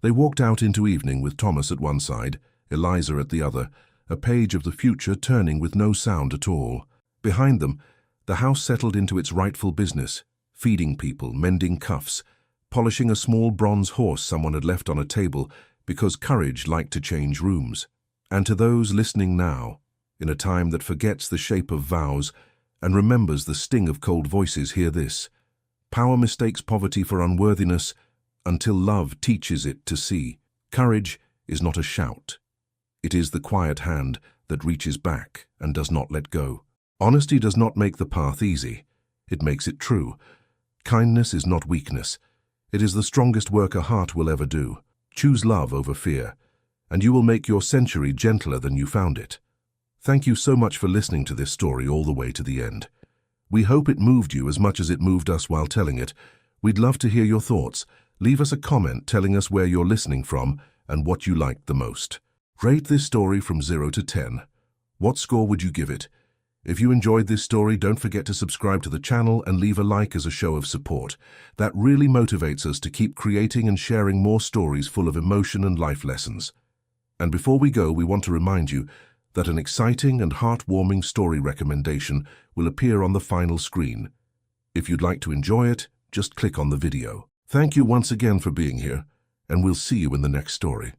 They walked out into evening with Thomas at one side, Eliza at the other, a page of the future turning with no sound at all. Behind them, the house settled into its rightful business, feeding people, mending cuffs, polishing a small bronze horse someone had left on a table because courage liked to change rooms. And to those listening now, in a time that forgets the shape of vows and remembers the sting of cold voices, hear this: power mistakes poverty for unworthiness until love teaches it to see. Courage is not a shout. It is the quiet hand that reaches back and does not let go. Honesty does not make the path easy. It makes it true. Kindness is not weakness. It is the strongest work a heart will ever do. Choose love over fear, and you will make your century gentler than you found it. Thank you so much for listening to this story all the way to the end. We hope it moved you as much as it moved us while telling it. We'd love to hear your thoughts. Leave us a comment telling us where you're listening from and what you liked the most. Rate this story from 0 to 10. What score would you give it? If you enjoyed this story, don't forget to subscribe to the channel and leave a like as a show of support. That really motivates us to keep creating and sharing more stories full of emotion and life lessons. And before we go, we want to remind you that an exciting and heartwarming story recommendation will appear on the final screen. If you'd like to enjoy it, just click on the video. Thank you once again for being here, and we'll see you in the next story.